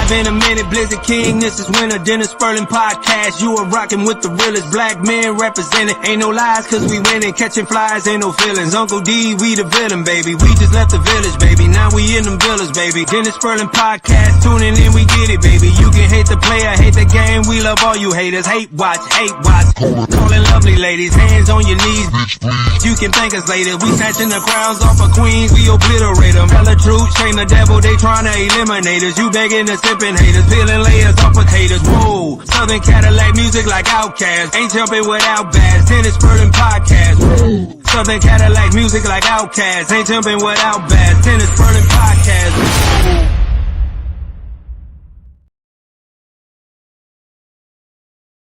Live in a minute, Blizzard King, this is Winter, Dennis Sperling Podcast. You are rocking with the realest black men representing. Ain't no lies cause we winning, catching flies, ain't no feelings. Uncle D, we the villain, baby. We just left the village, baby. Now we in them villas, baby. Dennis Sperling Podcast, tuning in, we get it, baby. You can hate the player, hate the game, we love all you haters. Hate watch, calling lovely ladies, hands on your knees. You can thank us later. We snatching the crowns off of queens, we obliterate them. Tell the truth, shame the devil, they trying to eliminate us. You begging the sipping haters, peeling layers off potatoes. Whoa, Southern Cadillac music like Outkast. Ain't jumping without bass. Dennis Sperling Podcast. Whoa, Southern Cadillac music like Outkast. Ain't jumping without bass. Dennis Sperling Podcast.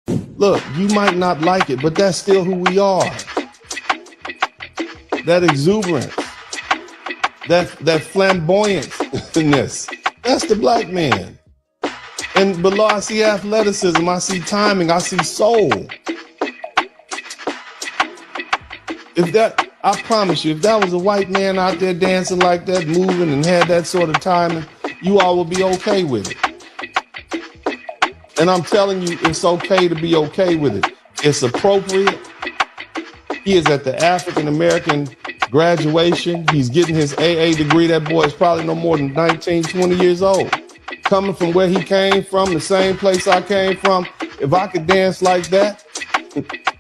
Whoa. Look, you might not like it, but that's still who we are. That exuberance, that flamboyantness, that's the black man. And below I see athleticism, I see timing, I see soul. I promise you, if that was a white man out there dancing like that, moving and had that sort of timing, you all would be okay with it. And I'm telling you, it's okay to be okay with it. It's appropriate. He is at the African-American graduation. He's getting his AA degree. That boy is probably no more than 19, 20 years old. Coming from where he came from, the same place I came from, if I could dance like that,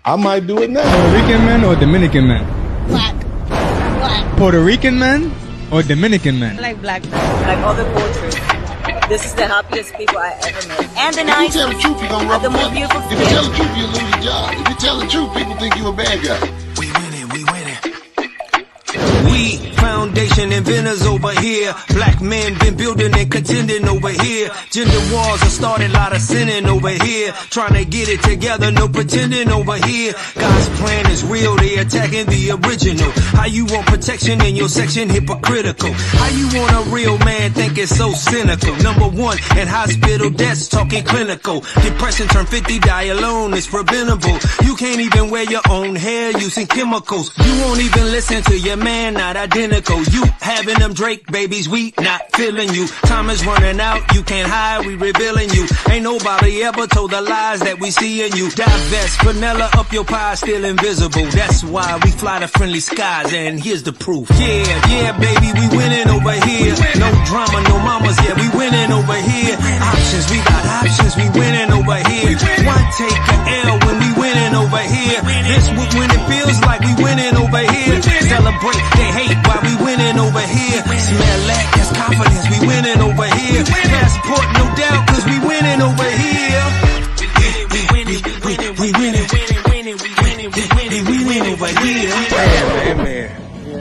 I might do it now. Puerto Rican man or Dominican man? Black. Puerto Rican man or Dominican man? Like black men. Like all the cultures. This is the happiest people I ever met. And the nice. If you tell the truth, you're going to rub the most beautiful If you tell the truth, you'll lose your job. If you tell the truth, people think you're a bad guy. We winning. We foundation inventors over here. Black men been building and contending over here. Gender wars have started, lot of sinning over here. Trying to get it together, no pretending over here. God's plan is real, they attacking the original. How you want protection in your section, hypocritical. How you want a real man, think it's so cynical. Number one, in hospital deaths, talking clinical. Depression turn 50, die alone, it's preventable. You can't even wear your own hair using chemicals. You won't even listen to your man, not identical. You having them Drake babies, we not feeling you. Time is running out, you can't hide, we revealing you. Ain't nobody ever told the lies that we see in you. Divest, vanilla up your pie, still invisible. That's why we fly to friendly skies, and here's the proof. Yeah, baby, we winning over here. No drama, no mamas, yeah, we winning over here. Options, we got options, we winning over here. One take a L when we winning over here. This when it feels like we winning over here. Celebrate, they hate while we winning over here. Smell that, that's confidence, we winning over here. Passport, no doubt, cause we winning over here. We winning over here. Man.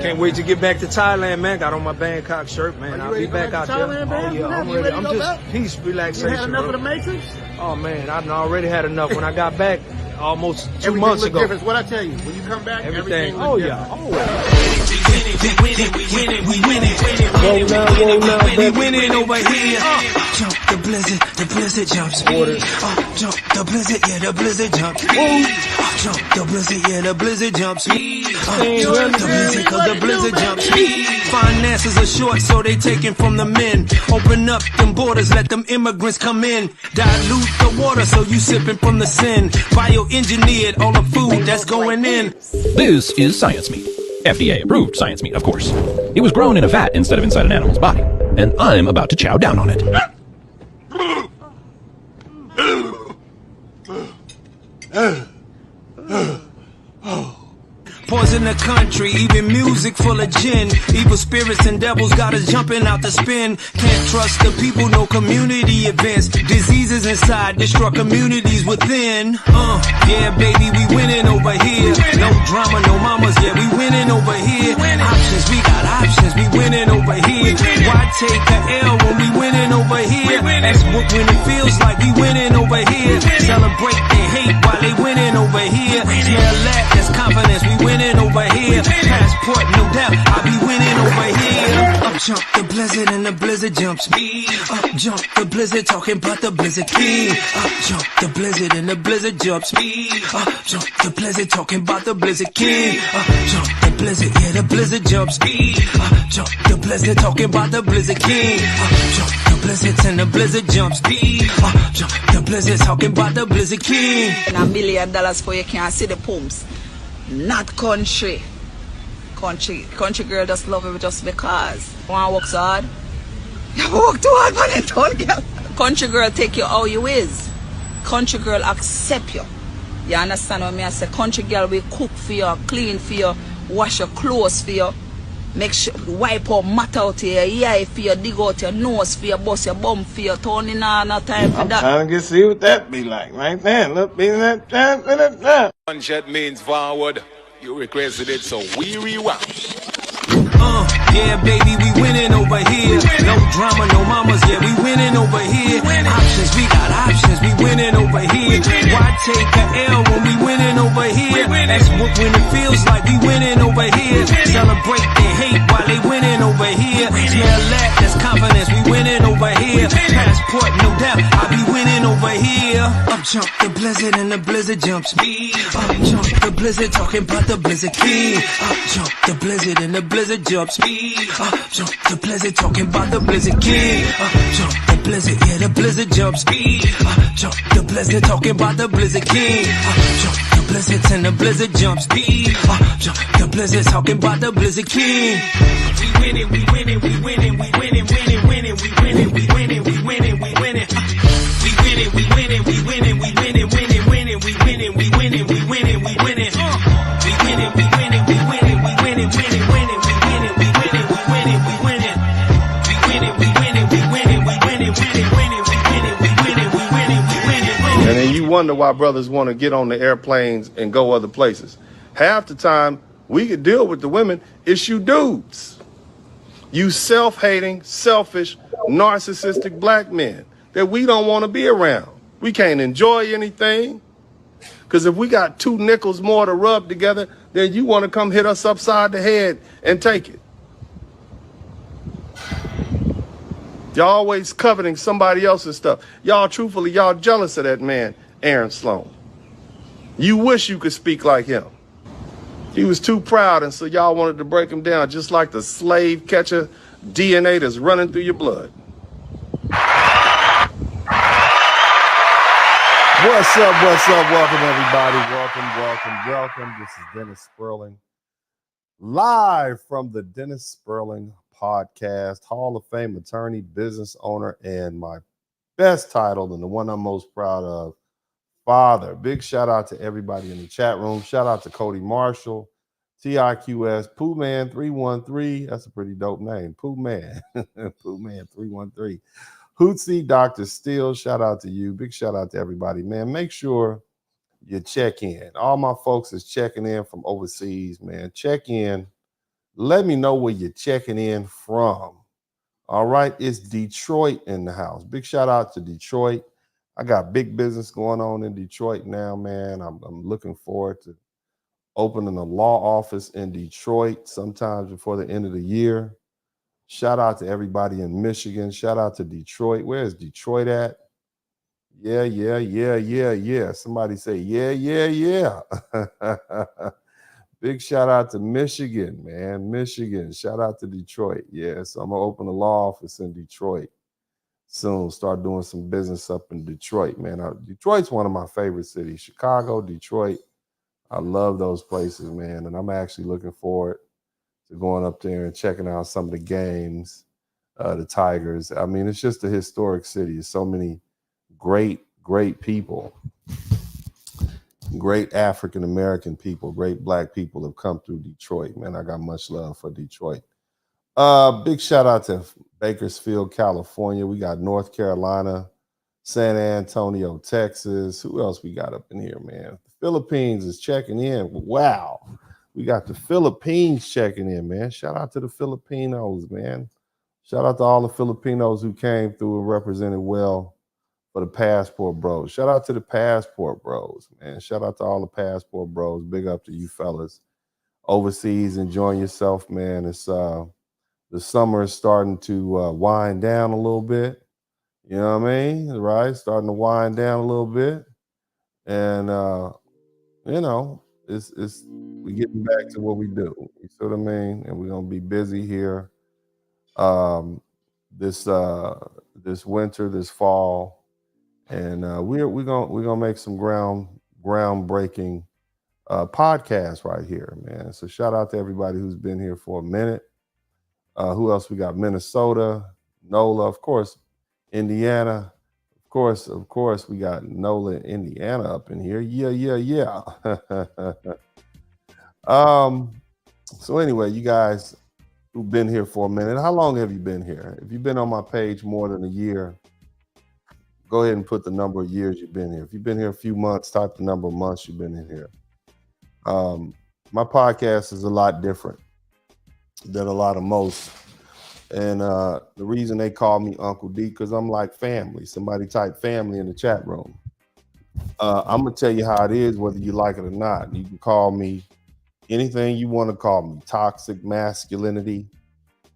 Can't wait to get back to Thailand, man. Got on my Bangkok shirt, man. I'll be back out there. Oh, yeah, I'm ready. I'm just peace, relaxation. You had enough of the Matrix? Oh, man, I already had enough when I got back almost 2 months ago. Different. What I tell you, when you come back, everything oh, yeah, always. We winning over here. Jump the blizzard jumps. Jump the blizzard, yeah, the blizzard jumps. Jump the blizzard, yeah, the blizzard jumps. Jump the blizzard, cause the blizzard jumps. Finances are short, so they taking from the men. Open up them borders, let them immigrants come in. Dilute the water, so you sipping from the sin. Bioengineered all the food that's going in. This is science meat. FDA approved science meat, of course. It was grown in a vat instead of inside an animal's body. And I'm about to chow down on it. Poison the country, even music full of gin. Evil spirits and devils got us jumping out the spin. Can't trust the people, no community events. Diseases inside, destroy communities within. Yeah, baby, we winning over here. No drama, no mamas, yeah, we winning over here. Options, we got options, we winning over here. Why take a L when we winning over here? That's when it feels like we winning over here. Celebrate, they hate while they winning over here. Smell that, that's confidence, we winning over here. Passport, no doubt, I'll be winning over here. jump the blizzard and the blizzard jumps me. Up jump the blizzard talking about the blizzard king. Up jump the blizzard and the blizzard jumps me. Up jump the blizzard talking about the blizzard king. Up jump the blizzard, yeah, the blizzard jumps me. Up jump the blizzard talking about the blizzard king. Up jump the blizzards and the blizzard jumps me. Up jump the blizzard talking about the blizzard king. And $1 million for you can't see the pumps. Not country. Country girl just love you just because. You want to work so hard? You work too hard for that town girl. Country girl take you how you is. Country girl accept you. You understand what I say? Country girl will cook for you, clean for you, wash your clothes for you, make sure wipe out mat out your eye for you, dig out your nose for you, bust your bum for you, turn in no time for that. I'm trying to see what that be like right there. Look, be that time. 100 means forward. You requested it, so we rewound. Yeah, baby, we winning over here. No drama, no mamas, yeah, we winning over here. Options, we got options, we winning over here. Why take a L when we winning over here? That's what when it feels like we winning over here. Celebrate their hate while they winning over here. Smell that, that's confidence, we winning over here. Passport, no doubt, I'll be winning over here. Up jump the blizzard and the blizzard jumps me. Up jump the blizzard talking about the blizzard king. Up jump the blizzard and the blizzard jumps me. Up jump the blizzard talking about the blizzard king. Up jump the blizzard, yeah, the blizzard jumps me. Up jump the blizzard talking about the blizzard king. Up jump the blizzards and the blizzard jumps me. Up jump the blizzard talking about the blizzard king. We winning, we winning, we winning, we winning, winning, winning, we winning, we winning, we winning, we winning. We winning, we winning, we winning, we winning, winning, winning, we winning, we winning, we winning, we winning. We winning, we winning, we winning, we winning, winning, winning, we winning, we winning, we winning, we winning. We winning, we winning, we winning, we winning, winning, winning, we winning, we winning, we winning, we winning, winning. And then you wonder why brothers want to get on the airplanes and go other places. Half the time we could deal with the women, it's you dudes. You self-hating, selfish, narcissistic black men that we don't want to be around. We can't enjoy anything. Because if we got 2 nickels more to rub together, then you want to come hit us upside the head and take it. Y'all always coveting somebody else's stuff. Y'all, truthfully, y'all jealous of that man, Aaron Sloan. You wish you could speak like him. He was too proud, and so y'all wanted to break him down, just like the slave catcher DNA that's running through your blood. What's up? What's up? Welcome, everybody. Welcome. This is Dennis Sperling, live from the Dennis Sperling podcast, Hall of Fame attorney, business owner, and my best title, and the one I'm most proud of, father. Big shout out to everybody in the chat room. Shout out to Cody Marshall, TIQS, Pooh Man 313. That's a pretty dope name. Pooh Man. Pooh Man 313. Hootsie, Dr. Steele, shout out to you. Big shout out to everybody, man. Make sure you check in. All my folks is checking in from overseas, man. Check in. Let me know where you're checking in from. All right, it's Detroit in the house. Big shout out to Detroit. I got big business going on in Detroit now, man. I'm looking forward to opening a law office in Detroit sometimes before the end of the year. Shout out to everybody in Michigan. Shout out to Detroit. Where is Detroit at? Yeah. Somebody say, yeah. Big shout out to Michigan, man. Michigan. Shout out to Detroit. Yeah, so I'm going to open a law office in Detroit soon. Start doing some business up in Detroit, man. Detroit's one of my favorite cities. Chicago, Detroit. I love those places, man. And I'm actually looking forward to going up there and checking out some of the games, the Tigers. I mean, it's just a historic city. There's so many great people, great African-American people, great black people have come through Detroit, man. I got much love for Detroit. Big shout out to Bakersfield, California. We got North Carolina, San Antonio, Texas. Who else we got up in here, man? The Philippines is checking in. Wow. We got the Philippines checking in, man. Shout out to the Filipinos, man. Shout out to all the Filipinos who came through and represented well for the Passport Bros. Shout out to the Passport Bros, man. Shout out to all the Passport Bros. Big up to you fellas. Overseas, enjoying yourself, man. It's The summer is starting to wind down a little bit. You know what I mean? Right? Starting to wind down a little bit. And you know, it's we getting back to what we do. You see what I mean? And we're gonna be busy here this this winter, this fall, and we're gonna make some groundbreaking podcasts right here, man. So shout out to everybody who's been here for a minute. Who else we got? Minnesota, NOLA, of course, Indiana. Of course, we got NOLA, Indiana up in here. Yeah. So anyway, you guys who've been here for a minute, how long have you been here? If you've been on my page more than a year, go ahead and put the number of years you've been here. If you've been here a few months, type the number of months you've been in here. My podcast is a lot different than a lot of most. And the reason they call me Uncle D, because I'm like family. Somebody type family in the chat room. I'm going to tell you how it is, whether you like it or not. You can call me anything you want to call me. Toxic masculinity,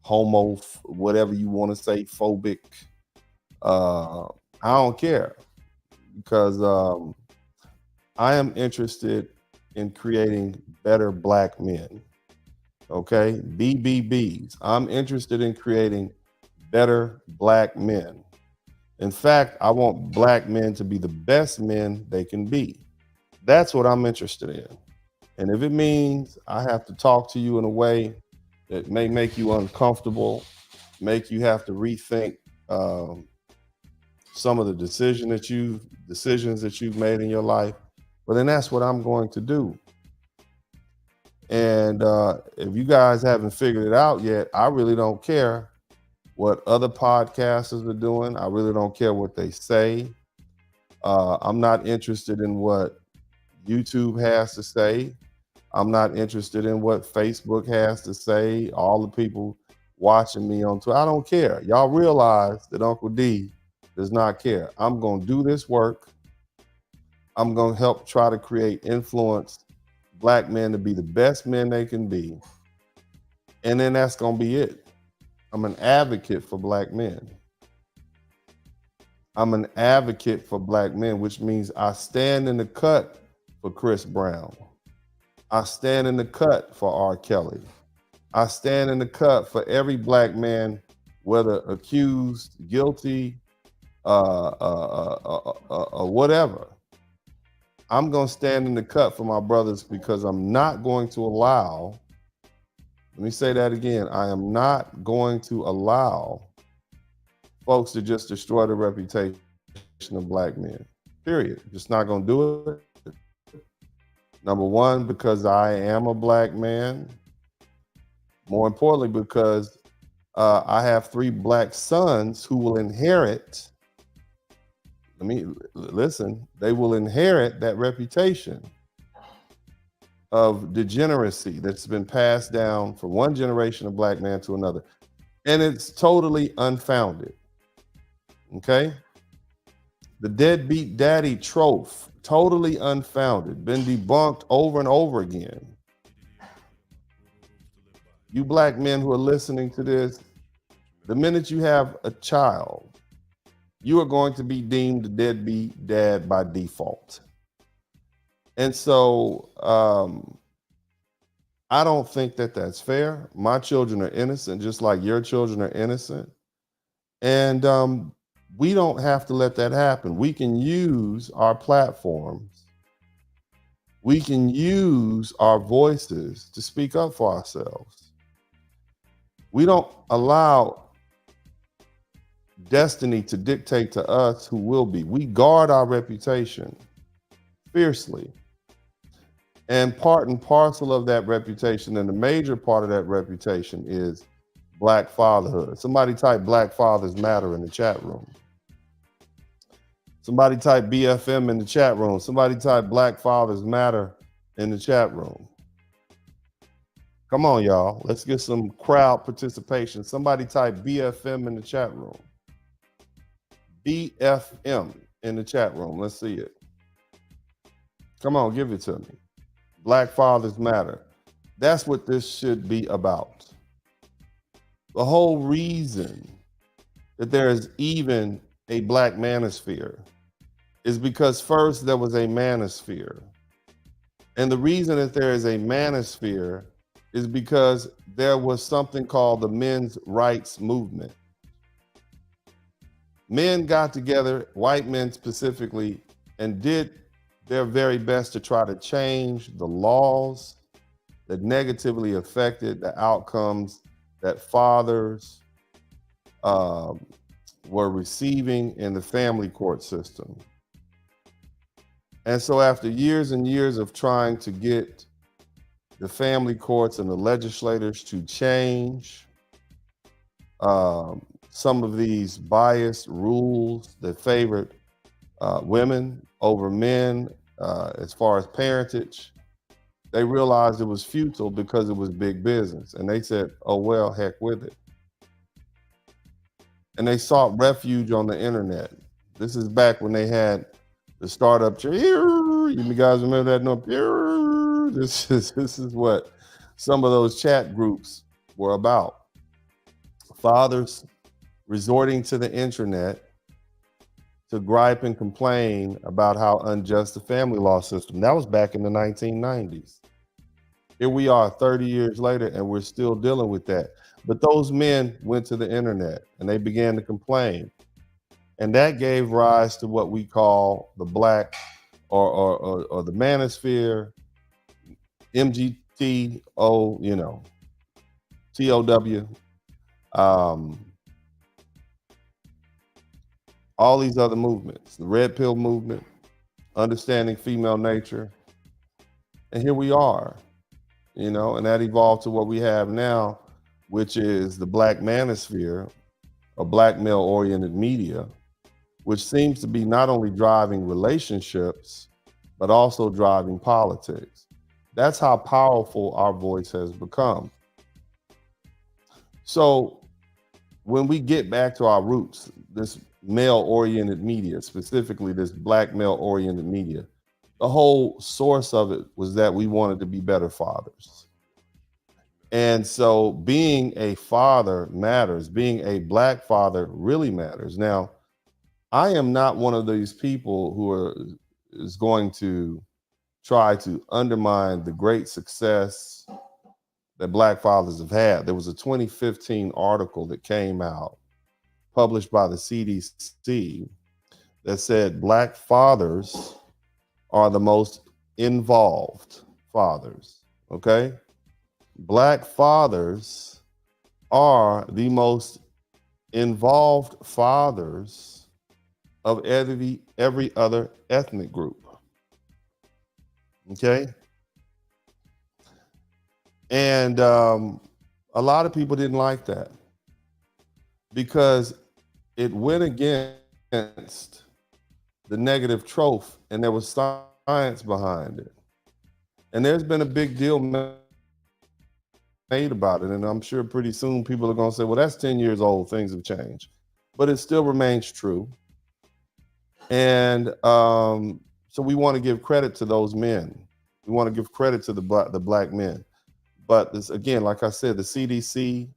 homo, whatever you want to say, phobic. I don't care, because I am interested in creating better Black men. Okay, BBBs. I'm interested in creating better Black men. In fact, I want Black men to be the best men they can be. That's what I'm interested in. And if it means I have to talk to you in a way that may make you uncomfortable, make you have to rethink some of the decisions that you've made in your life, well, then that's what I'm going to do. And if you guys haven't figured it out yet, I really don't care what other podcasters are doing. I really don't care what they say. I'm not interested in what YouTube has to say. I'm not interested in what Facebook has to say. All the people watching me on Twitter, I don't care. Y'all realize that Uncle D does not care. I'm going to do this work. I'm going to help try to create influence Black men to be the best men they can be. And then that's going to be it. I'm an advocate for Black men. I'm an advocate for Black men, which means I stand in the cut for Chris Brown. I stand in the cut for R. Kelly. I stand in the cut for every Black man, whether accused, guilty, whatever. I'm going to stand in the cut for my brothers, because I'm not going to allow, let me say that again, I am not going to allow folks to just destroy the reputation of Black men, period. Just not going to do it. Number one, because I am a Black man. More importantly, because I have 3 Black sons who will inherit, they will inherit that reputation of degeneracy that's been passed down from one generation of Black man to another. And it's totally unfounded. Okay? The deadbeat daddy trope, totally unfounded, been debunked over and over again. You Black men who are listening to this, the minute you have a child, you are going to be deemed a deadbeat dad by default. And so I don't think that that's fair. My children are innocent, just like your children are innocent. And we don't have to let that happen. We can use our platforms. We can use our voices to speak up for ourselves. We don't allow destiny to dictate to us who will be. We guard our reputation fiercely. And part and parcel of that reputation, and the major part of that reputation, is Black fatherhood. Somebody type Black Fathers Matter in the chat room. Somebody type BFM in the chat room. Somebody type Black Fathers Matter in the chat room. Come on, y'all. Let's get some crowd participation. Somebody type BFM in the chat room. BFM in the chat room. Let's see it. Come on, give it to me. Black Fathers Matter. That's what this should be about. The whole reason that there is even a black manosphere is because first there was a manosphere. And the reason that there is a manosphere is because there was something called the men's rights movement. Men got together, white men specifically, and did their very best to try to change the laws that negatively affected the outcomes that fathers were receiving in the family court system. And so after years and years of trying to get the family courts and the legislators to change some of these biased rules that favored women over men as far as parentage, they realized it was futile because it was big business. And they said, oh, well, heck with it. And they sought refuge on the internet. This is back when they had the startup cheer. You guys remember that? No, this is what some of those chat groups were about. Fathers resorting to the internet to gripe and complain about how unjust the family law system. That was back in the 1990s. Here we are 30 years later, and we're still dealing with that. But those men went to the internet and they began to complain. And that gave rise to what we call the black or the manosphere, MGTO, TOW, all these other movements, the red pill movement, understanding female nature. And here we are, and that evolved to what we have now, which is the black manosphere, a black male-oriented media, which seems to be not only driving relationships, but also driving politics. That's how powerful our voice has become. So when we get back to our roots, this male-oriented media, specifically this black male-oriented media, the whole source of it was that we wanted to be better fathers. And so being a father matters. Being a black father really matters. Now, I am not one of these people who is going to try to undermine the great success that black fathers have had. There was a 2015 article that came out, published by the CDC, that said black fathers are the most involved fathers, okay? Black fathers are the most involved fathers of every other ethnic group, okay? And a lot of people didn't like that because it went against the negative trope, and there was science behind it. And there's been a big deal made about it, and I'm sure pretty soon people are going to say, well, that's 10 years old, things have changed. But it still remains true. And so we want to give credit to those men. We want to give credit to the black men. But this, again, like I said, the CDC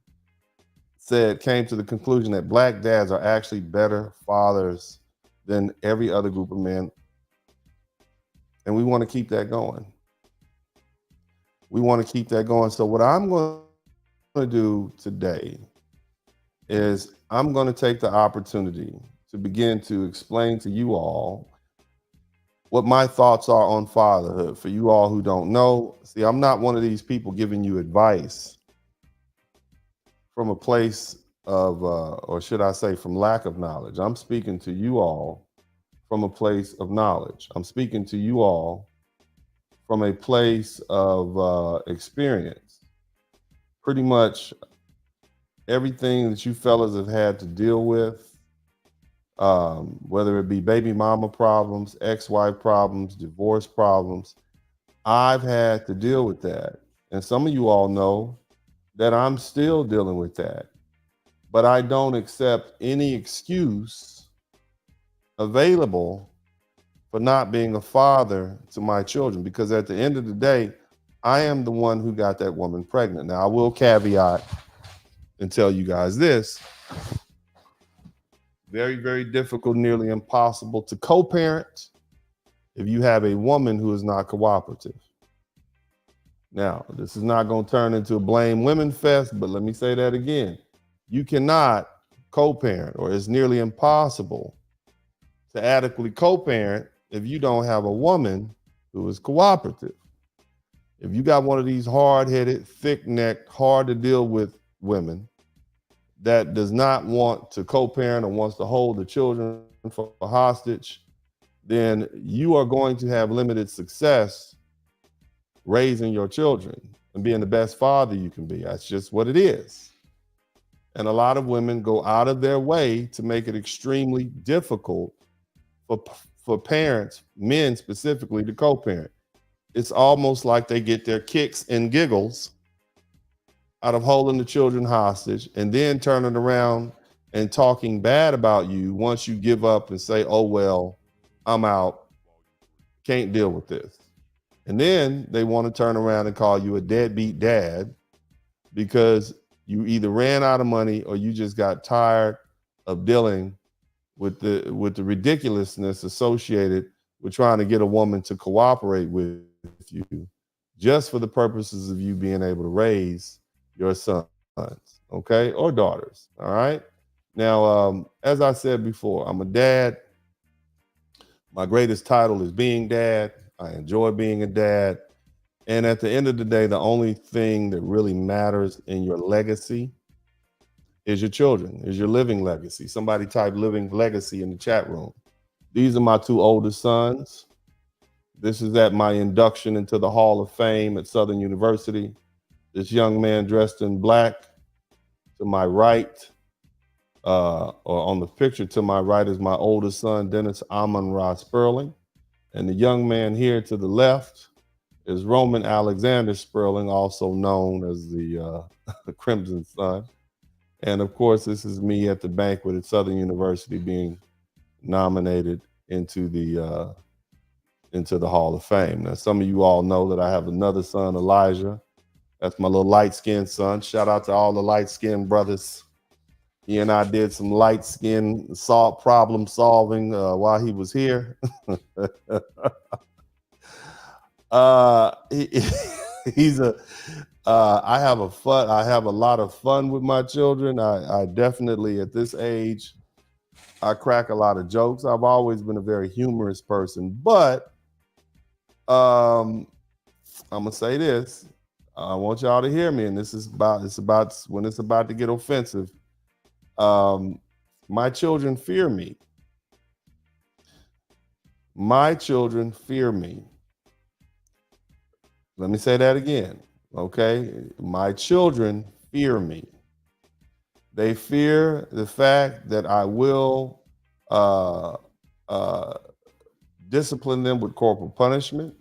came to the conclusion that black dads are actually better fathers than every other group of men. And we want to keep that going. We want to keep that going. So what I'm going to do today is I'm going to take the opportunity to begin to explain to you all what my thoughts are on fatherhood. For you all who don't know, see, I'm not one of these people giving you advice from a place of, or should I say, from lack of knowledge. I'm speaking to you all from a place of knowledge. I'm speaking to you all from a place of experience. Pretty much everything that you fellas have had to deal with, whether it be baby mama problems, ex-wife problems, divorce problems, I've had to deal with that. And some of you all know that I'm still dealing with that. But I don't accept any excuse available for not being a father to my children, because at the end of the day, I am the one who got that woman pregnant. Now, I will caveat and tell you guys this. Very, very difficult, nearly impossible to co-parent if you have a woman who is not cooperative. Now, this is not going to turn into a blame women fest, but let me say that again. You cannot co-parent, or it's nearly impossible to adequately co-parent if you don't have a woman who is cooperative. If you got one of these hard-headed, thick-necked, hard to deal with women that does not want to co-parent or wants to hold the children for hostage, then you are going to have limited success raising your children and being the best father you can be. That's just what it is. And a lot of women go out of their way to make it extremely difficult for parents, men specifically, to co-parent. It's almost like they get their kicks and giggles out of holding the children hostage and then turning around and talking bad about you once you give up and say, oh, well, I'm out, can't deal with this. And then they want to turn around and call you a deadbeat dad because you either ran out of money or you just got tired of dealing with the ridiculousness associated with trying to get a woman to cooperate with you just for the purposes of you being able to raise your sons, okay, or daughters. All right. Now, as I said before, I'm a dad. My greatest title is being dad. I enjoy being a dad. And at the end of the day, the only thing that really matters in your legacy is your children, is your living legacy. Somebody type living legacy in the chat room. These are my two oldest sons. This is at my induction into the Hall of Fame at Southern University. This young man dressed in black to my right, or on the picture to my right, is my oldest son, Dennis Amon-Ra Sperling. And the young man here to the left is Roman Alexander Sperling, also known as the Crimson Son. And of course, this is me at the banquet at Southern University being nominated into the Hall of Fame. Now, some of you all know that I have another son, Elijah. That's my little light-skinned son. Shout out to all the light-skinned brothers. He and I did some light-skin problem solving while he was here. He's a. I have a lot of fun with my children. I definitely, at this age, I crack a lot of jokes. I've always been a very humorous person, but I'm gonna say this. I want y'all to hear me, and it's about when it's about to get offensive. My children fear me. My children fear me. Let me say that again, okay? My children fear me. They fear the fact that I will discipline them with corporal punishment.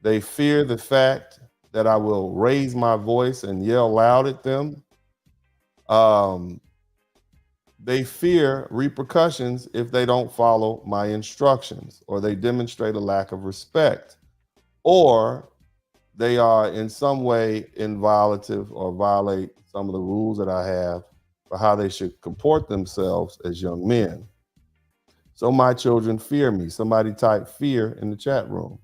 They fear the fact that I will raise my voice and yell loud at them. They fear repercussions if they don't follow my instructions, or they demonstrate a lack of respect, or they are in some way inviolative or violate some of the rules that I have for how they should comport themselves as young men. So my children fear me. Somebody type fear in the chat room.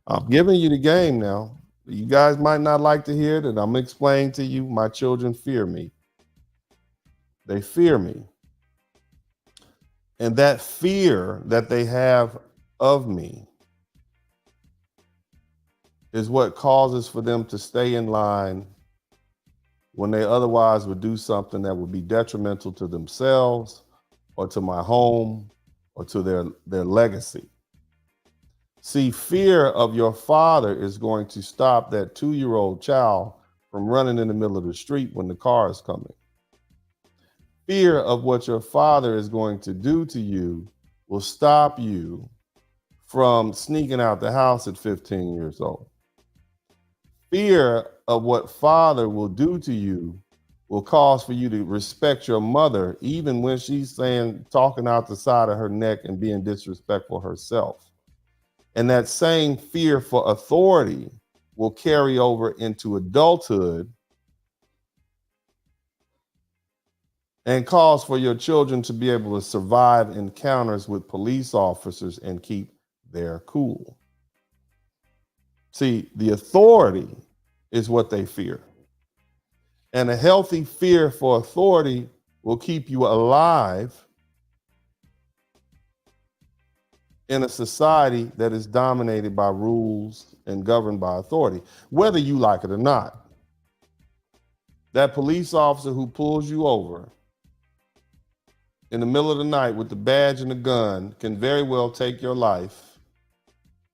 I'm giving you the game now. You guys might not like to hear it, and I'm explaining to you, my children fear me. They fear me. And that fear that they have of me is what causes for them to stay in line when they otherwise would do something that would be detrimental to themselves or to my home or to their legacy. See, fear of your father is going to stop that 2-year-old child from running in the middle of the street when the car is coming. Fear of what your father is going to do to you will stop you from sneaking out the house at 15 years old. Fear of what father will do to you will cause for you to respect your mother, even when she's talking out the side of her neck and being disrespectful herself. And that same fear for authority will carry over into adulthood and calls for your children to be able to survive encounters with police officers and keep their cool. See, the authority is what they fear. And a healthy fear for authority will keep you alive in a society that is dominated by rules and governed by authority, whether you like it or not. That police officer who pulls you over in the middle of the night with the badge and the gun can very well take your life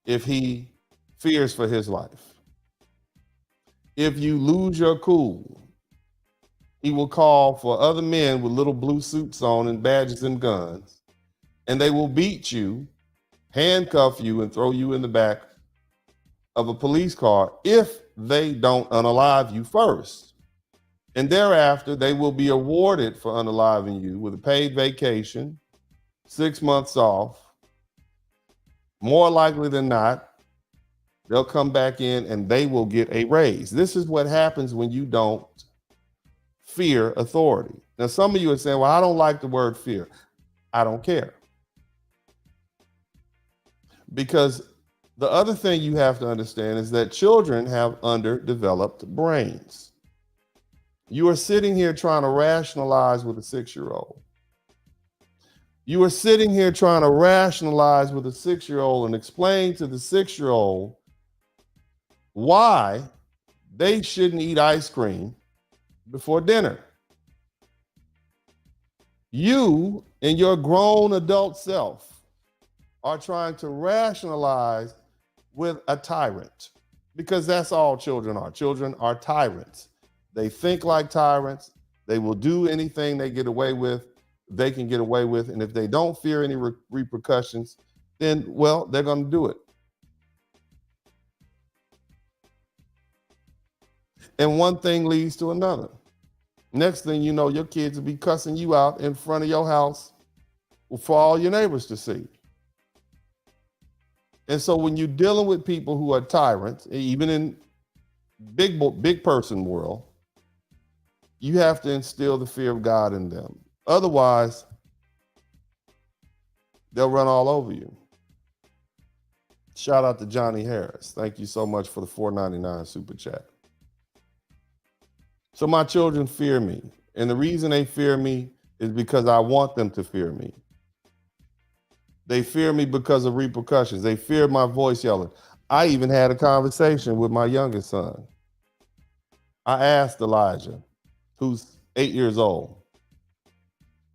if he fears for his life. If you lose your cool, he will call for other men with little blue suits on and badges and guns, and they will beat you, handcuff you, and throw you in the back of a police car if they don't unalive you first. And thereafter, they will be awarded for unaliving you with a paid vacation, 6 months off. More likely than not, they'll come back in and they will get a raise. This is what happens when you don't fear authority. Now, some of you are saying, well, I don't like the word fear. I don't care. Because the other thing you have to understand is that children have underdeveloped brains. You are sitting here trying to rationalize with a 6-year-old. You are sitting here trying to rationalize with a 6-year-old and explain to the 6-year-old why they shouldn't eat ice cream before dinner. You and your grown adult self are trying to rationalize with a tyrant, because that's all children are. Children are tyrants. They think like tyrants. They will do anything they get away with, they can get away with. And if they don't fear any repercussions, then, well, they're going to do it. And one thing leads to another. Next thing you know, your kids will be cussing you out in front of your house for all your neighbors to see. And so when you're dealing with people who are tyrants, even in big person world, you have to instill the fear of God in them. Otherwise, they'll run all over you. Shout out to Johnny Harris. Thank you so much for the $4.99 super chat. So my children fear me. And the reason they fear me is because I want them to fear me. They fear me because of repercussions. They fear my voice yelling. I even had a conversation with my youngest son. I asked Elijah, who's 8 years old,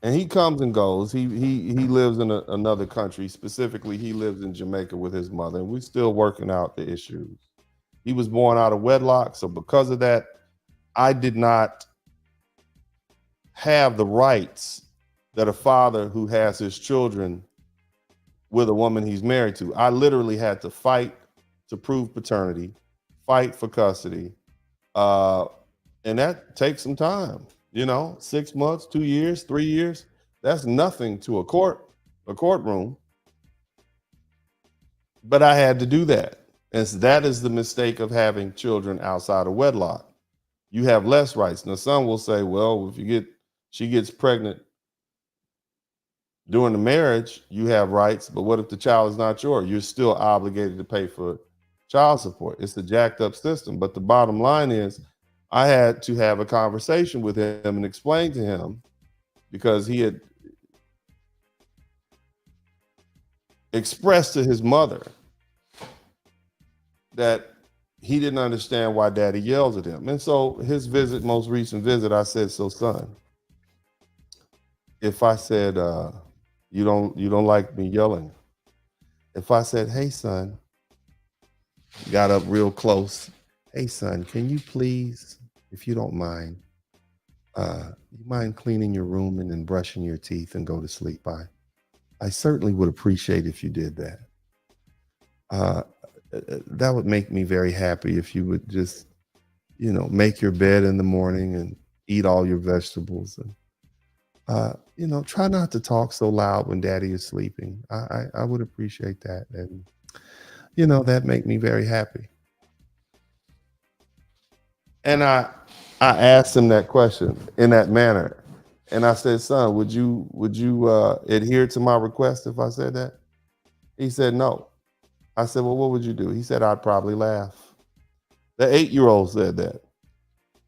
and he comes and goes. He lives in another country. Specifically, he lives in Jamaica with his mother, and we're still working out the issues. He was born out of wedlock, so because of that, I did not have the rights that a father who has his children with a woman he's married to. I literally had to fight to prove paternity, fight for custody, and that takes some time. 6 months, 2 years, 3 years. That's nothing to a courtroom. But I had to do that. And that is the mistake of having children outside of wedlock. You have less rights. Now, some will say, well, if she gets pregnant during the marriage, you have rights. But what if the child is not yours? You're still obligated to pay for child support. It's a jacked up system. But the bottom line is, I had to have a conversation with him and explain to him, because he had expressed to his mother that he didn't understand why daddy yells at him. And so his most recent visit, I said, so son, if I said, you don't like me yelling, if I said, hey son, got up real close, hey son, can you please, if you don't mind, you mind cleaning your room and then brushing your teeth and go to sleep? I certainly would appreciate if you did that. That would make me very happy if you would just, make your bed in the morning and eat all your vegetables, and, try not to talk so loud when daddy is sleeping. I would appreciate that. And, that'd make me very happy. And I asked him that question in that manner. And I said, son, would you adhere to my request if I said that? He said, no. I said, well, what would you do? He said, I'd probably laugh. The 8-year-old said that.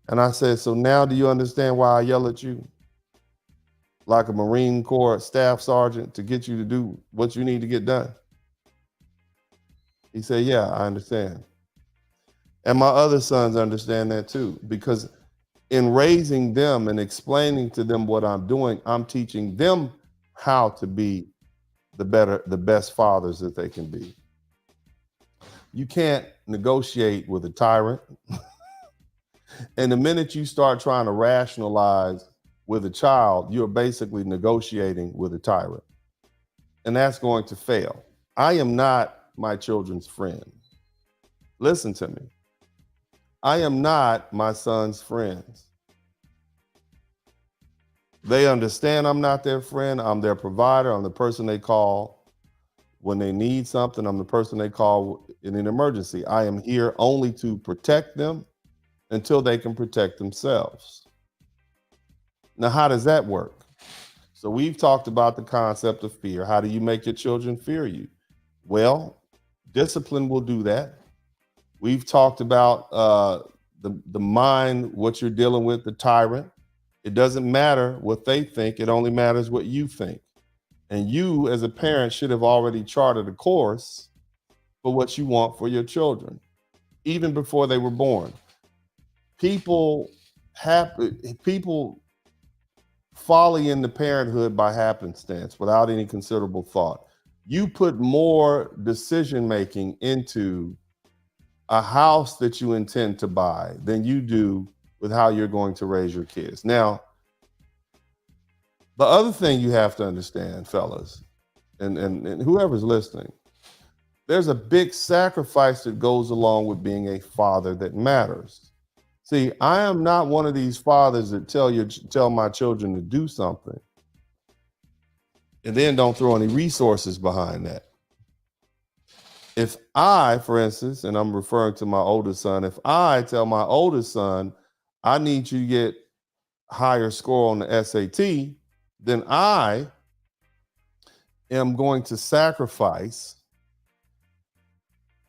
And I said, so now do you understand why I yell at you? Like a Marine Corps staff sergeant to get you to do what you need to get done? He said, yeah, I understand. And my other sons understand that too, because in raising them and explaining to them what I'm doing, I'm teaching them how to be the best fathers that they can be. You can't negotiate with a tyrant. And the minute you start trying to rationalize with a child, you're basically negotiating with a tyrant. And that's going to fail. I am not my children's friend. Listen to me. I am not my son's friends. They understand I'm not their friend. I'm their provider. I'm the person they call when they need something. I'm the person they call in an emergency. I am here only to protect them until they can protect themselves. Now, how does that work? So we've talked about the concept of fear. How do you make your children fear you? Well, discipline will do that. We've talked about the mind, what you're dealing with, the tyrant. It doesn't matter what they think. It only matters what you think. And you, as a parent, should have already charted a course for what you want for your children, even before they were born. People folly into parenthood by happenstance without any considerable thought. You put more decision making into a house that you intend to buy than you do with how you're going to raise your kids. Now, the other thing you have to understand, fellas, and whoever's listening, there's a big sacrifice that goes along with being a father that matters. See, I am not one of these fathers that tell my children to do something and then don't throw any resources behind that. If I, for instance, and I'm referring to my oldest son, if I tell my oldest son, I need you to get higher score on the SAT, then I am going to sacrifice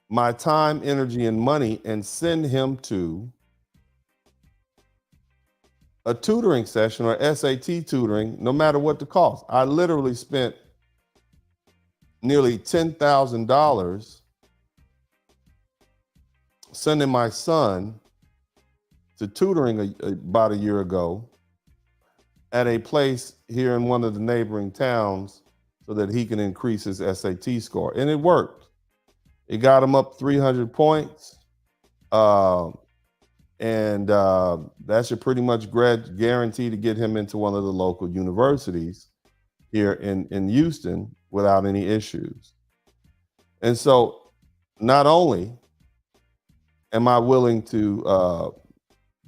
my time, energy, and money and send him to a tutoring session or SAT tutoring, no matter what the cost. I literally spent nearly $10,000 sending my son to tutoring about a year ago at a place here in one of the neighboring towns so that he can increase his SAT score. And it worked. It got him up 300 points. And that should pretty much guarantee to get him into one of the local universities here in Houston without any issues. And so not only am I willing to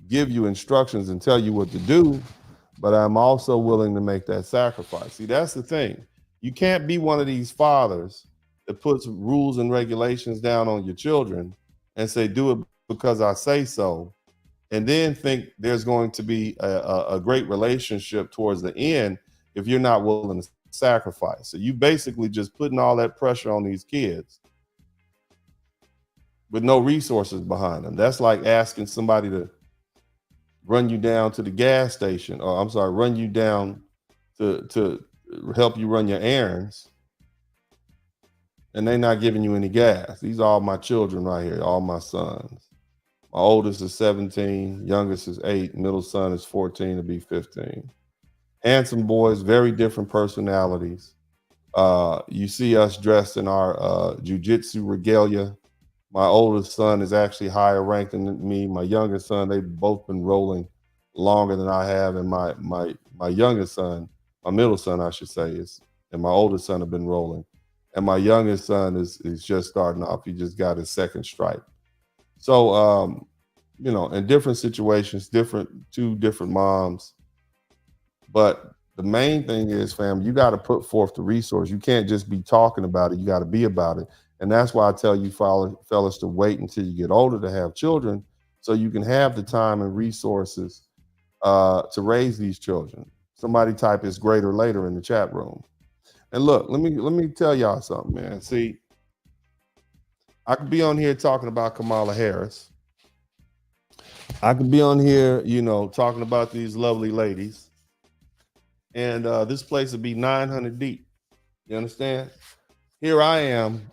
give you instructions and tell you what to do, but I'm also willing to make that sacrifice. See, that's the thing. You can't be one of these fathers that puts rules and regulations down on your children and say, do it because I say so, and then think there's going to be a great relationship towards the end if you're not willing to sacrifice. So you basically just putting all that pressure on these kids with no resources behind them. That's like asking somebody to run you down to the gas station, or run you down to help you run your errands, and they're not giving you any gas. These are all my children right here, all my sons. My oldest is 17, youngest is 8, middle son is 14 to be 15. Handsome boys, very different personalities. You see us dressed in our jiu-jitsu regalia. My oldest son is actually higher ranked than me. My youngest son, they've both been rolling longer than I have. And my youngest son, my middle son, I should say, and my oldest son have been rolling. And my youngest son is just starting off. He just got his second stripe. So, in different situations, two different moms. But the main thing is, fam, you got to put forth the resource. You can't just be talking about it. You got to be about it. And that's why I tell you fellas to wait until you get older to have children so you can have the time and resources to raise these children. Somebody type is greater later in the chat room. And look, let me tell y'all something, man. See, I could be on here talking about Kamala Harris. I could be on here, talking about these lovely ladies. And this place would be 900 deep. You understand? Here I am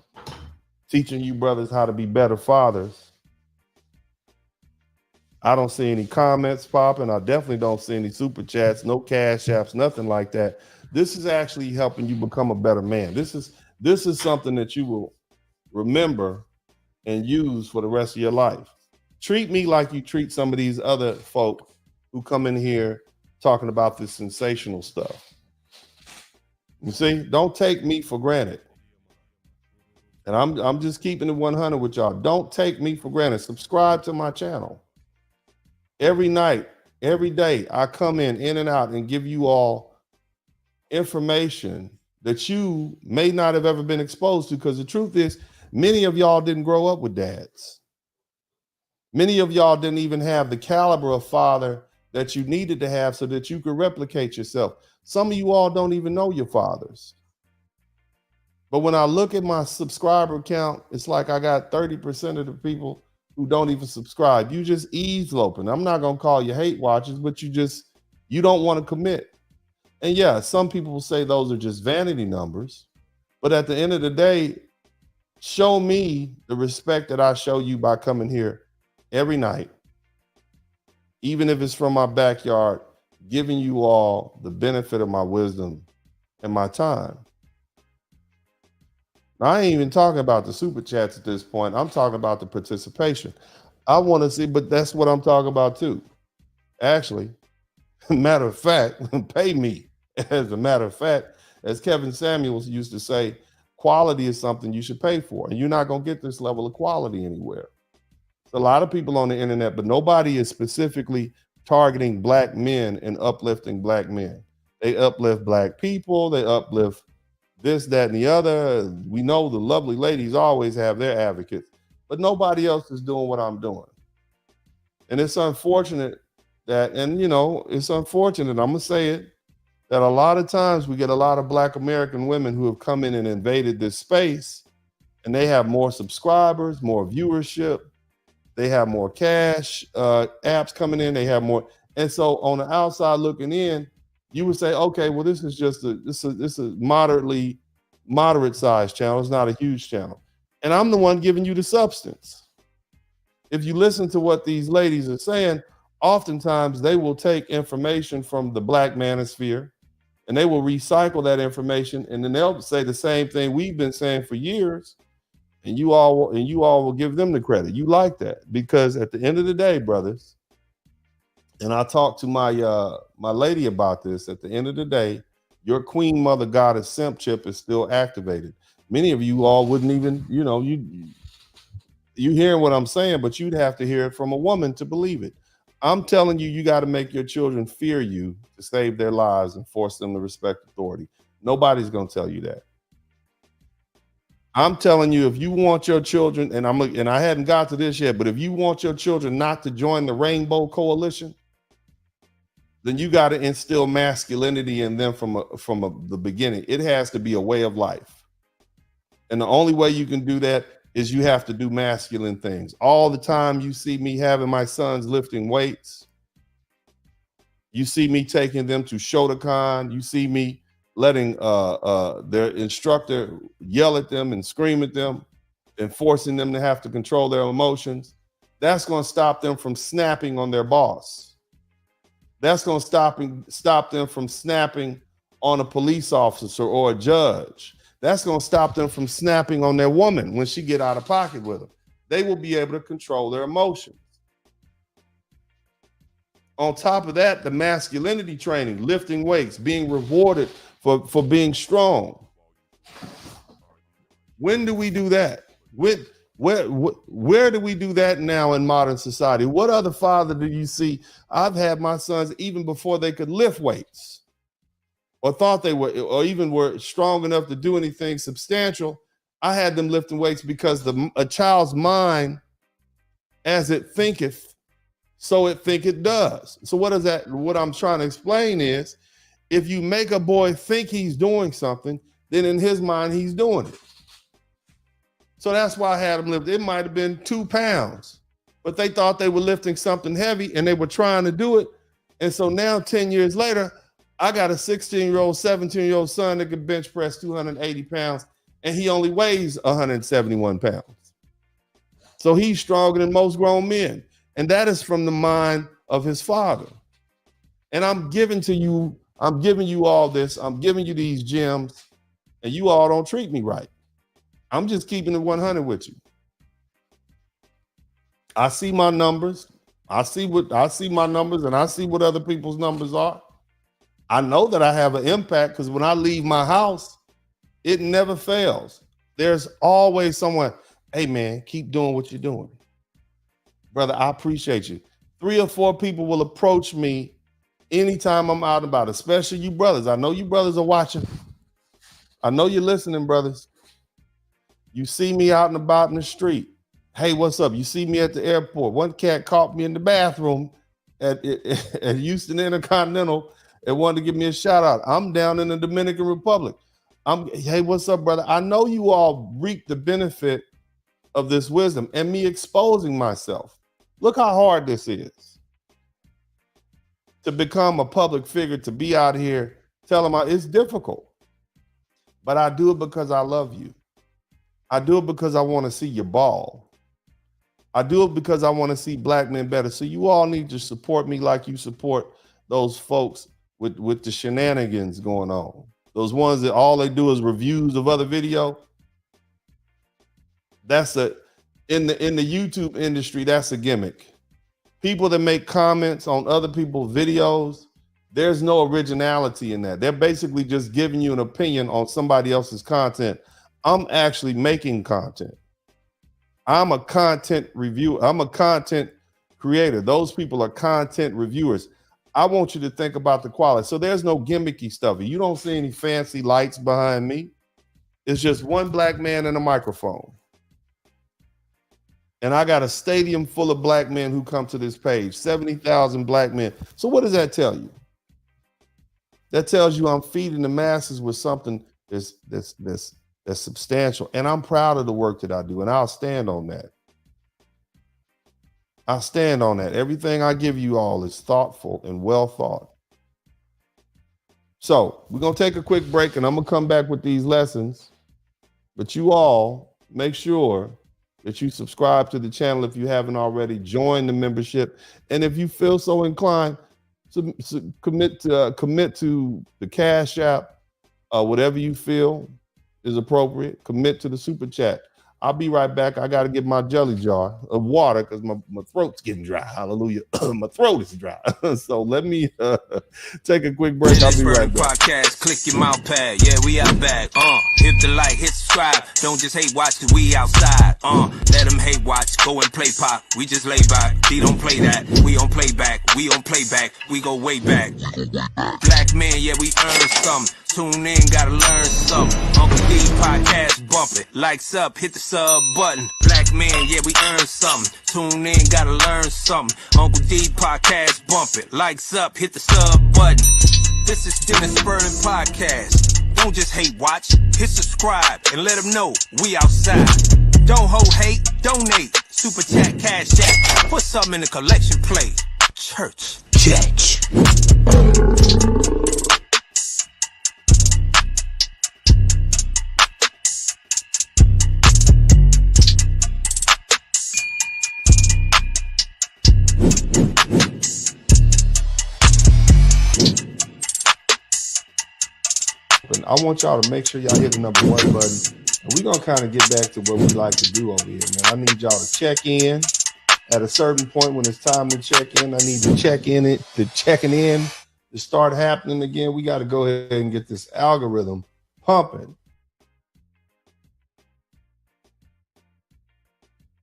teaching you brothers how to be better fathers. I don't see any comments popping. I definitely don't see any super chats, no cash apps, nothing like that. This is actually helping you become a better man. This is something that you will remember and use for the rest of your life. Treat me like you treat some of these other folk who come in here talking about this sensational stuff. You see, don't take me for granted. And I'm just keeping it 100 with y'all. Don't take me for granted. Subscribe to my channel. Every night, every day, I come in and out and give you all information that you may not have ever been exposed to, because the truth is, many of y'all didn't grow up with dads. Many of y'all didn't even have the caliber of father that you needed to have so that you could replicate yourself. Some of you all don't even know your fathers. But when I look at my subscriber count, it's like I got 30% of the people who don't even subscribe. You just eavesdropping. I'm not going to call you hate watchers, but you don't want to commit. And yeah, some people will say those are just vanity numbers. But at the end of the day, show me the respect that I show you by coming here every night, even if it's from my backyard, giving you all the benefit of my wisdom and my time. Now, I ain't even talking about the super chats at this point. I'm talking about the participation. I want to see, but that's what I'm talking about too. Actually, matter of fact, pay me. As a matter of fact, as Kevin Samuels used to say, quality is something you should pay for. And you're not going to get this level of quality anywhere. There's a lot of people on the internet, but nobody is specifically targeting black men and uplifting black men. They uplift black people. They uplift this, that, and the other. We know the lovely ladies always have their advocates, but nobody else is doing what I'm doing. And it's unfortunate that, it's unfortunate, I'm going to say it, that a lot of times we get a lot of Black American women who have come in and invaded this space, and they have more subscribers, more viewership, they have more cash apps coming in, they have more. And so on the outside looking in, you would say, okay, well, this is just this is moderate sized channel. It's not a huge channel. And I'm the one giving you the substance. If you listen to what these ladies are saying, oftentimes they will take information from the Black manosphere and they will recycle that information, and then they'll say the same thing we've been saying for years, and you all will give them the credit. You like that, because at the end of the day, brothers, and I talked to my my lady about this, at the end of the day, your queen mother goddess simp chip is still activated. Many of you all wouldn't even, you hearing what I'm saying, but you'd have to hear it from a woman to believe it. I'm telling you, you got to make your children fear you to save their lives and force them to respect authority. Nobody's going to tell you that. I'm telling you, if you want your children, and I hadn't got to this yet, but if you want your children not to join the Rainbow Coalition, then you got to instill masculinity in them from the beginning. It has to be a way of life. And the only way you can do that is you have to do masculine things. All the time you see me having my sons lifting weights. You see me taking them to Shotokan. You see me letting their instructor yell at them and scream at them and forcing them to have to control their emotions. That's going to stop them from snapping on their boss. That's going to stop them from snapping on a police officer or a judge. That's going to stop them from snapping on their woman when she get out of pocket with them. They will be able to control their emotions. On top of that, the masculinity training, lifting weights, being rewarded for being strong. When do we do that? Where do we do that now in modern society? What other father do you see? I've had my sons even before they could lift weights, or thought they were, or even were strong enough to do anything substantial. I had them lifting weights because a child's mind, as it thinketh, so it thinketh does. So what is that? What I'm trying to explain is, if you make a boy think he's doing something, then in his mind, he's doing it. So that's why I had him lift. It might have been 2 pounds, but they thought they were lifting something heavy and they were trying to do it. And so now 10 years later, I got a 16-year-old, 17-year-old son that can bench press 280 pounds, and he only weighs 171 pounds. So he's stronger than most grown men. And that is from the mind of his father. And I'm giving you all this. I'm giving you these gems, and you all don't treat me right. I'm just keeping it 100 with you. I see my numbers. I see my numbers, and I see what other people's numbers are. I know that I have an impact because when I leave my house, it never fails. There's always someone, hey man, keep doing what you're doing. Brother, I appreciate you. 3 or 4 people will approach me anytime I'm out and about, especially you brothers. I know you brothers are watching. I know you're listening, brothers. You see me out and about in the street. Hey, what's up? You see me at the airport. One cat caught me in the bathroom at Houston Intercontinental and wanted to give me a shout out. I'm down in the Dominican Republic. Hey, what's up, brother? I know you all reap the benefit of this wisdom and me exposing myself. Look how hard this is to become a public figure, to be out here telling it's difficult, but I do it because I love you. I do it because I want to see you ball. I do it because I want to see black men better. So you all need to support me like you support those folks with the shenanigans going on. Those ones that all they do is reviews of other video. That's in the YouTube industry, that's a gimmick. People that make comments on other people's videos, there's no originality in that. They're basically just giving you an opinion on somebody else's content. I'm actually making content. I'm a content reviewer. I'm a content creator. Those people are content reviewers. I want you to think about the quality. So there's no gimmicky stuff. You don't see any fancy lights behind me. It's just one black man and a microphone. And I got a stadium full of black men who come to this page, 70,000 black men. So what does that tell you? That tells you I'm feeding the masses with something that's substantial. And I'm proud of the work that I do. And I'll stand on that. I stand on that. Everything I give you all is thoughtful and well thought. So we're going to take a quick break and I'm going to come back with these lessons. But you all make sure that you subscribe to the channel if you haven't already. Join the membership. And if you feel so inclined, commit to the Cash App, whatever you feel is appropriate. Commit to the Super Chat. I'll be right back. I got to get my jelly jar of water because my throat's getting dry. Hallelujah. My throat is dry. So let me take a quick break. I'll be right back. Podcast, click your mouse pad. Yeah, we out back. Hit the like, hit subscribe. Don't just hate watch cause we outside. Let them hate watch. Go and play pop. We just lay back. He don't play that. We on playback. We on playback. We go way back. Black men, yeah, we earn something. Tune in, gotta learn something. Uncle D podcast, bump it. Likes up, hit the sub button. Black man, yeah, we earn something. Tune in, gotta learn something. Uncle D podcast, bump it. Likes up, hit the sub button. This is Dennis Spurling podcast. Don't just hate watch, hit subscribe and let them know we outside. Don't hold hate, donate. Super chat, cash app. Put something in the collection plate. Church. I want y'all to make sure y'all hit the number 1 button. And we're going to kind of get back to what we like to do over here, man. I need y'all to check in at a certain point when it's time to check in. I need to checking in to start happening again. We got to go ahead and get this algorithm pumping.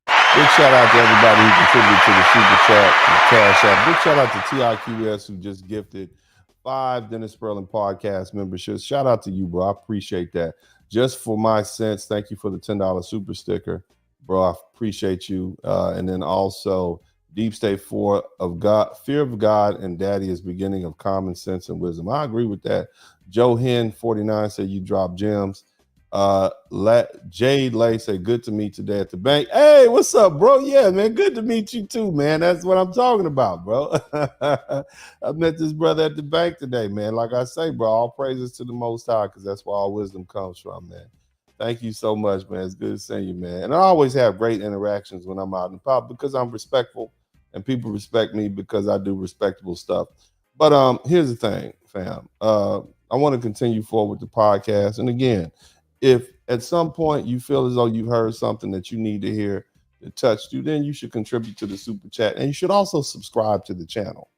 Big shout out to everybody who contributed to the Super Chat, the Cash App. Big shout out to TIQS who just gifted 5 Dennis Spurling podcast memberships. Shout out to you, bro. I appreciate that. Just for my sense, thank you for the $10 super sticker, bro. I appreciate you. And then also Deep state fear of God, and daddy is beginning of common sense and wisdom. I agree with that. Joe Hen 49 said you drop gems. Jade Lay said good to meet today at the bank. Hey, what's up, bro? Yeah, man, good to meet you too, man. That's what I'm talking about, bro. I met this brother at the bank today, man. Like I say, bro, all praises to the Most High, because that's where all wisdom comes from, man. Thank you so much, man. It's good seeing you, man. And I always have great interactions when I'm out in public because I'm respectful, and people respect me because I do respectable stuff. But here's the thing, fam. I want to continue forward with the podcast. And again, if at some point you feel as though you heard something that you need to hear that touched you, then you should contribute to the super chat. And you should also subscribe to the channel.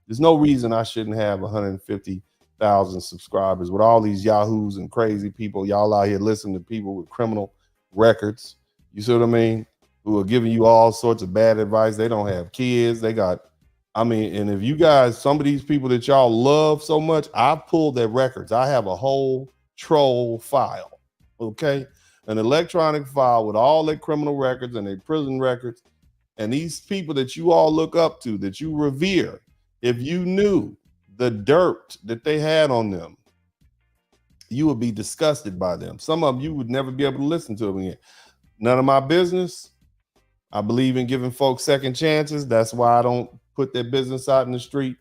There's no reason I shouldn't have 150,000 subscribers with all these yahoos and crazy people. Y'all out here listening to people with criminal records. You see what I mean? Who are giving you all sorts of bad advice. They don't have kids. They got, and if you guys, some of these people that y'all love so much, I've pulled their records. I have a whole troll file. Okay, an electronic file with all their criminal records and their prison records. And these people that you all look up to, that you revere, if you knew the dirt that they had on them, you would be disgusted by them. Some of them you would never be able to listen to them again. None of my business. I believe in giving folks second chances. That's why I don't put their business out in the street.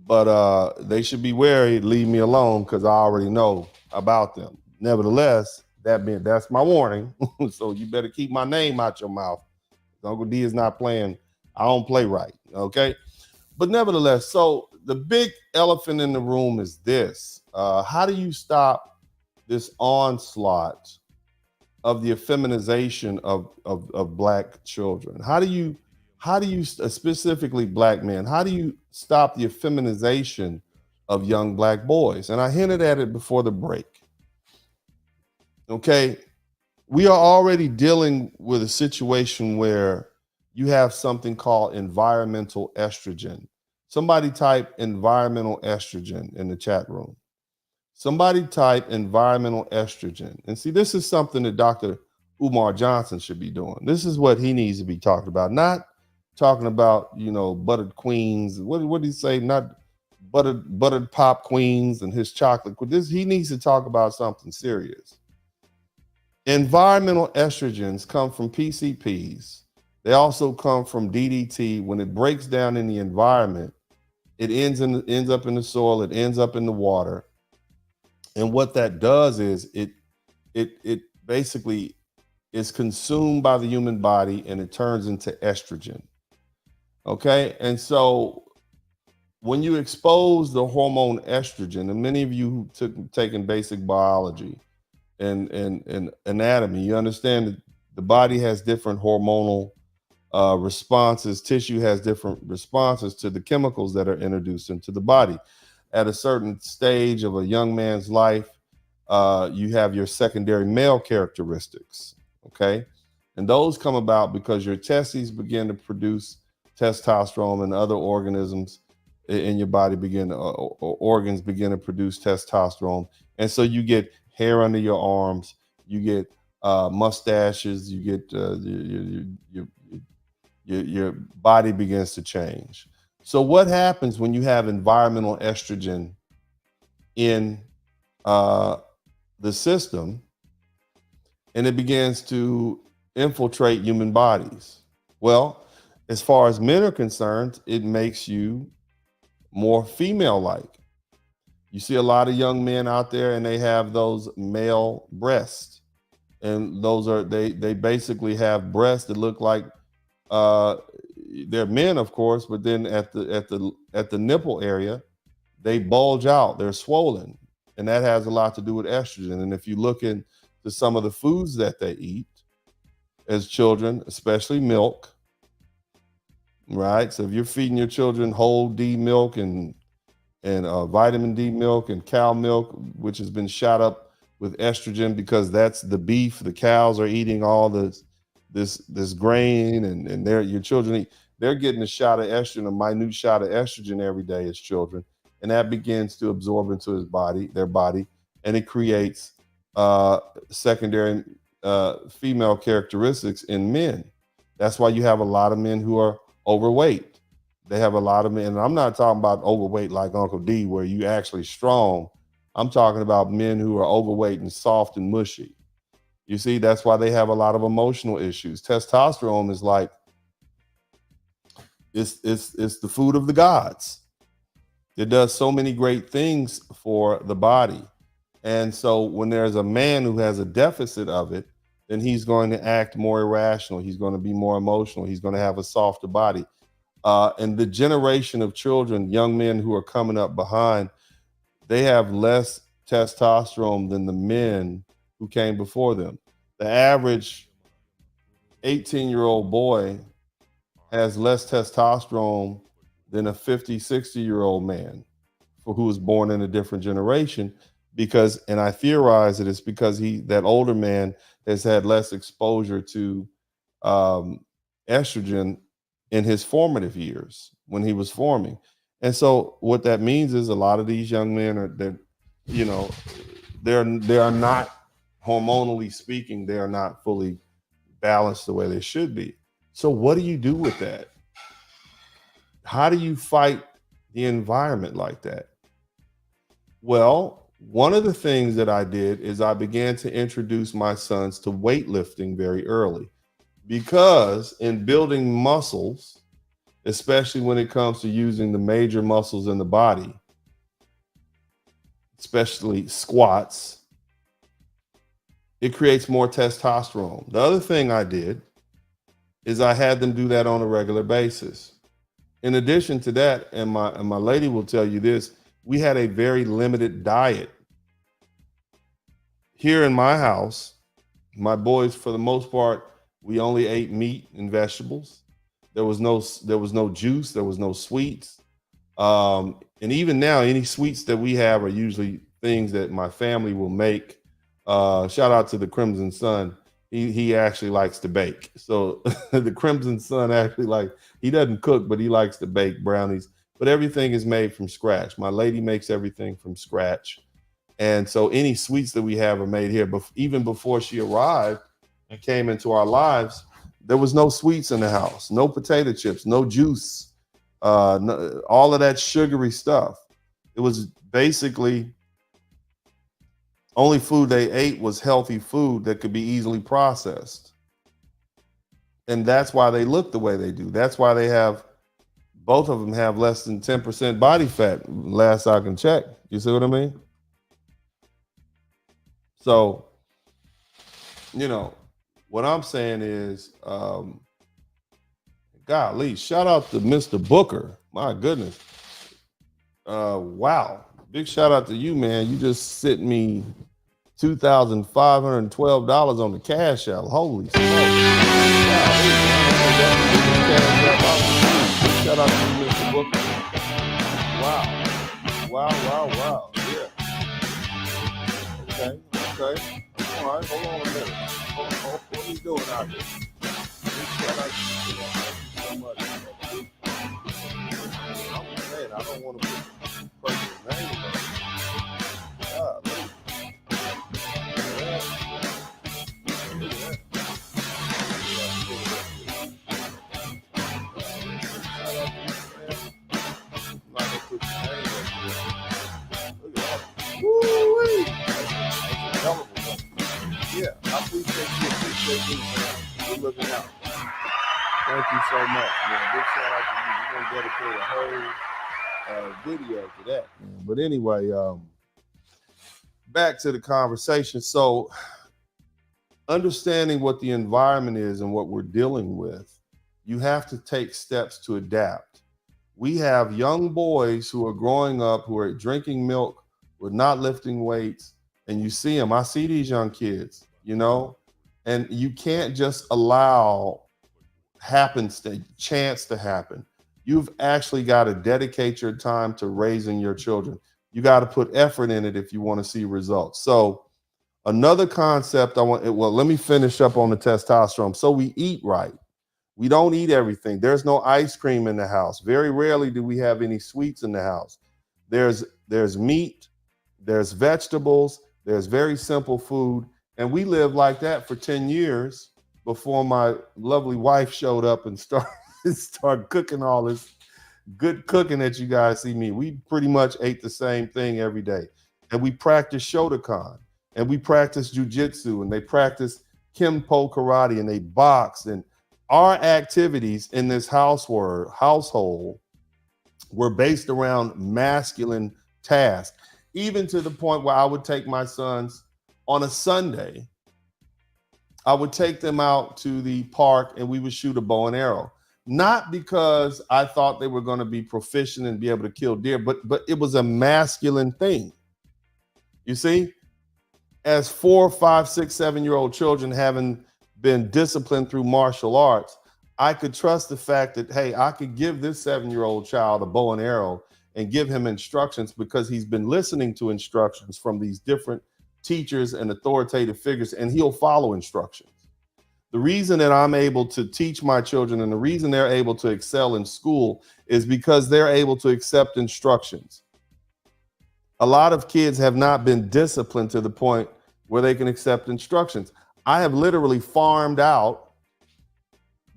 But they should be wary, leave me alone, because I already know about them. Nevertheless, that's my warning. So you better keep my name out your mouth. Uncle D is not playing. I don't play right. Okay. But nevertheless, so the big elephant in the room is this. How do you stop this onslaught of the effeminization of black children? How do you specifically black men, how do you stop the effeminization of young black boys? And I hinted at it before the break. Okay, we are already dealing with a situation where you have something called environmental estrogen. Somebody type environmental estrogen in the chat room. Somebody type environmental estrogen. And see, this is something that Dr. Umar Johnson should be doing. This is what he needs to be talking about. Not talking about, buttered queens. What did he say? Not buttered pop queens and his chocolate. He needs to talk about something serious. Environmental estrogens come from PCPs. They also come from DDT. When it breaks down in the environment, it ends up in the soil. It ends up in the water. And what that does is it basically is consumed by the human body, and it turns into estrogen. Okay, and so when you expose the hormone estrogen, and many of you who taken basic biology and anatomy, you understand that the body has different hormonal responses. Tissue has different responses to the chemicals that are introduced into the body. At a certain stage of a young man's life, you have your secondary male characteristics, okay? And those come about because your testes begin to produce testosterone, and other organisms in your body organs begin to produce testosterone. And so you get hair under your arms, you get mustaches, you get your body begins to change. So what happens when you have environmental estrogen in the system, and it begins to infiltrate human bodies? Well, as far as men are concerned, it makes you more female-like. You see a lot of young men out there, and they have those male breasts, and those are they basically have breasts that look like they're men, of course, but then at the nipple area, they bulge out. They're swollen, and that has a lot to do with estrogen. And if you look into some of the foods that they eat as children, especially milk, right? So if you're feeding your children whole D milk and vitamin D milk and cow milk, which has been shot up with estrogen because that's the beef, the cows are eating all this grain, and your children they're getting a shot of estrogen, a minute shot of estrogen every day as children, and that begins to absorb into their body, and it creates secondary female characteristics in men. That's why you have a lot of men who are overweight. They have a lot of men. And I'm not talking about overweight like Uncle D, where you actually strong. I'm talking about men who are overweight and soft and mushy. You see, that's why they have a lot of emotional issues. Testosterone is like, it's the food of the gods. It does so many great things for the body. And so when there's a man who has a deficit of it, then he's going to act more irrational. He's going to be more emotional. He's going to have a softer body. And the generation of children, young men who are coming up behind, they have less testosterone than the men who came before them. The average 18-year-old boy has less testosterone than a 50, 60-year-old man who was born in a different generation, because, and I theorize that it's because that older man has had less exposure to estrogen in his formative years when he was forming. And so what that means is a lot of these young men they are not, hormonally speaking, they are not fully balanced the way they should be. So what do you do with that? How do you fight the environment like that? Well, one of the things that I did is I began to introduce my sons to weightlifting very early, because in building muscles, especially when it comes to using the major muscles in the body, especially squats, it creates more testosterone. The other thing I did is I had them do that on a regular basis. In addition to that, and my lady will tell you this, we had a very limited diet. Here in my house, my boys, for the most part, we only ate meat and vegetables. There was no juice, there was no sweets. And even now, any sweets that we have are usually things that my family will make. Shout out to the Crimson Sun. He actually likes to bake. So the Crimson Sun actually he doesn't cook, but he likes to bake brownies. But everything is made from scratch. My lady makes everything from scratch. And so any sweets that we have are made here. But even before she arrived and came into our lives, there was no sweets in the house, no potato chips, no juice, all of that sugary stuff. It was basically only food they ate was healthy food that could be easily processed. And that's why they look the way they do. That's why both of them have less than 10% body fat, last I can check. You see what I mean? So, what I'm saying is, golly, shout out to Mr. Booker. My goodness. Wow. Big shout out to you, man. You just sent me $2,512 on the cash out. Holy smokes. Shout out to you, Mr. Booker. Wow. Yeah. Okay. All right, hold on a minute. What are you doing out there? Big shout out to you. Thank you so much. I'm saying, I don't want to put personal name on it. Yeah, I appreciate you. You're looking out. Thank you so much, man. Big shout out to you. We're gonna dedicate a whole video to that, man. But anyway, back to the conversation. So, understanding what the environment is and what we're dealing with, you have to take steps to adapt. We have young boys who are growing up, who are drinking milk, who are not lifting weights, and you see them. I see these young kids, and you can't just allow chance to happen. You've actually got to dedicate your time to raising your children. You got to put effort in it if you want to see results. So another concept let me finish up on the testosterone. So we eat right. We don't eat everything. There's no ice cream in the house. Very rarely do we have any sweets in the house. There's meat, there's vegetables, there's very simple food. And we lived like that for 10 years before my lovely wife showed up and start cooking all this good cooking that you guys see me. We pretty much ate the same thing every day. And we practice Shotokan, and we practice jujitsu, and they practice Kempo karate, and they box. And our activities in this household were based around masculine tasks, even to the point where I would take my sons on a Sunday. I would take them out to the park and we would shoot a bow and arrow. Not because I thought they were going to be proficient and be able to kill deer, but it was a masculine thing. You see, as 4, 5, 6, 7-year-old children having been disciplined through martial arts, I could trust the fact that, hey, I could give this 7-year-old child a bow and arrow and give him instructions because he's been listening to instructions from these different teachers and authoritative figures, and he'll follow instructions. The reason that I'm able to teach my children and the reason they're able to excel in school is because they're able to accept instructions. A lot of kids have not been disciplined to the point where they can accept instructions. I have literally farmed out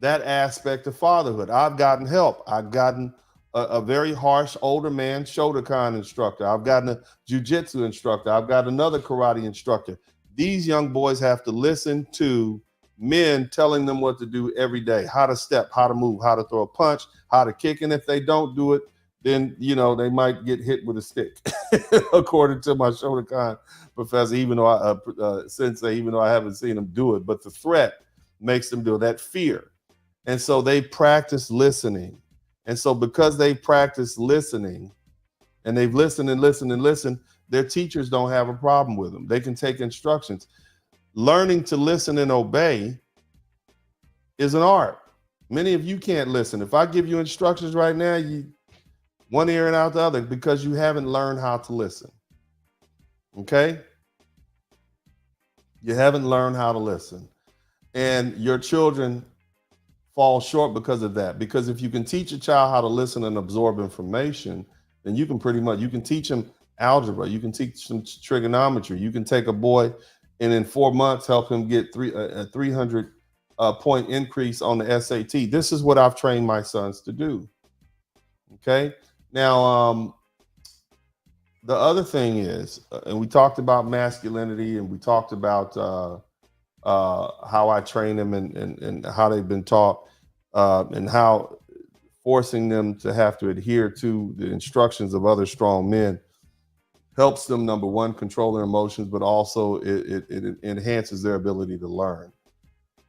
that aspect of fatherhood. I've gotten help. I've gotten a very harsh older man Shotokan instructor. I've gotten a jujitsu instructor. I've got another karate instructor. These young boys have to listen to men telling them what to do every day, how to step, how to move, how to throw a punch, how to kick. And if they don't do it, then, you know, they might get hit with a stick, according to my Shotokan professor, even though sensei, even though I haven't seen them do it. But the threat makes them do it, that fear. And so they practice listening. And so because they practice listening and they've listened and listened and listened, their teachers don't have a problem with them. They can take instructions. Learning to listen and obey is an art. Many of you can't listen. If I give you instructions right now, you one ear and out the other because you haven't learned how to listen. Okay? You haven't learned how to listen. And your children fall short because of that. Because if you can teach a child how to listen and absorb information, then you can you can teach them algebra, you can teach them trigonometry, you can take a boy and in 4 months help him get a 300 point increase on the SAT. This is what I've trained my sons to do. Okay. Now, the other thing is, and we talked about masculinity, and we talked about how I train them and how they've been taught, and how forcing them to have to adhere to the instructions of other strong men helps them, number one, control their emotions, but also it enhances their ability to learn.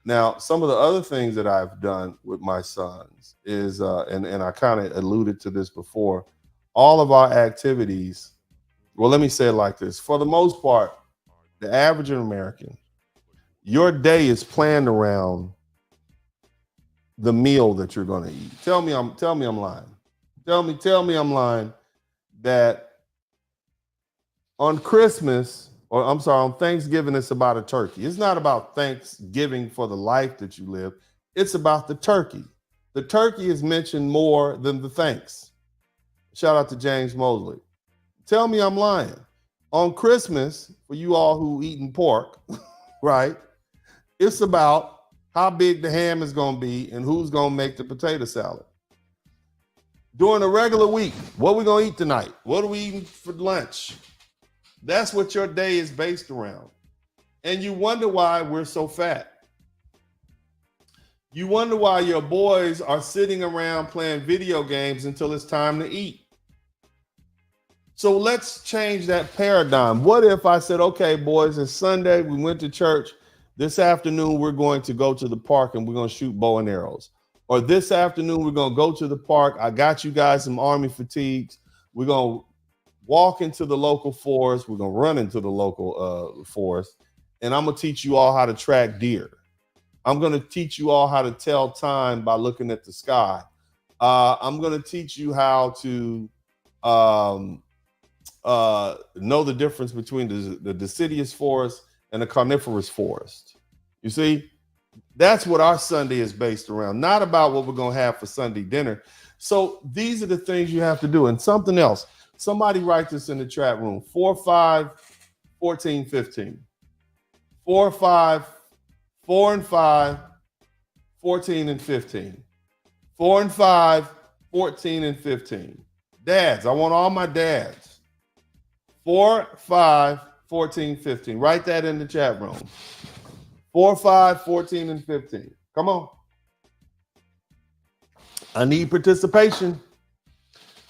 Now, some of the other things that I've done with my sons is, and I kind of alluded to this before, all of our activities, well, let me say it like this. For the most part, the average American, your day is planned around the meal that you're going to eat. Tell me I'm lying. Tell me I'm lying that on Christmas, or I'm sorry, on Thanksgiving, it's about a turkey. It's not about Thanksgiving for the life that you live. It's about the turkey. The turkey is mentioned more than the thanks. Shout out to James Mosley. Tell me I'm lying. On Christmas, for you all who eating pork, right? It's about how big the ham is going to be and who's going to make the potato salad. During a regular week, what are we going to eat tonight? What are we eating for lunch? That's what your day is based around. And you wonder why we're so fat. You wonder why your boys are sitting around playing video games until it's time to eat. So let's change that paradigm. What if I said, okay, boys, it's Sunday, we went to church. This afternoon, we're going to go to the park and we're going to shoot bow and arrows. Or this afternoon, we're going to go to the park. I got you guys some army fatigues. We're going to walk into the local forest. We're going to run into the local forest. And I'm going to teach you all how to track deer. I'm going to teach you all how to tell time by looking at the sky. I'm going to teach you how to know the difference between the deciduous forest and the coniferous forest. You see, that's what our Sunday is based around, not about what we're going to have for Sunday dinner. So these are the things you have to do. And something else, somebody write this in the chat room, 4, 5, 14, 15. 4, 5, 4 and 5, 14 and 15. 4 and 5, 14 and 15. Dads, I want all my dads. 4, 5, 14, 15. Write that in the chat room. 4, 5, 14, and 15. Come on. I need participation.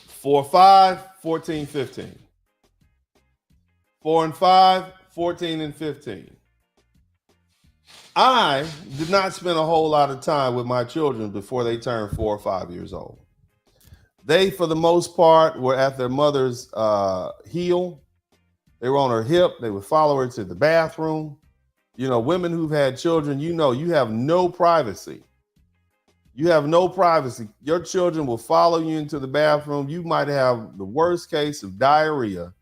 4, 5, 14, 15. 4 and 5, 14 and 15. I did not spend a whole lot of time with my children before they turned 4 or 5 years old. They, for the most part, were at their mother's heel. They were on her hip. They would follow her to the bathroom. You know, women who've had children, you know, you have no privacy. You have no privacy. Your children will follow you into the bathroom. You might have the worst case of diarrhea,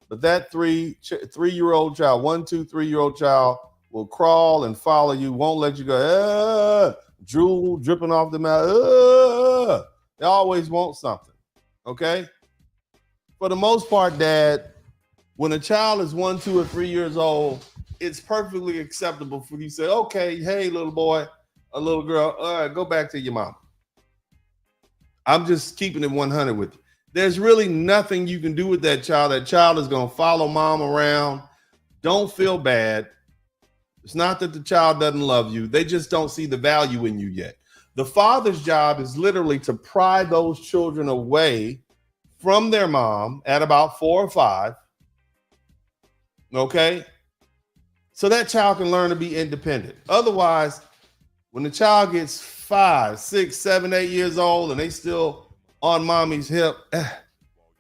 but that three-year-old child, 1, 2, 3-year-old child will crawl and follow you, won't let you go, drool dripping off the mouth. They always want something, okay? For the most part, Dad, when a child is 1, 2, or 3 years old, it's perfectly acceptable for you to say, okay, hey, little boy, a little girl, all right, go back to your mom. I'm just keeping it 100 with you. There's really nothing you can do with that child. That child is going to follow mom around. Don't feel bad. It's not that the child doesn't love you. They just don't see the value in you yet. The father's job is literally to pry those children away from their mom at about 4 or 5. Okay? So that child can learn to be independent. Otherwise, when the child gets 5, 6, 7, 8 years old and they still on mommy's hip,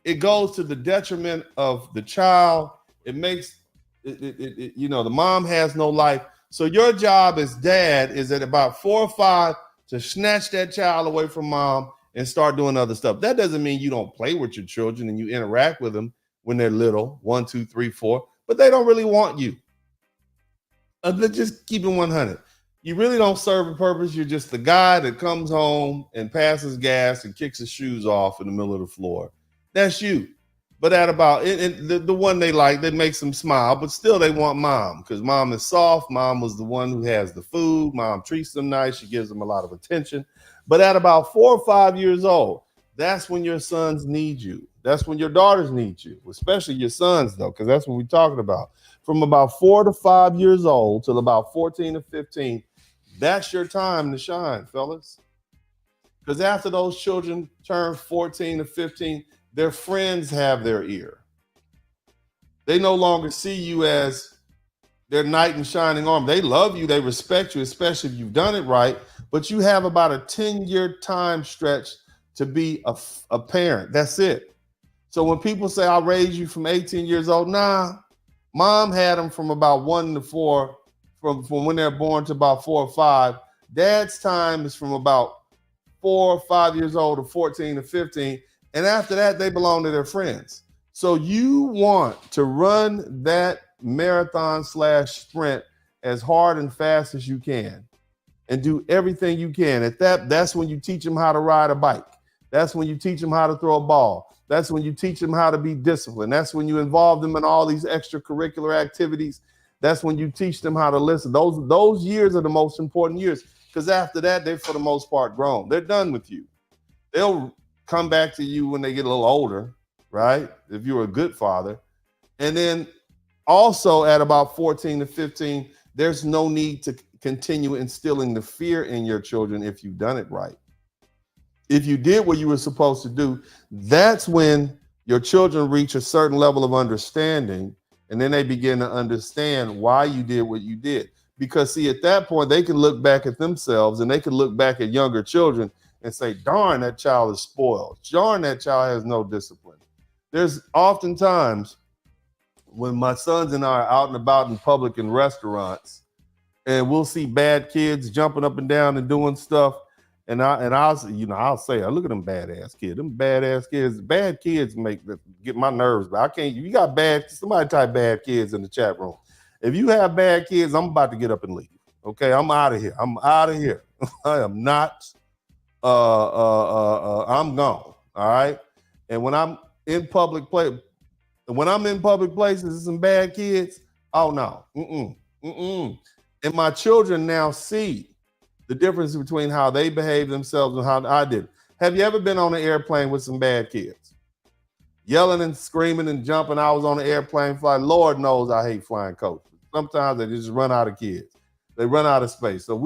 it goes to the detriment of the child. It makes you know, the mom has no life. So your job as dad is at about 4 or 5 to snatch that child away from mom and start doing other stuff. That doesn't mean you don't play with your children and you interact with them when they're little, 1, 2, 3, 4, but they don't really want you. Let's just keep it 100. You really don't serve a purpose. You're just the guy that comes home and passes gas and kicks his shoes off in the middle of the floor. That's you. But at about the one they like, that makes them smile, but still they want mom because mom is soft. Mom was the one who has the food. Mom treats them nice. She gives them a lot of attention. But at about 4 or 5 years old, that's when your sons need you. That's when your daughters need you, especially your sons, though, because that's what we're talking about. From about 4 to 5 years old till about 14 to 15, that's your time to shine, fellas. Because after those children turn 14 to 15, their friends have their ear. They no longer see you as their knight in shining armor. They love you. They respect you, especially if you've done it right. But you have about a 10-year time stretch to be a parent. That's it. So when people say, I'll raise you from 18 years old, nah, mom had them from about 1 to 4, from when they're born to about 4 or 5. Dad's time is from about 4 or 5 years old to 14 to 15. And after that, they belong to their friends. So you want to run that marathon / sprint as hard and fast as you can and do everything you can. That's when you teach them how to ride a bike. That's when you teach them how to throw a ball. That's when you teach them how to be disciplined. That's when you involve them in all these extracurricular activities. That's when you teach them how to listen. Those years are the most important years because after that, they're for the most part grown. They're done with you. They'll come back to you when they get a little older, right? If you're a good father. And then also at about 14 to 15, there's no need to continue instilling the fear in your children if you've done it right. If you did what you were supposed to do, that's when your children reach a certain level of understanding, and then they begin to understand why you did what you did. Because see, at that point, they can look back at themselves and they can look back at younger children and say, darn, that child is spoiled. Darn, that child has no discipline. There's oftentimes when my sons and I are out and about in public in restaurants, and we'll see bad kids jumping up and down and doing stuff. And I'll say, look at them badass kids. Them badass kids, bad kids get my nerves. But I can't. You got somebody type bad kids in the chat room. If you have bad kids, I'm about to get up and leave. Okay, I'm out of here. I am not. I'm gone. All right. And when I'm in public places, and some bad kids, oh no. And my children now see The difference between how they behave themselves and how I did. Have you ever been on an airplane with some bad kids? Yelling and screaming and jumping. I was on an airplane flight. Lord knows I hate flying coaches. Sometimes they just run out of kids. They run out of space. So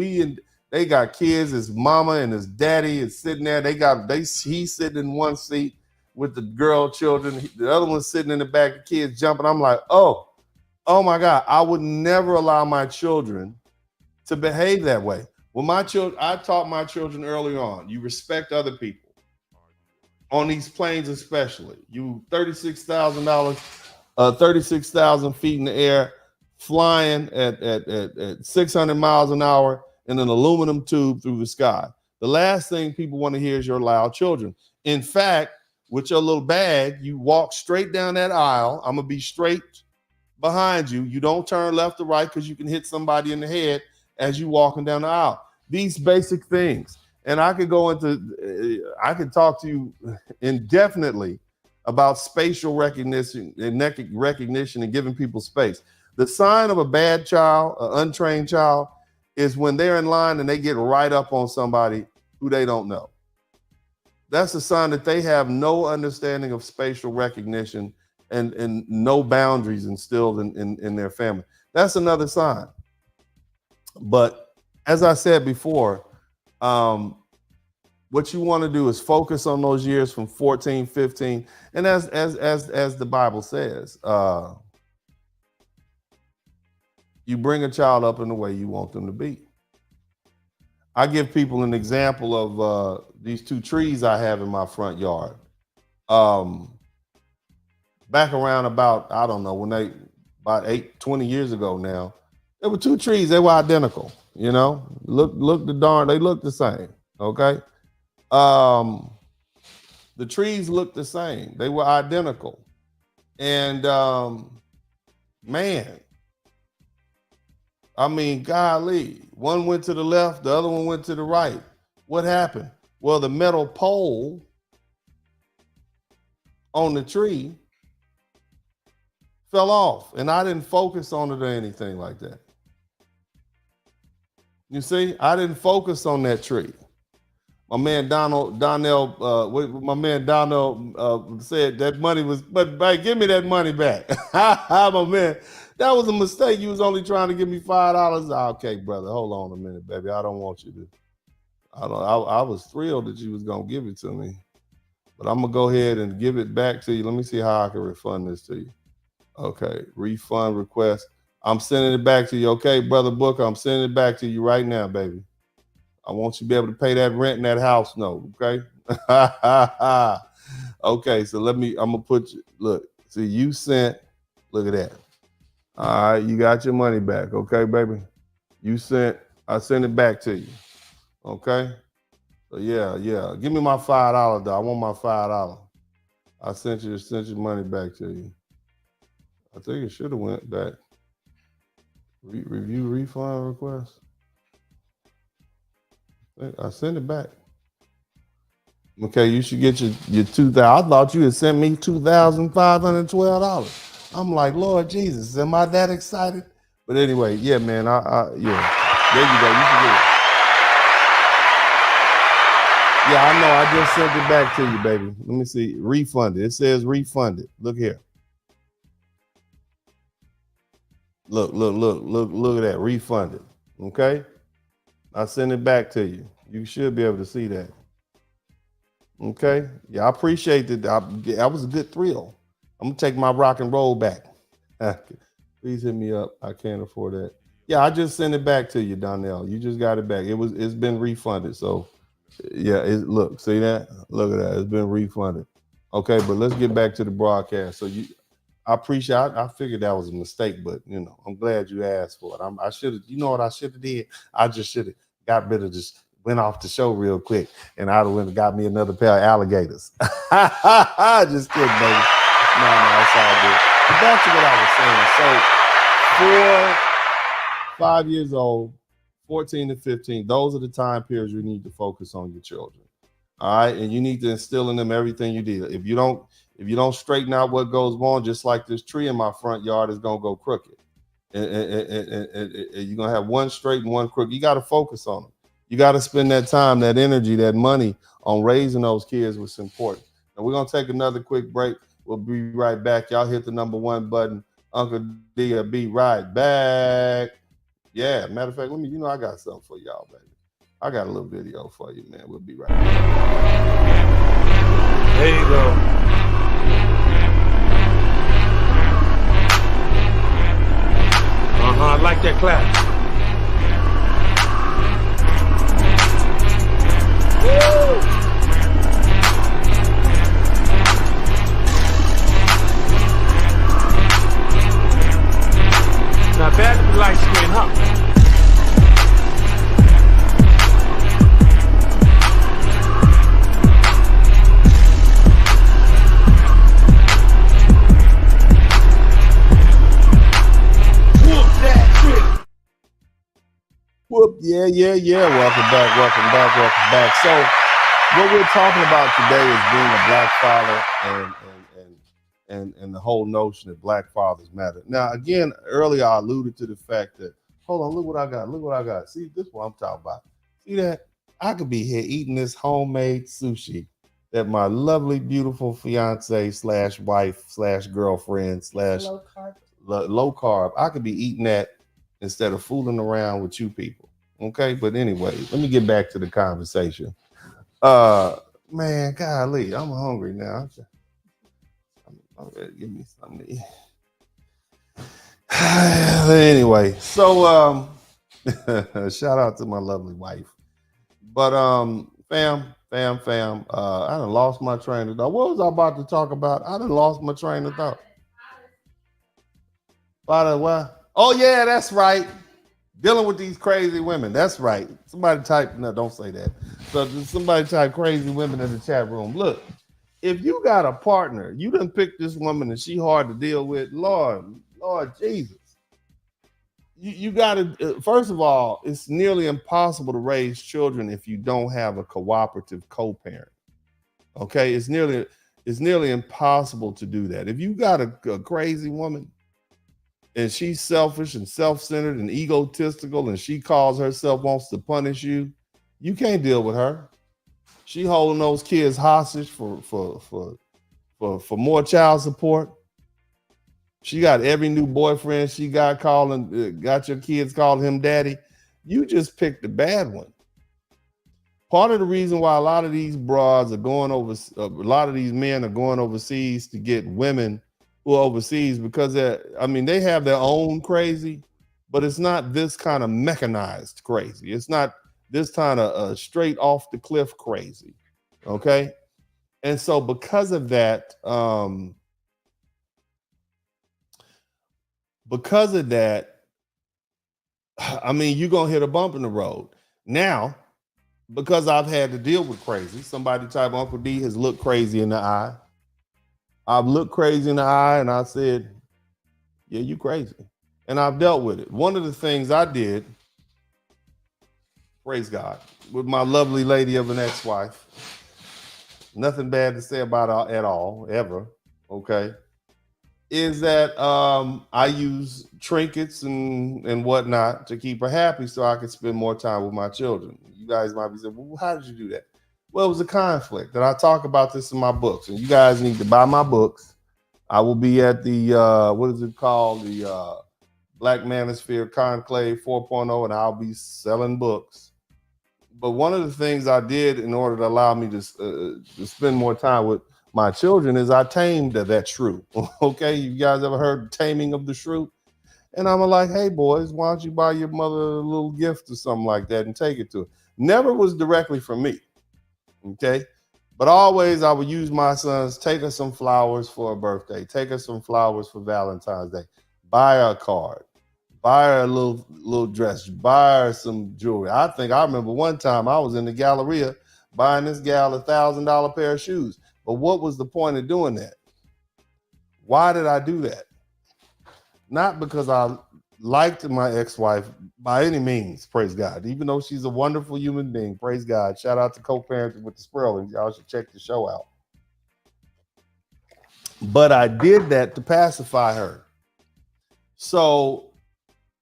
they got kids. His mama and his daddy is sitting there. He's sitting in one seat with the girl children. The other one's sitting in the back. The kids jumping. I'm like, oh my God. I would never allow my children to behave that way. Well, I taught my children early on, you respect other people. On these planes especially. You $36,000, 36,000 feet in the air, flying at 600 miles an hour in an aluminum tube through the sky. The last thing people want to hear is your loud children. In fact, with your little bag, you walk straight down that aisle. I'm going to be straight behind you. You don't turn left or right because you can hit somebody in the head as you walking down the aisle. These basic things. And I could talk to you indefinitely about spatial recognition and giving people space. The sign of a bad child, an untrained child, is when they're in line and they get right up on somebody who they don't know. That's a sign that they have no understanding of spatial recognition and no boundaries instilled in their family. That's another sign. But as I said before, what you want to do is focus on those years from 14, 15. And as the Bible says, you bring a child up in the way you want them to be. I give people an example of these two trees I have in my front yard. Back around about 20 years ago now, there were two trees. They were identical, they looked the same. Okay. The trees looked the same. They were identical. And golly, one went to the left, the other one went to the right. What happened? Well, the metal pole on the tree fell off, and I didn't focus on it or anything like that. You see, I didn't focus on that tree. My man Donnell said that money was, but give me that money back. My man, that was a mistake. You was only trying to give me $5. Okay, brother, hold on a minute, baby. I don't want you to. I was thrilled that you was gonna give it to me, but I'm gonna go ahead and give it back to you. Let me see how I can refund this to you. Okay, refund request. I'm sending it back to you. Okay, brother Booker, I'm sending it back to you right now, baby. I want you to be able to pay that rent in that house note, okay? Okay, so I'm gonna put you, look, see, you sent, look at that. All right, you got your money back, okay, baby? I sent it back to you, okay? So yeah, give me my $5 though. I want my $5. I sent your money back to you. I think it should have went back. Review refund request. I sent it back. Okay, you should get your $2,000. I thought you had sent me $2,512. I'm like, Lord Jesus, am I that excited? But anyway, yeah, man, yeah. There you go. You should get it. Yeah, I know. I just sent it back to you, baby. Let me see. Refunded. It says refunded. Look here. Look at that. Refunded. Okay? I sent it back to you. You should be able to see that. Okay? Yeah, I appreciate that. That was a good thrill. I'm going to take my rock and roll back. Please hit me up. I can't afford that. Yeah, I just sent it back to you, Donnell. You just got it back. It's been refunded. So, yeah, look, see that? Look at that. It's been refunded. Okay, but let's get back to the broadcast. So I appreciate. I figured that was a mistake, but I'm glad you asked for it. I should have. You know what I should have did? I just should have got rid of, just went off the show real quick, and I'd have went and got me another pair of alligators. Just kidding, baby. No, it's all good. But back to what I was saying. So, 4, 5 years old, 14 to 15, those are the time periods you need to focus on your children. All right, and you need to instill in them everything you did. If you don't straighten out what goes on, just like this tree in my front yard is gonna go crooked, and you're gonna have one straight and one crooked. You got to focus on them. You got to spend that time, that energy, that money on raising those kids was important. And we're going to take another quick break. We'll be right back. Y'all hit the #1 button. Uncle D will be right back. Yeah, matter of fact, I got something for y'all, baby. I got a little video for you, man. We'll be right back. There you go. I like that clap. Woo! Not bad to be light skin, huh? Whoop, yeah. Welcome back. So what we're talking about today is being a black father and the whole notion that black fathers matter. Now, again, earlier I alluded to the fact that, hold on, look what I got. See, this is what I'm talking about. See that? I could be here eating this homemade sushi that my lovely, beautiful fiance / wife / girlfriend / low carb. I could be eating that instead of fooling around with you people. Okay, but anyway, let me get back to the conversation. Man, golly, I'm hungry now. Give me something to eat. Anyway, so shout out to my lovely wife. But fam, I done lost my train of thought. What was I about to talk about? I done lost my train of thought. Father, what? Oh yeah, that's right. Dealing with these crazy women. That's right. Somebody type, no, don't say that. So somebody type crazy women in the chat room. Look, if you got a partner, you done picked this woman and she hard to deal with, Lord Jesus. You got to, first of all, it's nearly impossible to raise children if you don't have a cooperative co-parent. Okay, it's nearly impossible to do that. If you got a crazy woman and she's selfish and self-centered and egotistical and she calls herself wants to punish you, you can't deal with her. She holding those kids hostage for more child support. She got every new boyfriend she got got your kids calling him daddy. You just picked the bad one. Part of the reason why a lot of these broads are going over, a lot of these men are going overseas to get women who are overseas because they have their own crazy, but it's not this kind of mechanized crazy. It's not this kind of straight off the cliff crazy. Okay. And so because of that, you're going to hit a bump in the road. Now, because I've had to deal with crazy, somebody type Uncle D has looked crazy in the eye. I've looked crazy in the eye and I said, yeah, you crazy. And I've dealt with it. One of the things I did, praise God, with my lovely lady of an ex-wife, nothing bad to say about her at all, ever, okay, is that I use trinkets and whatnot to keep her happy so I could spend more time with my children. You guys might be saying, well, how did you do that? Well, it was a conflict, and I talk about this in my books, and you guys need to buy my books. I will be at the, what is it called? The Black Manosphere Conclave 4.0, and I'll be selling books. But one of the things I did in order to allow me to spend more time with my children is I tamed that shrew. Okay, you guys ever heard taming of the shrew? And I'm like, hey boys, why don't you buy your mother a little gift or something like that and take it to her? Never was directly from me. Okay, but always I would use my sons, take her some flowers for her birthday, take her some flowers for Valentine's Day, buy her a card, buy her a little dress, buy her some jewelry. I remember one time I was in the Galleria buying this gal $1,000 pair of shoes. But what was the point of doing that? Why did I do that? Not because I liked my ex-wife by any means, praise God. Even though she's a wonderful human being, praise God. Shout out to co-parenting with the Sperlings. Y'all should check the show out. But I did that to pacify her. So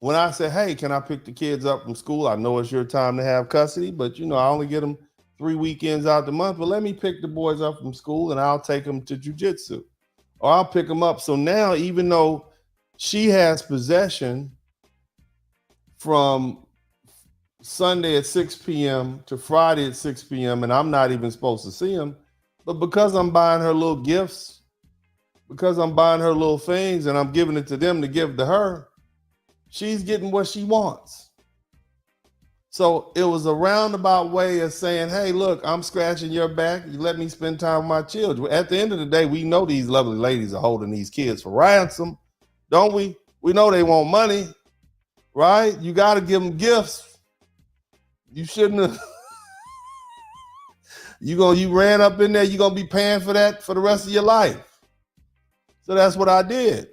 when I say, hey, can I pick the kids up from school? I know it's your time to have custody, but I only get them 3 weekends out the month, but let me pick the boys up from school and I'll take them to jujitsu, or I'll pick them up. So now, even though she has possession from Sunday at 6 p.m. to Friday at 6 p.m., and I'm not even supposed to see them, but because I'm buying her little gifts, because I'm buying her little things and I'm giving it to them to give to her, she's getting what she wants. So it was a roundabout way of saying, hey, look, I'm scratching your back. You let me spend time with my children. At the end of the day, we know these lovely ladies are holding these kids for ransom, don't we? We know they want money, right? You got to give them gifts. You shouldn't have. You ran up in there, you're going to be paying for that for the rest of your life. So that's what I did.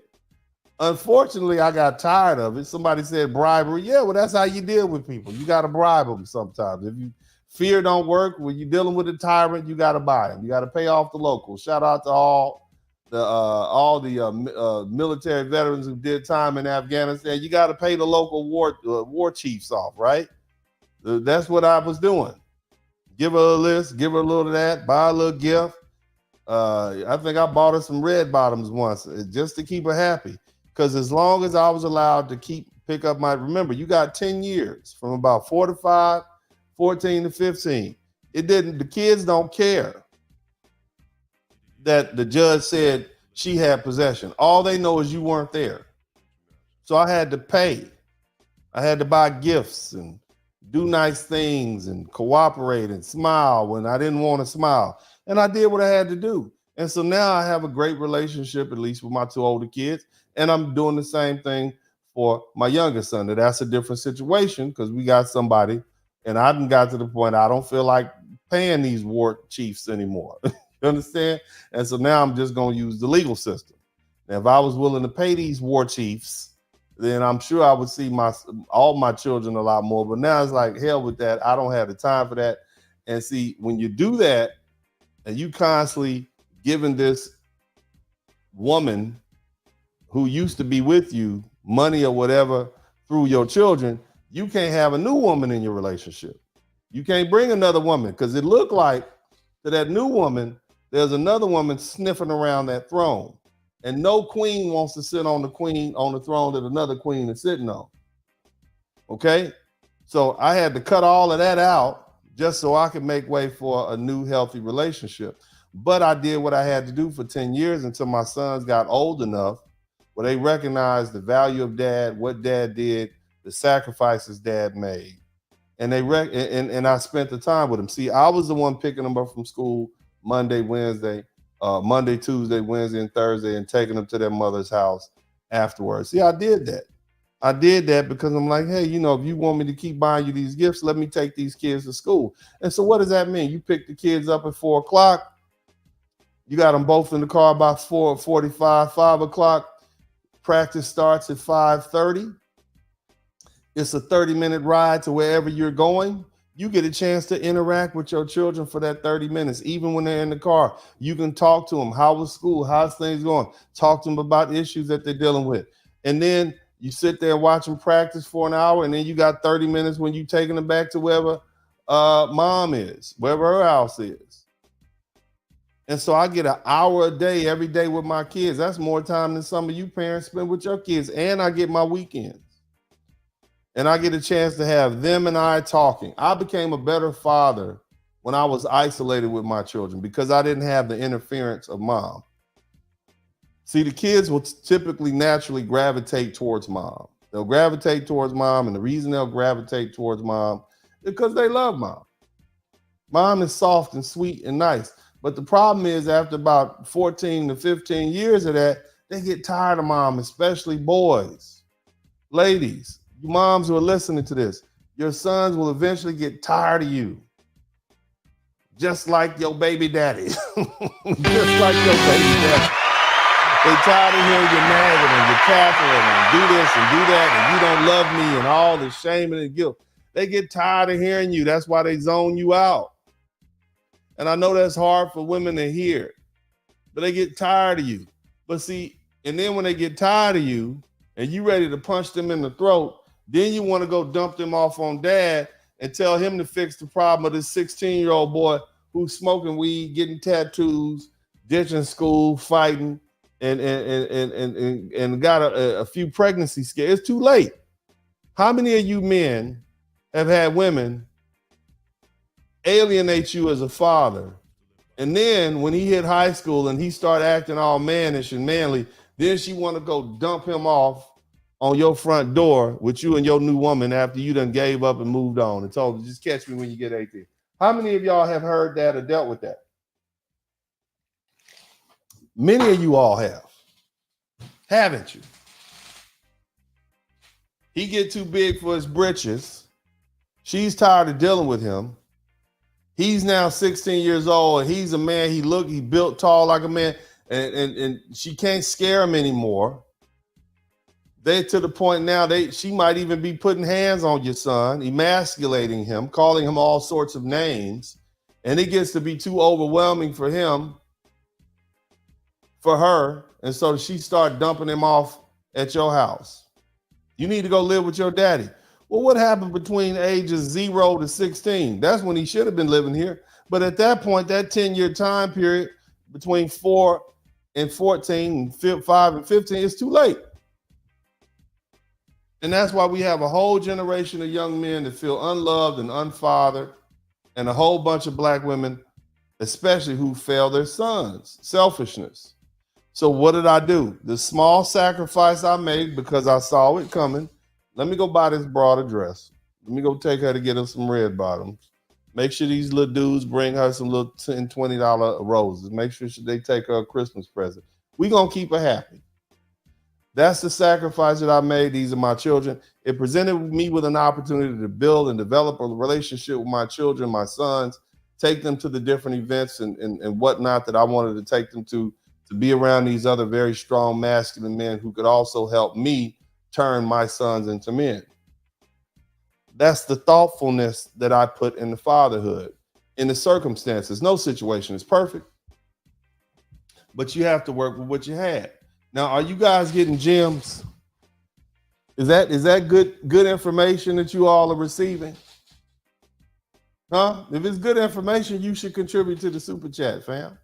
Unfortunately, I got tired of it. Somebody said bribery. Yeah, well, that's how you deal with people. You got to bribe them sometimes. If you fear don't work, when you're dealing with a tyrant, you got to buy them. You got to pay off the locals. Shout out to all the military veterans who did time in Afghanistan. You got to pay the local war chiefs off, right? That's what I was doing. Give her a list, give her a little of that, buy a little gift. I think I bought her some red bottoms once just to keep her happy. Because as long as I was allowed to pick up remember, you got 10 years from about 4 to 5, 14 to 15. The kids don't care that the judge said she had possession. All they know is you weren't there. So I had to pay. I had to buy gifts and do nice things and cooperate and smile when I didn't want to smile. And I did what I had to do. And so now I have a great relationship, at least with my 2 older kids. And I'm doing the same thing for my youngest son. That's a different situation because we got somebody, and I done got to the point I don't feel like paying these war chiefs anymore. You understand? And so now I'm just going to use the legal system. Now, if I was willing to pay these war chiefs, then I'm sure I would see all my children a lot more. But now it's like, hell with that. I don't have the time for that. And see, when you do that and you constantly giving this woman who used to be with you money or whatever through your children, you can't have a new woman in your relationship. You can't bring another woman because it looked like that new woman, there's another woman sniffing around that throne. And no queen wants to sit on the throne that another queen is sitting on. Okay? So I had to cut all of that out just so I could make way for a new healthy relationship. But I did what I had to do for 10 years until my sons got old enough where they recognized the value of dad, what dad did, the sacrifices dad made. And and I spent the time with them. See, I was the one picking them up from school Monday, Tuesday, Wednesday, and Thursday, and taking them to their mother's house afterwards. See, I did that. I did that because I'm like, hey, if you want me to keep buying you these gifts, let me take these kids to school. And so what does that mean? You pick the kids up at 4 o'clock. You got them both in the car by 4:45, 5 o'clock. Practice starts at 5:30. It's a 30-minute ride to wherever you're going. You get a chance to interact with your children for that 30 minutes. Even when they're in the car, you can talk to them. How was school? How's things going? Talk to them about issues that they're dealing with. And then you sit there and watch them practice for an hour, and then you got 30 minutes when you're taking them back to wherever mom is, wherever her house is. And so I get an hour a day every day with my kids. That's more time than some of you parents spend with your kids. And I get my weekends. And I get a chance to have them and I talking. I became a better father when I was isolated with my children because I didn't have the interference of mom. See, the kids will typically naturally gravitate towards mom. They'll gravitate towards mom. And the reason they'll gravitate towards mom is because they love mom. Mom is soft and sweet and nice. But the problem is after about 14 to 15 years of that, they get tired of mom, especially boys. Ladies, you moms who are listening to this, your sons will eventually get tired of you. Just like your baby daddy. Just like your baby daddy. They tired of hearing you're nagging and you're cackling and do this and do that and you don't love me and all the shame and the guilt. They get tired of hearing you. That's why they zone you out. And I know that's hard for women to hear, but they get tired of you. But see, and then when they get tired of you and you ready to punch them in the throat, Then you want to go dump them off on dad and tell him to fix the problem of this 16-year-old boy who's smoking weed, getting tattoos, ditching school, fighting, and got a few pregnancy scares. It's too late. How many of you men have had women alienate you as a father? And then when he hit high school and he started acting all mannish and manly, then she want to go dump him off on your front door with you and your new woman after you done gave up and moved on and told her, just catch me when you get 18. How many of y'all have heard that or dealt with that? Many of you all have, haven't you? He get too big for his britches. She's tired of dealing with him. He's now 16 years old and he's a man. He built tall like a man, and she can't scare him anymore. They to the point now she might even be putting hands on your son, emasculating him, calling him all sorts of names, and it gets to be too overwhelming for him, for her, and so she start dumping him off at your house. You need to go live with your daddy. Well, what happened between ages 0 to 16? That's when he should have been living here. But at that point, that 10-year time period between 4 and 14, and 5 and 15, it's too late. And that's why we have a whole generation of young men that feel unloved and unfathered, and a whole bunch of black women, especially, who fail their sons. Selfishness. So what did I do? The small sacrifice I made because I saw it coming. Let me go buy this broad a dress. Let me go take her to get her some red bottoms. Make sure these little dudes bring her some little $10, $20 roses. Make sure they take her a Christmas present. We're going to keep her happy. That's the sacrifice that I made. These are my children. It presented me with an opportunity to build and develop a relationship with my children, my sons, take them to the different events and whatnot that I wanted to take them to be around these other very strong masculine men who could also help me turn my sons into men. That's the thoughtfulness that I put in the fatherhood, in the circumstances. No situation is perfect, but you have to work with what you had. Now, are you guys getting gems? Is that good information that you all are receiving? Huh? If it's good information, you should contribute to the super chat, fam.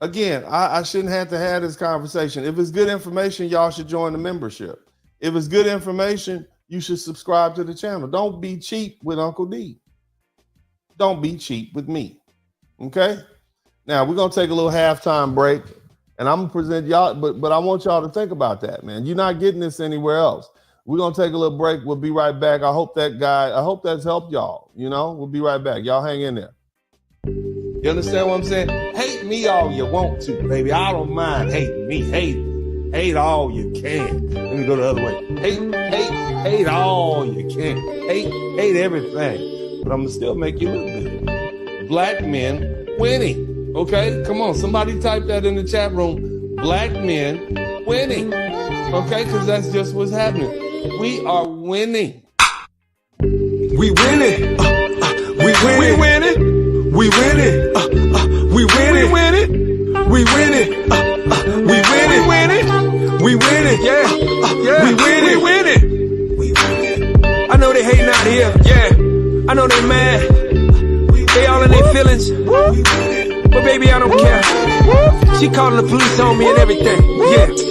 Again, I shouldn't have to have this conversation. If it's good information, y'all should join the membership. If it's good information, you should subscribe to the channel. Don't be cheap with Uncle D. Don't be cheap with me. Okay? Now, we're going to take a little halftime break, and I'm going to present y'all, but I want y'all to think about that, man. You're not getting this anywhere else. We're going to take a little break. We'll be right back. I hope that's helped y'all. You know, we'll be right back. Y'all hang in there. You understand what I'm saying? Hate me all you want to, baby. I don't mind hating me. Hate all you can. Let me go the other way. Hate all you can. Hate everything. But I'm gonna still make you look good. Black men winning. Okay? Come on. Somebody type that in the chat room. Black men winning. Okay? Because that's just what's happening. We are winning. We winning. We winning. We winning. We winning, we winning, we winning, we winning, we winning, we winning, yeah, we winning, we winning, we winning. I know they hating out here, yeah. I know they mad, they all in their feelings, but baby I don't care. She calling the police on me and everything, yeah.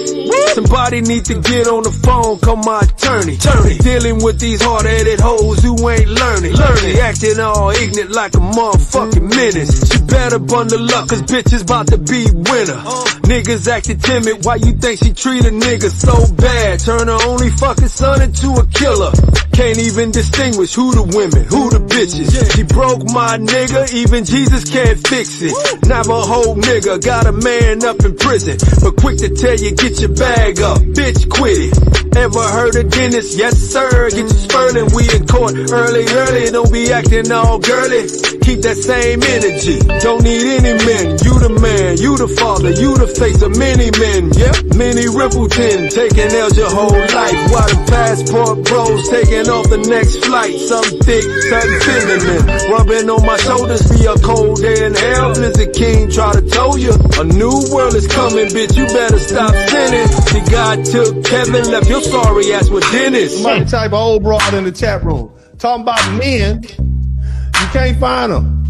Somebody need to get on the phone, call my attorney. Dealing with these hard-headed hoes who ain't learning. Acting all ignorant like a motherfucking menace. She better bundle up, cause bitches about to be winner. Niggas acting timid, why you think she treat a nigga so bad? Turn her only fucking son into a killer. Can't even distinguish who the women, who the bitches. She broke my nigga, even Jesus can't fix it. Navajo nigga got a man up in prison, but quick to tell you get your bag up, bitch quit it. Ever heard of Dennis? Yes sir, get you spurting. We in court early, don't be acting all girly. Keep that same energy, don't need any men. You the man, you the father, you the face of many men. Yep, many Rippleton, taking L's your whole life. While the passport bros taking off the next flight. Some thick, something feminine, rubbing on my shoulders. Be a cold day in hell, Blizzard King try to tell you. A new world is coming, bitch, you better stop sinning. See, God took Kevin, left your sorry ass with Dennis. Somebody type of old broad in the chat room. Talking about men, you can't find them.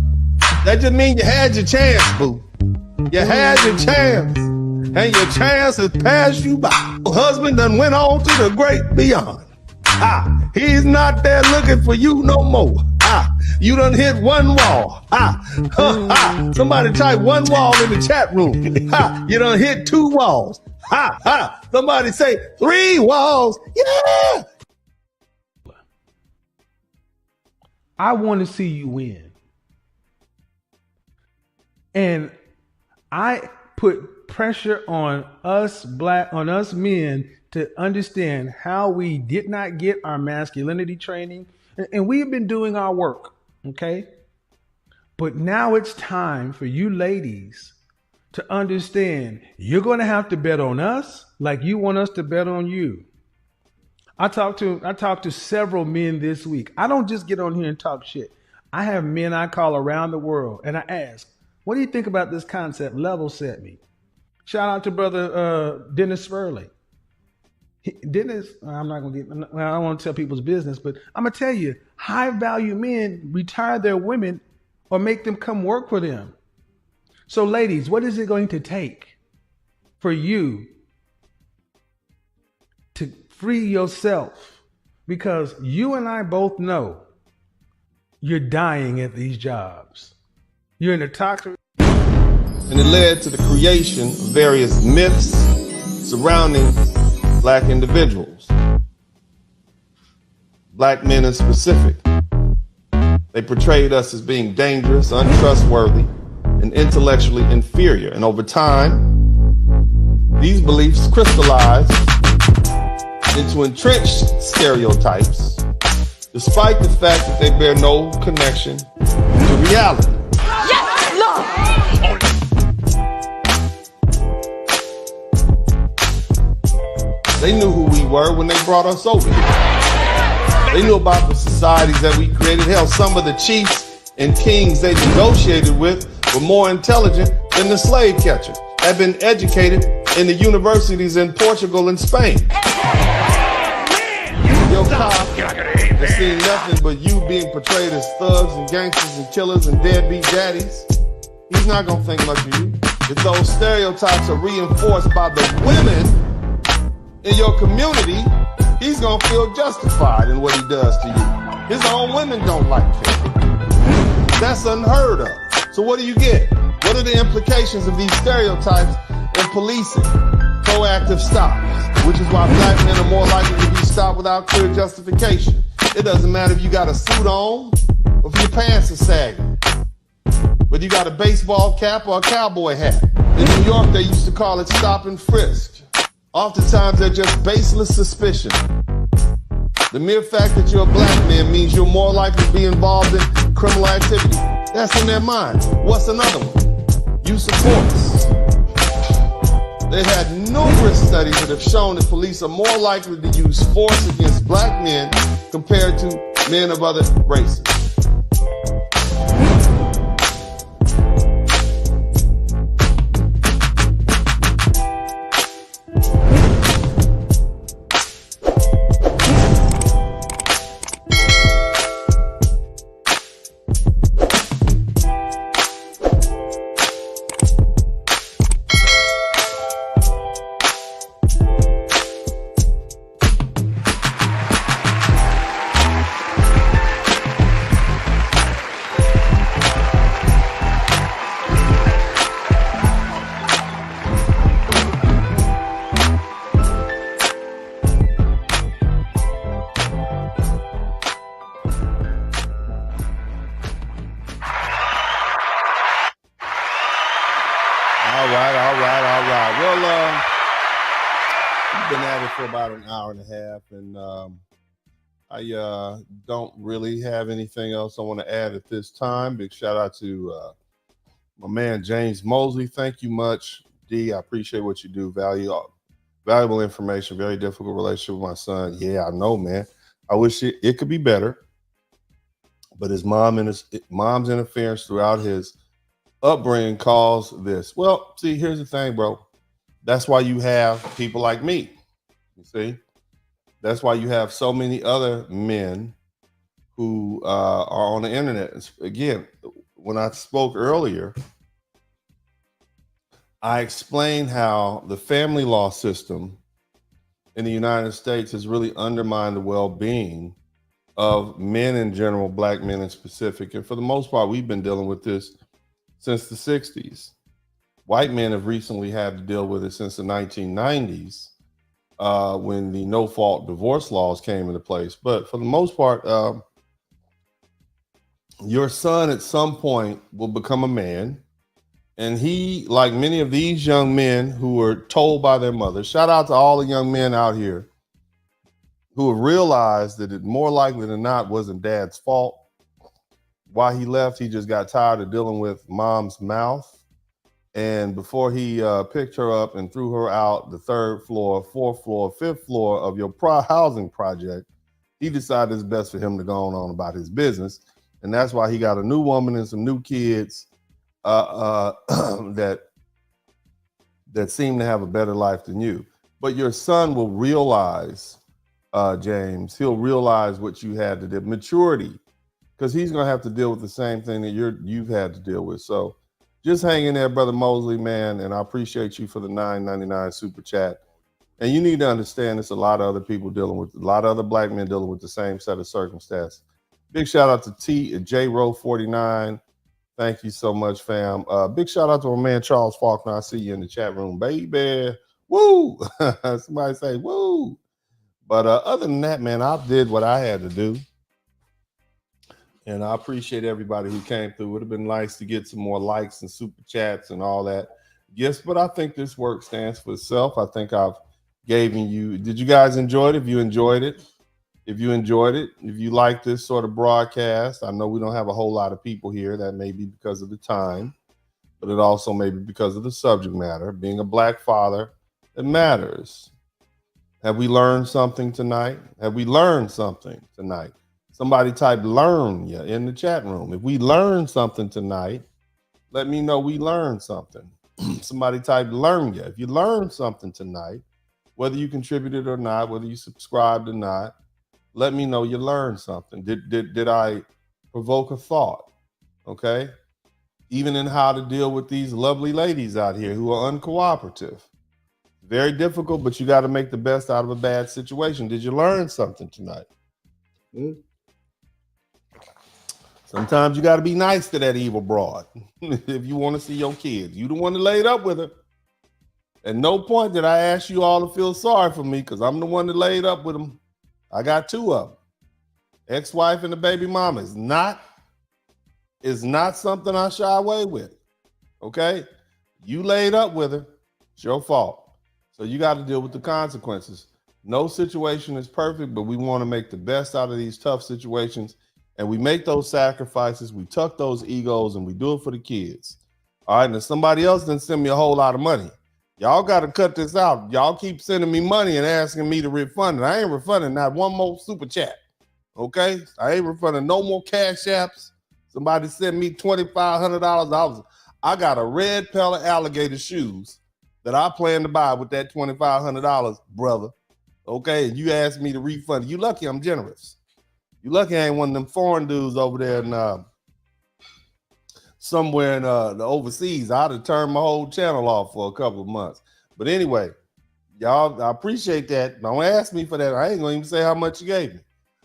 That just means you had your chance, boo. You had your chance. And your chance has passed you by. Your husband done went on to the great beyond. He's not there looking for you no more. You done hit one wall. Somebody type one wall in the chat room. You done hit two walls. Somebody say 3 walls. Yeah. I want to see you win. And I put pressure on us men to understand how we did not get our masculinity training. And we've been doing our work, okay? But now it's time for you ladies to understand you're going to have to bet on us like you want us to bet on you. I talked to several men this week. I don't just get on here and talk shit. I have men I call around the world and I ask, what do you think about this concept? Level set me. Shout out to brother Dennis Spurley. Dennis, I'm not going to get, well, I don't want to tell people's business, but I'm going to tell you, high value men retire their women or make them come work for them. So ladies, what is it going to take for you to free yourself? Because you and I both know you're dying at these jobs. You're in a toxic. And it led to the creation of various myths surrounding Black individuals. Black men in specific. They portrayed us as being dangerous, untrustworthy, and intellectually inferior. And over time, these beliefs crystallized into entrenched stereotypes, despite the fact that they bear no connection to reality. Yes, Lord! They knew who we were when they brought us over here. They knew about the societies that we created. Hell, some of the chiefs and kings they negotiated with were more intelligent than the slave catchers, had been educated in the universities in Portugal and Spain. Your cop has seen nothing but you being portrayed as thugs and gangsters and killers and deadbeat daddies. He's not gonna think much of you. If those stereotypes are reinforced by the women in your community, he's gonna feel justified in what he does to you. His own women don't like him. That's unheard of. So what do you get? What are the implications of these stereotypes in policing? Proactive stops, which is why Black men are more likely to be stopped without clear justification. It doesn't matter if you got a suit on or if your pants are sagging, whether you got a baseball cap or a cowboy hat. In New York, they used to call it stop and frisk. Oftentimes, they're just baseless suspicion. The mere fact that you're a Black man means you're more likely to be involved in criminal activity. That's in their mind. What's another one? Use of force. They had numerous studies that have shown that police are more likely to use force against Black men compared to men of other races. I don't really have anything else I want to add at this time. Big shout out to my man James Mosley. Thank you much, D. I appreciate what you do. Valuable information. Very difficult relationship with my son. Yeah, I know, man. I wish it could be better, but his mom's interference throughout his upbringing caused this. Well, see, here's the thing, bro. That's why you have people like me. You see, That's why you have so many other men who are on the internet. Again, when I spoke earlier, I explained how the family law system in the United States has really undermined the well-being of men in general, black men in specific. And for the most part, we've been dealing with this since the 60s. White men have recently had to deal with it since the 1990s when the no-fault divorce laws came into place. But for the most part, your son at some point will become a man. And he, like many of these young men who were told by their mothers, shout out to all the young men out here who have realized that it more likely than not wasn't dad's fault. While he left, he just got tired of dealing with mom's mouth. And before he picked her up and threw her out the 3rd floor, 4th floor, 5th floor of your housing project, he decided it's best for him to go on about his business. And that's why he got a new woman and some new kids that seem to have a better life than you. But your son will realize, James, he'll realize what you had to do, maturity, because he's going to have to deal with the same thing that you've had to deal with. So just hang in there, Brother Mosley, man, and I appreciate you for the $9.99 super chat. And you need to understand there's a lot of other people dealing with, a lot of other black men dealing with the same set of circumstances. Big shout out to J Row 49. Thank you so much, fam. Big shout out to my man Charles Faulkner. I see you in the chat room, baby. Woo! Somebody say woo. But other than that, man, I did what I had to do. And I appreciate everybody who came through. It would have been nice to get some more likes and super chats and all that. Yes, but I think this work stands for itself. I think I've given you. Did you guys enjoy it? If you enjoyed it, if you like this sort of broadcast, I know we don't have a whole lot of people here. That may be because of the time, but it also may be because of the subject matter. Being a black father, it matters. Have we learned something tonight? Have we learned something tonight? Somebody type learn ya in the chat room. If we learned something tonight, let me know we learned something. Somebody type learn ya. If you learned something tonight, whether you contributed or not, whether you subscribed or not, let me know you learned something. Did I provoke a thought? Okay. Even in how to deal with these lovely ladies out here who are uncooperative. Very difficult, but you got to make the best out of a bad situation. Did you learn something tonight? Sometimes you got to be nice to that evil broad if you want to see your kids. You the one that laid up with her. At no point did I ask you all to feel sorry for me because I'm the one that laid up with them. I got 2 of them. Ex-wife and the baby mama is not something I shy away with. Okay? You laid up with her. It's your fault. So you got to deal with the consequences. No situation is perfect, but we want to make the best out of these tough situations. And we make those sacrifices. We tuck those egos and we do it for the kids. All right. And if somebody else didn't send me a whole lot of money, y'all got to cut this out. Y'all keep sending me money and asking me to refund it. I ain't refunding not one more super chat. Okay? I ain't refunding no more cash apps. Somebody sent me $2,500. I got a red pair of alligator shoes that I plan to buy with that $2,500, brother. Okay? And you asked me to refund it. You lucky I'm generous. You lucky I ain't one of them foreign dudes over there in somewhere in the overseas. I'd have turned my whole channel off for a couple of months. But anyway, y'all, I appreciate that. Don't ask me for that. I ain't gonna even say how much you gave me.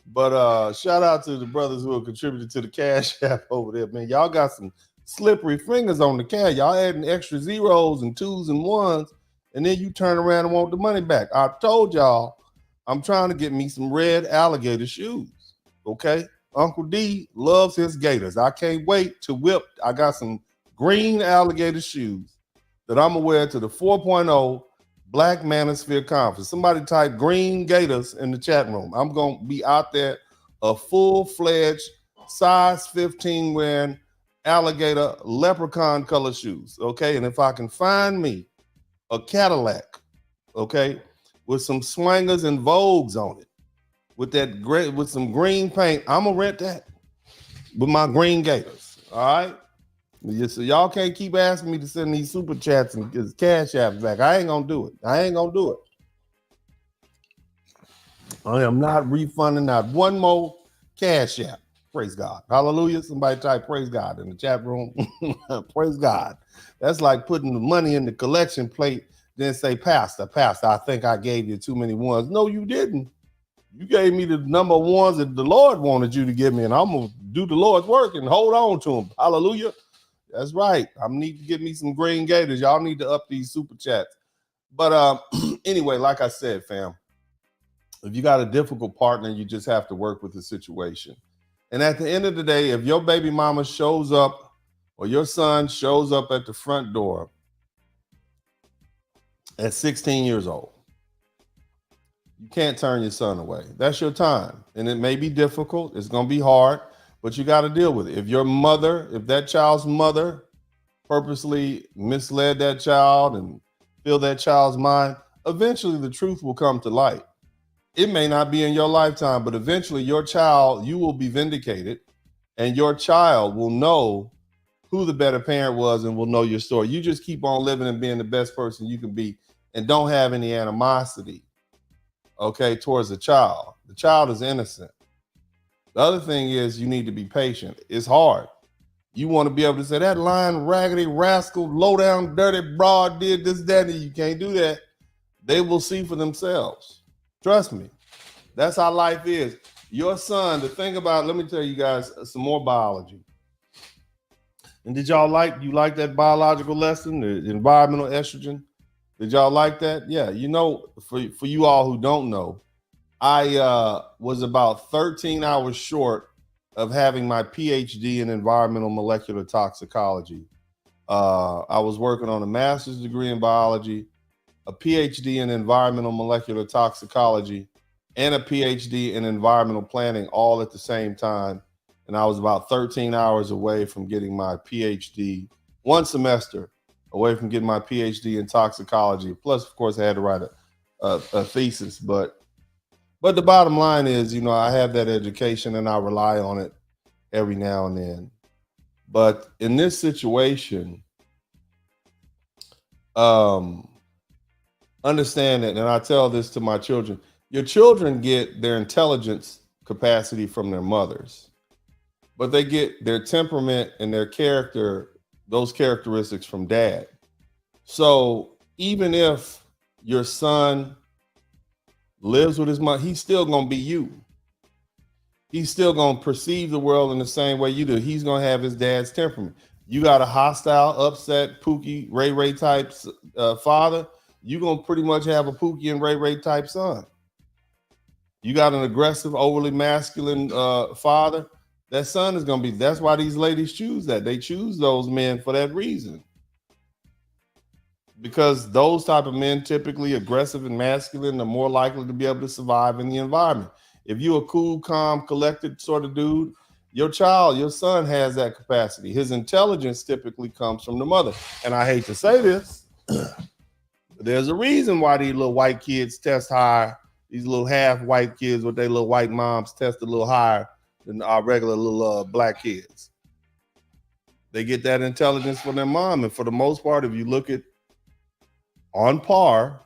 But shout out to the brothers who have contributed to the Cash App over there, man. Y'all got some slippery fingers on the cash. Y'all adding extra zeros and 2s and 1s, and then you turn around and want the money back. I told y'all I'm trying to get me some red alligator shoes. Okay? Uncle D loves his gators. I can't wait to whip. I got some green alligator shoes that I'm gonna wear to the 4.0 Black Manosphere Conference. Somebody type green gators in the chat room. I'm gonna be out there a full-fledged size 15 wearing alligator leprechaun color shoes. Okay, and if I can find me a Cadillac, okay, with some swangers and Vogues on it, with that great, with some green paint, I'm gonna rent that with my green gators. All right. So y'all can't keep asking me to send these super chats and cash apps back. I ain't gonna do it. I ain't gonna do it. I am not refunding not one more cash app. Praise God. Hallelujah. Somebody type praise God in the chat room. Praise God. That's like putting the money in the collection plate, then say, Pastor, I think I gave you too many ones. No, you didn't. You gave me the number of ones that the Lord wanted you to give me, and I'm going to do the Lord's work and hold on to him. Hallelujah. That's right. I need to get me some green gators. Y'all need to up these super chats. But anyway, like I said, fam, if you got a difficult partner, you just have to work with the situation. And at the end of the day, if your baby mama shows up or your son shows up at the front door at 16 years old, you can't turn your son away. That's your time. And it may be difficult. It's going to be hard, but you got to deal with it. If that child's mother purposely misled that child and filled that child's mind, eventually the truth will come to light. It may not be in your lifetime, but eventually you will be vindicated, and your child will know who the better parent was and will know your story. You just keep on living and being the best person you can be and don't have any animosity, okay, towards the child. The child is innocent. The other thing is you need to be patient. It's hard. You want to be able to say that lying, raggedy, rascal, low down, dirty broad did this, that, and you can't do that. They will see for themselves. Trust me. That's how life is. Your son, let me tell you guys some more biology. And did y'all like that biological lesson, the environmental estrogen? Did y'all like that? Yeah, for you all who don't know, I was about 13 hours short of having my PhD in environmental molecular toxicology. I was working on a master's degree in biology, a PhD in environmental molecular toxicology, and a PhD in environmental planning all at the same time. And I was about 13 hours away from getting my PhD, one semester away from getting my PhD in toxicology. Plus, of course, I had to write a thesis. But the bottom line is, I have that education and I rely on it every now and then. But in this situation, understand it, and I tell this to my children, your children get their intelligence capacity from their mothers, but they get their temperament and their character, those characteristics, from dad. So even if your son lives with his mother, he's still going to be you. He's still going to perceive the world in the same way you do. He's going to have his dad's temperament. You got a hostile, upset, Pookie, Ray type father, you're going to pretty much have a Pookie and Ray type son. You got an aggressive, overly masculine father, that son is going to be, that's why these ladies choose that. They choose those men for that reason. Because those type of men, typically aggressive and masculine, are more likely to be able to survive in the environment. If you're a cool, calm, collected sort of dude, your son has that capacity. His intelligence typically comes from the mother. And I hate to say this, there's a reason why these little white kids test higher. These little half white kids with their little white moms test a little higher than our regular little black kids. They get that intelligence from their mom. And for the most part, if you look at on par,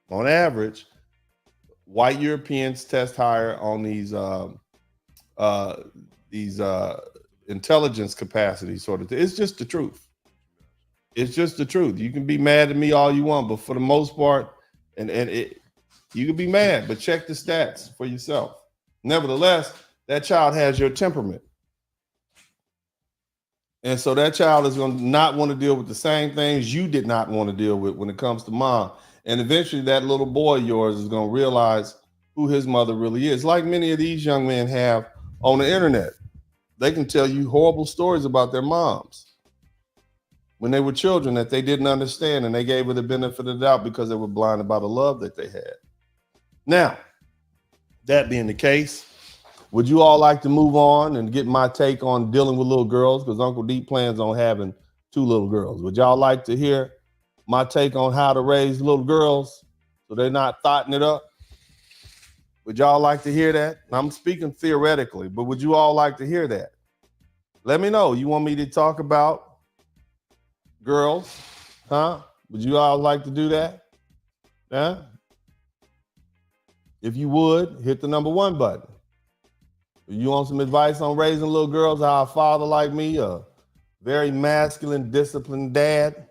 on average, white Europeans test higher on these intelligence capacities, sort of. It's just the truth. It's just the truth. You can be mad at me all you want, but for the most part, you can be mad, but check the stats for yourself. Nevertheless, that child has your temperament. And so that child is going to not want to deal with the same things you did not want to deal with when it comes to mom. And eventually that little boy of yours is going to realize who his mother really is. Like many of these young men have on the internet. They can tell you horrible stories about their moms when they were children that they didn't understand, and they gave her the benefit of the doubt because they were blinded by the love that they had. Now, that being the case, would you all like to move on and get my take on dealing with little girls? Because Uncle D plans on having 2 little girls. Would y'all like to hear my take on how to raise little girls so they're not thotting it up? Would y'all like to hear that? I'm speaking theoretically, but would you all like to hear that? Let me know. You want me to talk about girls? Huh? Would you all like to do that? Yeah? If you would, hit the #1 button. If you want some advice on raising little girls, how a father like me, a very masculine, disciplined dad,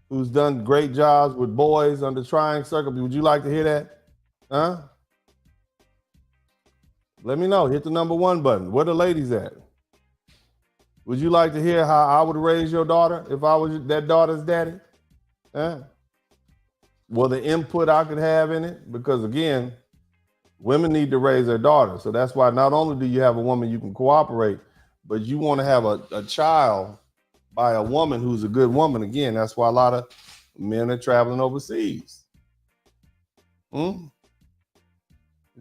who's done great jobs with boys under trying circumstances. Would you like to hear that? Let me know. Hit the #1 button. Where the ladies at? Would you like to hear how I would raise your daughter if I was that daughter's daddy? Well, the input I could have in it, because again, women need to raise their daughters. So that's why not only do you have a woman you can cooperate, but you want to have a child by a woman who's a good woman. Again, that's why a lot of men are traveling overseas. If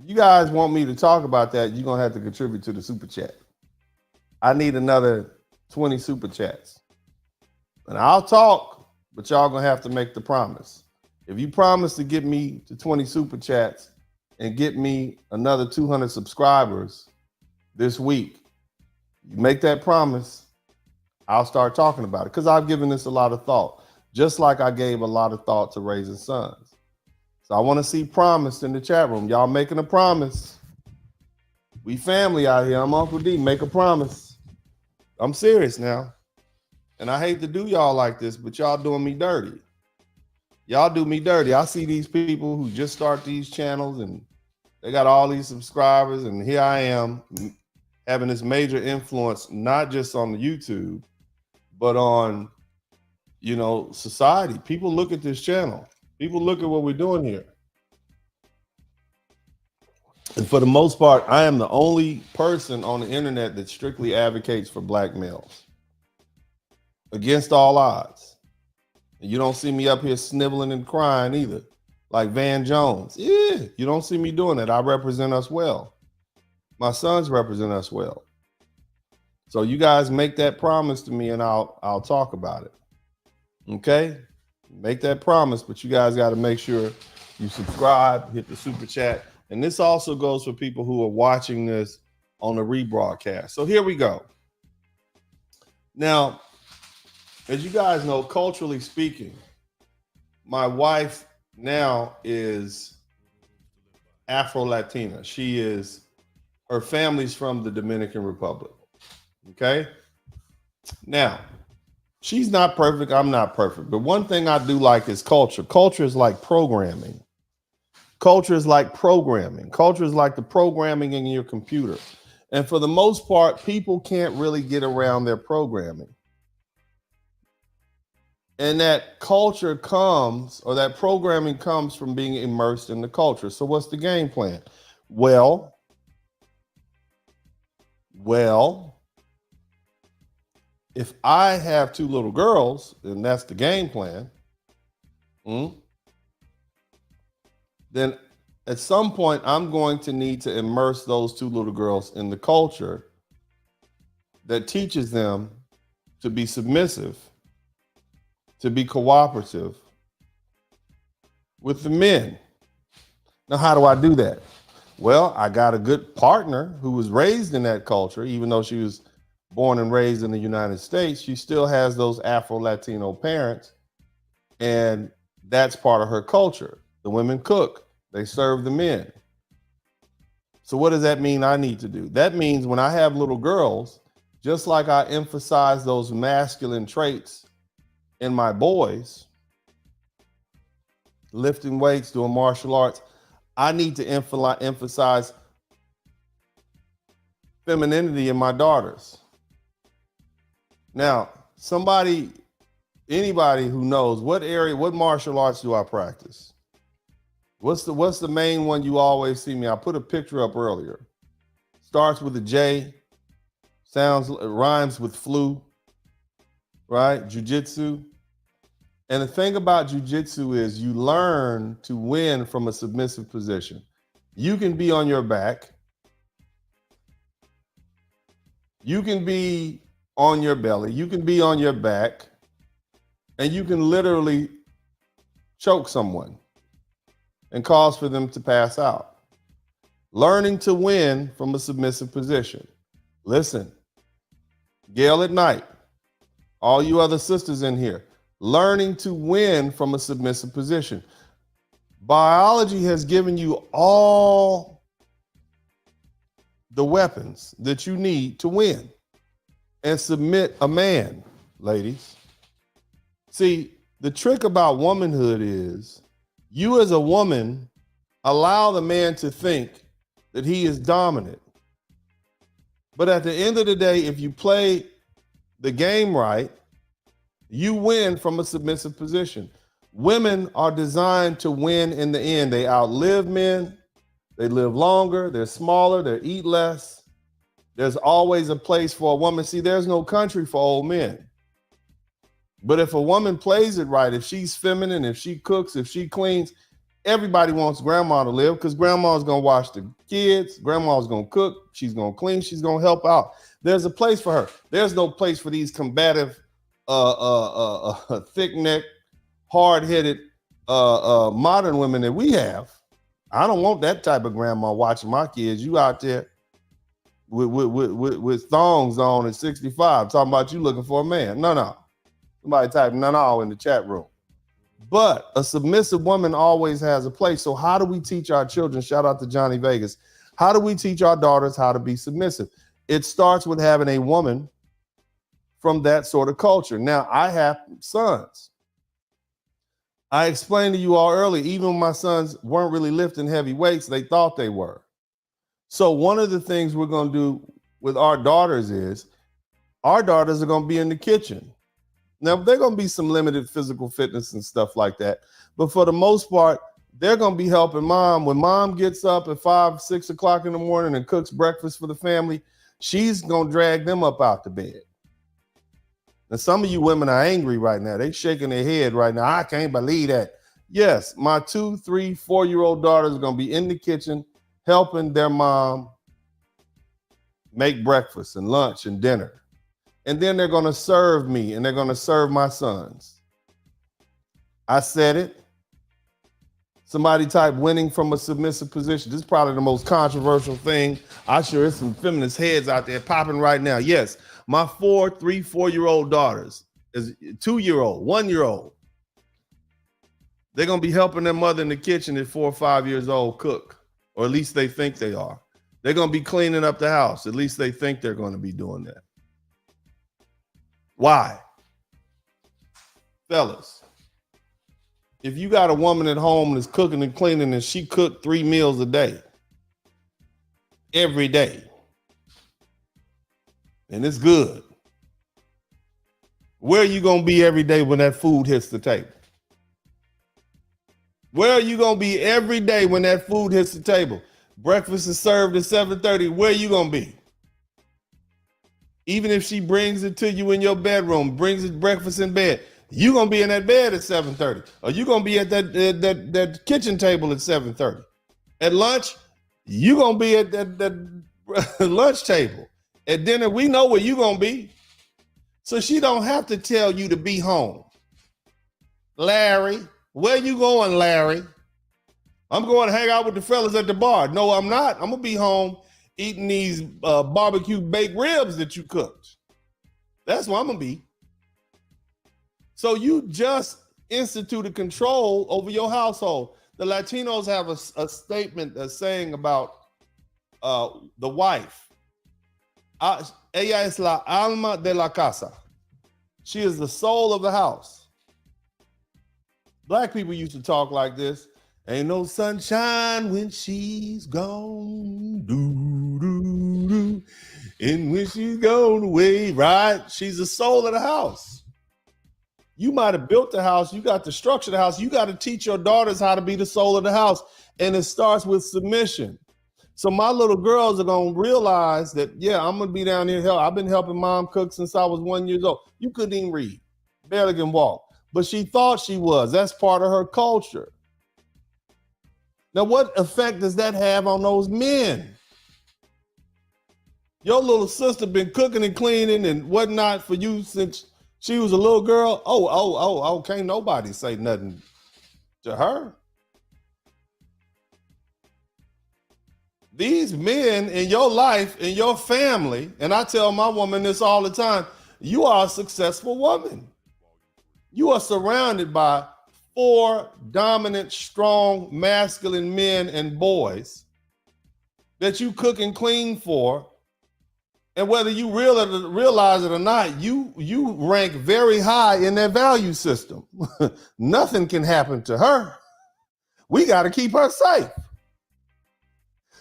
you guys want me to talk about that, you're going to have to contribute to the super chat. I need another 20 super chats. And I'll talk, but y'all going to have to make the promise. If you promise to get me to 20 super chats and get me another 200 subscribers this week, you make that promise, I'll start talking about it, because I've given this a lot of thought, just like I gave a lot of thought to raising sons. So I want to see promise in the chat room. Y'all making a promise. We family out here. I'm Uncle D. Make a promise. I'm serious now. And I hate to do y'all like this, but y'all doing me dirty. Y'all do me dirty. I see these people who just start these channels and they got all these subscribers, and here I am having this major influence, not just on the YouTube, but on, society. People look at this channel. People look at what we're doing here. And for the most part, I am the only person on the internet that strictly advocates for black males against all odds. And you don't see me up here sniveling and crying either, like Van Jones. Yeah, you don't see me doing that. I represent us well. My sons represent us well. So you guys make that promise to me and I'll talk about it. Okay? Make that promise, but you guys got to make sure you subscribe, hit the super chat. And this also goes for people who are watching this on the rebroadcast. So here we go. Now, as you guys know, culturally speaking, my wife now is Afro-Latina. Her family's from the Dominican Republic. Okay? Now, she's not perfect. I'm not perfect. But one thing I do like is culture. Culture is like programming. Culture is like programming. Culture is like the programming in your computer. And for the most part, people can't really get around their programming. And that culture comes, or that programming comes from being immersed in the culture. So what's the game plan? Well, if I have 2 little girls, and that's the game plan, then at some point I'm going to need to immerse those 2 little girls in the culture that teaches them to be submissive, to be cooperative with the men. Now, how do I do that? Well, I got a good partner who was raised in that culture. Even though she was born and raised in the United States, she still has those Afro-Latino parents, and that's part of her culture. The women cook, they serve the men. So what does that mean I need to do? That means when I have little girls, just like I emphasize those masculine traits in my boys, lifting weights, doing martial arts, I need to emphasize femininity in my daughters. Now, anybody who knows what martial arts do I practice? What's the main one you always see me? I put a picture up earlier. Starts with a J, rhymes with flu, right? Jiu-jitsu. And the thing about jiu-jitsu is you learn to win from a submissive position. You can be on your back. You can be on your belly. You can be on your back. And you can literally choke someone and cause for them to pass out. Learning to win from a submissive position. Listen, Gail at night, all you other sisters in here, learning to win from a submissive position. Biology has given you all the weapons that you need to win and submit a man, ladies. See, the trick about womanhood is you as a woman allow the man to think that he is dominant. But at the end of the day, if you play the game right, you win from a submissive position. Women are designed to win in the end. They outlive men. They live longer. They're smaller. They eat less. There's always a place for a woman. See, there's no country for old men. But if a woman plays it right, if she's feminine, if she cooks, if she cleans, everybody wants grandma to live because grandma's going to watch the kids. Grandma's going to cook. She's going to clean. She's going to help out. There's a place for her. There's no place for these combative, thick-necked, hard-headed modern women that we have. I don't want that type of grandma watching my kids. You out there with thongs on at 65 talking about you looking for a man. No. Somebody type no in the chat room. But a submissive woman always has a place. So how do we teach our children? Shout out to Johnny Vegas. How do we teach our daughters how to be submissive? It starts with having a woman from that sort of culture. Now, I have sons. I explained to you all earlier, even when my sons weren't really lifting heavy weights, they thought they were. So one of the things we're going to do with our daughters is our daughters are going to be in the kitchen. Now, they're going to be some limited physical fitness and stuff like that. But for the most part, they're going to be helping mom. When mom gets up at 5, 6 o'clock in the morning and cooks breakfast for the family, she's going to drag them up out the bed. Now, some of you women are angry right now. They're shaking their head right now. I can't believe that. Yes, my 2, 3, 4-year-old daughters are going to be in the kitchen helping their mom make breakfast and lunch and dinner. And then they're going to serve me and they're going to serve my sons. I said it. Somebody type winning from a submissive position. This is probably the most controversial thing. I'm sure there's some feminist heads out there popping right now. Yes, my 3, 4-year-old daughters, is 2-year-old, 1-year-old. They're going to be helping their mother in the kitchen at 4 or 5 years old cook, or at least they think they are. They're going to be cleaning up the house. At least they think they're going to be doing that. Why? Fellas, if you got a woman at home that's cooking and cleaning and she cooked 3 meals a day, every day, and it's good, where are you going to be every day when that food hits the table? Where are you going to be every day when that food hits the table? Breakfast is served at 7:30. Where are you going to be? Even if she brings it to you in your bedroom, brings it breakfast in bed, you're going to be in that bed at 7:30. Or you're going to be at that kitchen table at 7:30. At lunch, you're going to be at that lunch table. At dinner, we know where you're going to be. So she don't have to tell you to be home. Larry, where you going, Larry? I'm going to hang out with the fellas at the bar. No, I'm not. I'm going to be home eating these barbecue baked ribs that you cooked. That's where I'm going to be. So you just instituted control over your household. The Latinos have a statement, a saying about the wife. Ella es la alma de la casa. She is the soul of the house. Black people used to talk like this. Ain't no sunshine when she's gone. Do, do, do. And when she's gone away, right? She's the soul of the house. You might have built the house. You got the structure of the house. You got to teach your daughters how to be the soul of the house. And it starts with submission. So my little girls are going to realize that, yeah, I'm going to be down here. I've been helping mom cook since I was 1 year old. You couldn't even read, barely can walk. But she thought she was. That's part of her culture. Now, what effect does that have on those men? Your little sister been cooking and cleaning and whatnot for you since she was a little girl. Oh, can't nobody say nothing to her. These men in your life, in your family, and I tell my woman this all the time, you are a successful woman. You are surrounded by 4 dominant, strong, masculine men and boys that you cook and clean for, and whether you realize it or not, you rank very high in their value system. Nothing can happen to her. We got to keep her safe.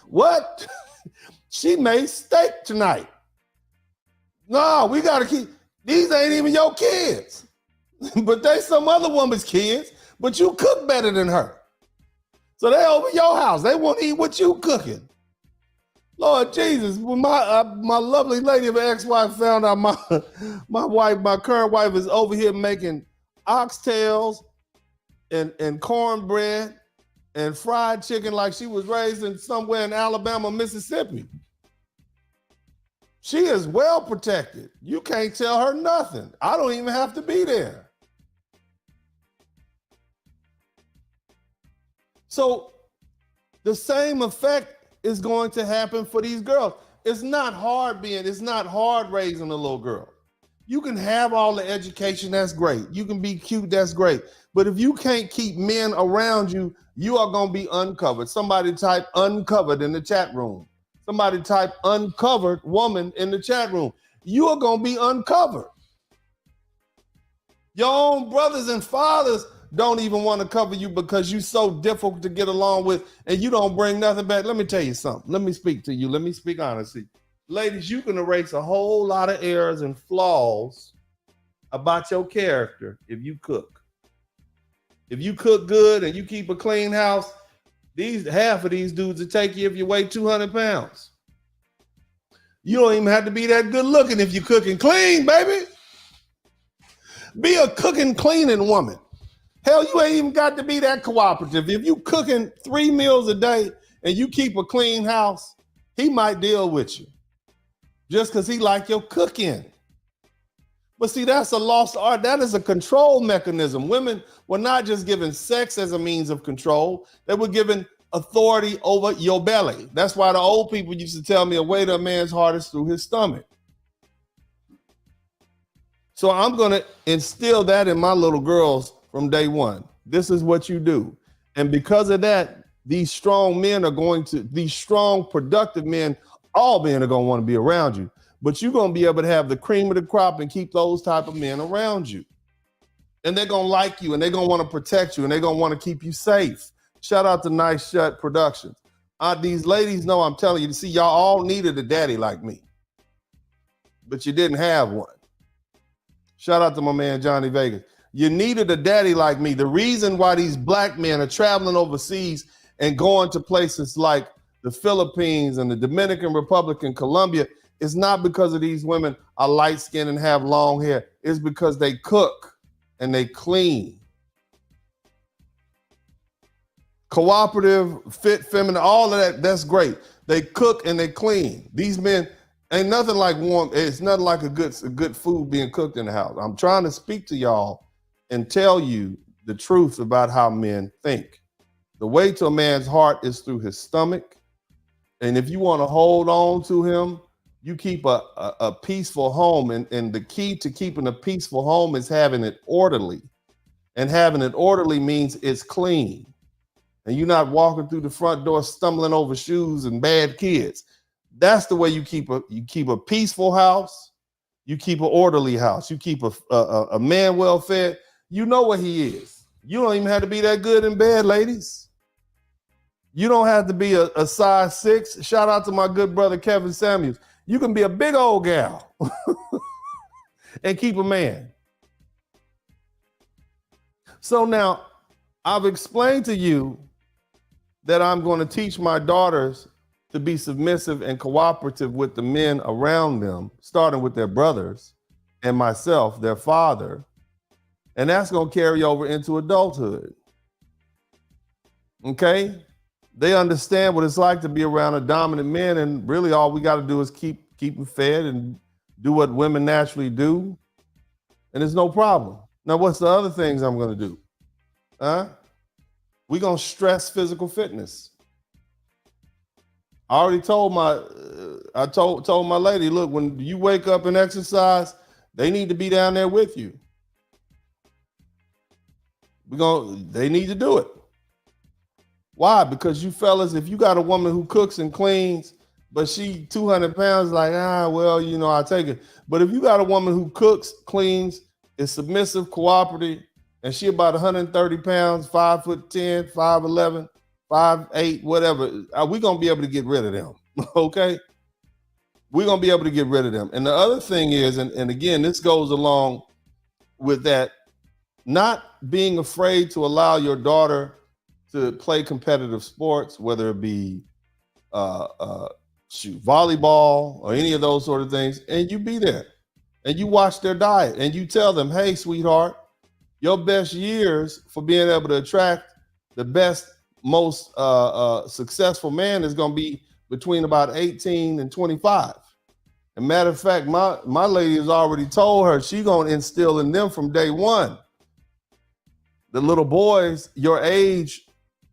What? She made steak tonight. No, we got to keep, these ain't even your kids, but they some other woman's kids, but you cook better than her. So they over your house. They want to eat what you cooking. Lord Jesus, when my lovely lady of ex-wife found out my current wife is over here making oxtails and cornbread and fried chicken like she was raised in somewhere in Alabama, Mississippi. She is well protected. You can't tell her nothing. I don't even have to be there. So the same effect is going to happen for these girls. It's not hard raising a little girl. You can have all the education, that's great. You can be cute, that's great. But if you can't keep men around you, you are going to be uncovered. Somebody type uncovered in the chat room. Somebody type uncovered woman in the chat room. You are going to be uncovered. Your own brothers and fathers don't even want to cover you because you're so difficult to get along with and you don't bring nothing back. Let me tell you something. Let me speak to you. Let me speak honestly. Ladies, you can erase a whole lot of errors and flaws about your character if you cook. If you cook good and you keep a clean house, half of these dudes will take you if you weigh 200 pounds. You don't even have to be that good looking if you cook and clean, baby. Be a cooking, cleaning woman. Hell, you ain't even got to be that cooperative. If you cooking 3 meals a day and you keep a clean house, he might deal with you just because he like your cooking. But see, that's a lost art. That is a control mechanism. Women were not just given sex as a means of control. They were given authority over your belly. That's why the old people used to tell me a way to a man's heart is through his stomach. So I'm going to instill that in my little girls from day one. This is what you do. And because of that, these strong, productive men, all men are going to want to be around you. But you're going to be able to have the cream of the crop and keep those type of men around you. And they're going to like you and they're going to want to protect you and they're going to want to keep you safe. Shout out to Nice Shut Productions. These ladies know I'm telling you, see, y'all all needed a daddy like me, but you didn't have one. Shout out to my man, Johnny Vegas. You needed a daddy like me. The reason why these black men are traveling overseas and going to places like the Philippines and the Dominican Republic and Colombia is not because of these women are light-skinned and have long hair. It's because they cook and they clean. Cooperative, fit, feminine, all of that, that's great. They cook and they clean. These men, ain't nothing like warm, it's nothing like a good food being cooked in the house. I'm trying to speak to y'all and tell you the truth about how men think. The way to a man's heart is through his stomach. And if you want to hold on to him, you keep a peaceful home. And the key to keeping a peaceful home is having it orderly. And having it orderly means it's clean. And you're not walking through the front door stumbling over shoes and bad kids. That's the way you keep a peaceful house. You keep an orderly house. You keep a man well fed. You know what he is. You don't even have to be that good in bed, ladies. You don't have to be a size 6. Shout out to my good brother, Kevin Samuels. You can be a big old gal and keep a man. So now I've explained to you that I'm going to teach my daughters to be submissive and cooperative with the men around them, starting with their brothers and myself, their father. And that's going to carry over into adulthood. Okay? They understand what it's like to be around a dominant man, and really all we got to do is keep them fed and do what women naturally do, and it's no problem. Now, what's the other things I'm going to do? We're going to stress physical fitness. I already told told my lady, look, when you wake up and exercise, they need to be down there with you. They need to do it. Why? Because you fellas, if you got a woman who cooks and cleans, but she 200 pounds, like, well, I'll take it. But if you got a woman who cooks, cleans, is submissive, cooperative, and she about 130 pounds, 5'10", 5'11", 5'8", whatever, we're going to be able to get rid of them, okay? We're going to be able to get rid of them. And the other thing is, and again, this goes along with that, not being afraid to allow your daughter to play competitive sports, whether it be volleyball or any of those sort of things, and you be there and you watch their diet and you tell them, hey, sweetheart, your best years for being able to attract the best, most successful man is going to be between about 18 and 25. As a matter of fact, my lady has already told her she's going to instill in them from day one. The little boys your age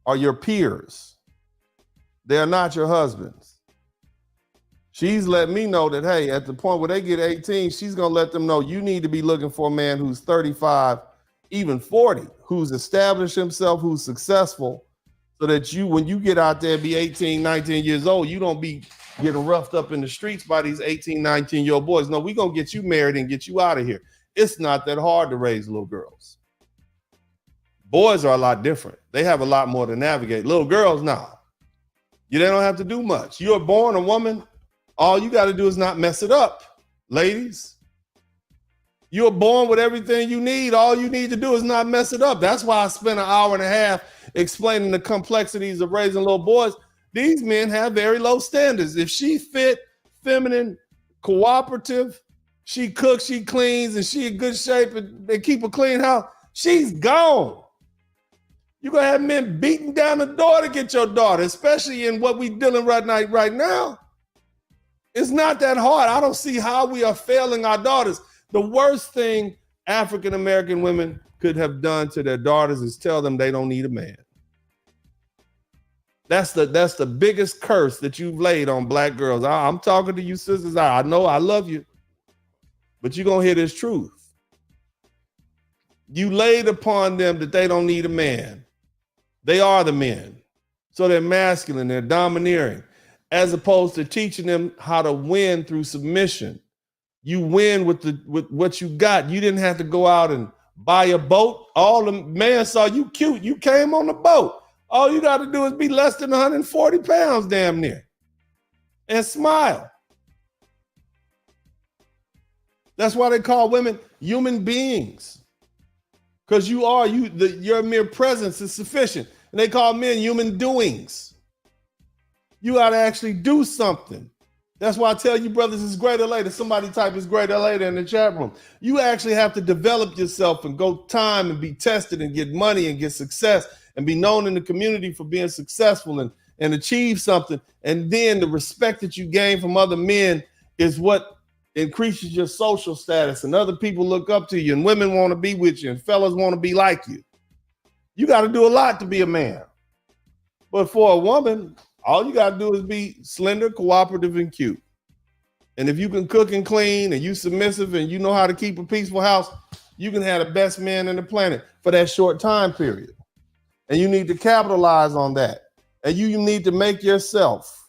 are your peers. They're not your husbands. She's let me know that, hey, at the point where they get 18, she's going to let them know you need to be looking for a man who's 35, even 40, who's established himself, who's successful, so that when you get out there, be 18, 19 years old, you don't be getting roughed up in the streets by these 18, 19-year-old boys. No, we're going to get you married and get you out of here. It's not that hard to raise little girls. Boys are a lot different. They have a lot more to navigate. Little girls, nah. They don't have to do much. You're born a woman. All you got to do is not mess it up, ladies. You're born with everything you need. All you need to do is not mess it up. That's why I spent an hour and a half explaining the complexities of raising little boys. These men have very low standards. If she fit, feminine, cooperative, she cooks, she cleans, and she in good shape and keep a clean house, she's gone. You're going to have men beating down the door to get your daughter, especially in what we're dealing right now. It's not that hard. I don't see how we are failing our daughters. The worst thing African-American women could have done to their daughters is tell them they don't need a man. That's the biggest curse that you've laid on black girls. I'm talking to you sisters. I know I love you, but you're going to hear this truth. You laid upon them that they don't need a man. They are the men. So they're masculine, they're domineering, as opposed to teaching them how to win through submission. You win with what you got. You didn't have to go out and buy a boat. All the man saw you cute. You came on the boat. All you got to do is be less than 140 pounds damn near and smile. That's why they call women human beings. Because your mere presence is sufficient. And they call men human doings. You got to actually do something. That's why I tell you, brothers, it's greater later. Somebody type is greater later in the chat room. You actually have to develop yourself and go time and be tested and get money and get success and be known in the community for being successful and achieve something. And then the respect that you gain from other men is what increases your social status, and other people look up to you, and women want to be with you, and fellas want to be like you. You got to do a lot to be a man. But for a woman, all you got to do is be slender, cooperative, and cute. And if you can cook and clean and you submissive and you know how to keep a peaceful house, you can have the best man on the planet for that short time period. And you need to capitalize on that. And you need to make yourself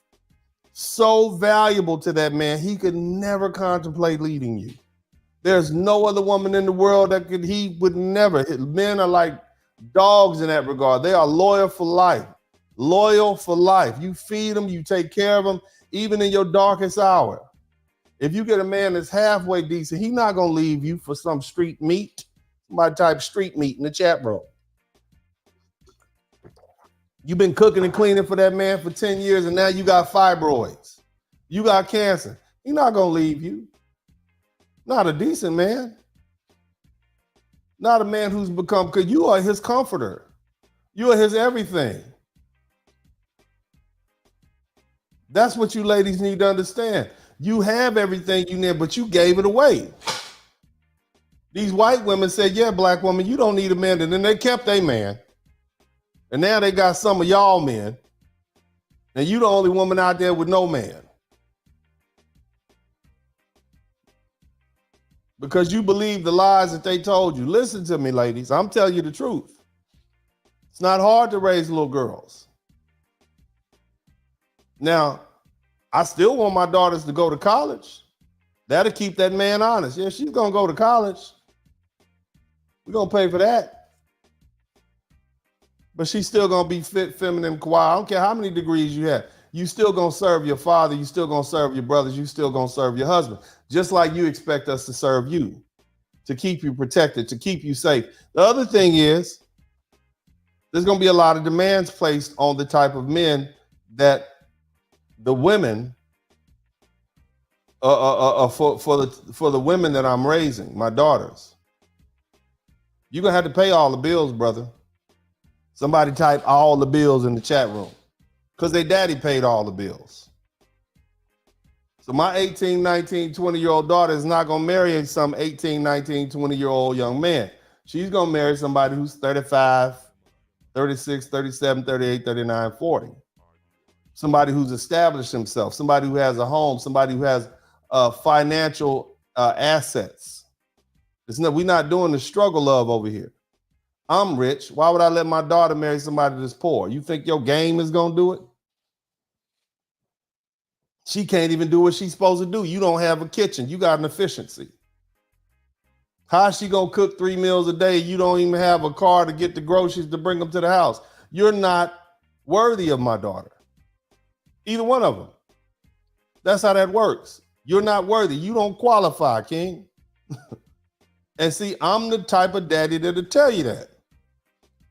so valuable to that man, he could never contemplate leading you. There's no other woman in the world he would never. Men are like dogs in that regard. They are loyal for life. Loyal for life. You feed them, you take care of them, even in your darkest hour. If you get a man that's halfway decent, he's not going to leave you for some street meat. Somebody type street meat in the chat room. You've been cooking and cleaning for that man for 10 years, and now you got fibroids. You got cancer. He's not going to leave you. Not a decent man. Not a man who's become, because you are his comforter. You are his everything. That's what you ladies need to understand. You have everything you need, but you gave it away. These white women said, yeah, black woman, you don't need a man. And then they kept a man. And now they got some of y'all men. And you the only woman out there with no man. Because you believe the lies that they told you. Listen to me, ladies. I'm telling you the truth. It's not hard to raise little girls. Now, I still want my daughters to go to college. That'll keep that man honest. Yeah, she's going to go to college. We're going to pay for that. But she's still going to be fit, feminine, quiet. I don't care how many degrees you have. You still going to serve your father. You still going to serve your brothers. You still going to serve your husband. Just like you expect us to serve you, to keep you protected, to keep you safe. The other thing is, there's going to be a lot of demands placed on the type of men that the women, for the women that I'm raising, my daughters. You're going to have to pay all the bills, brother. Somebody type all the bills in the chat room because their daddy paid all the bills. So my 18, 19, 20-year-old daughter is not going to marry some 18, 19, 20-year-old young man. She's going to marry somebody who's 35, 36, 37, 38, 39, 40. Somebody who's established himself, somebody who has a home, somebody who has financial assets. We're not doing the struggle love over here. I'm rich. Why would I let my daughter marry somebody that's poor? You think your game is going to do it? She can't even do what she's supposed to do. You don't have a kitchen. You got an efficiency. How is she going to cook 3 meals a day? You don't even have a car to get the groceries to bring them to the house. You're not worthy of my daughter. Either one of them. That's how that works. You're not worthy. You don't qualify, King. And see, I'm the type of daddy that'll tell you that.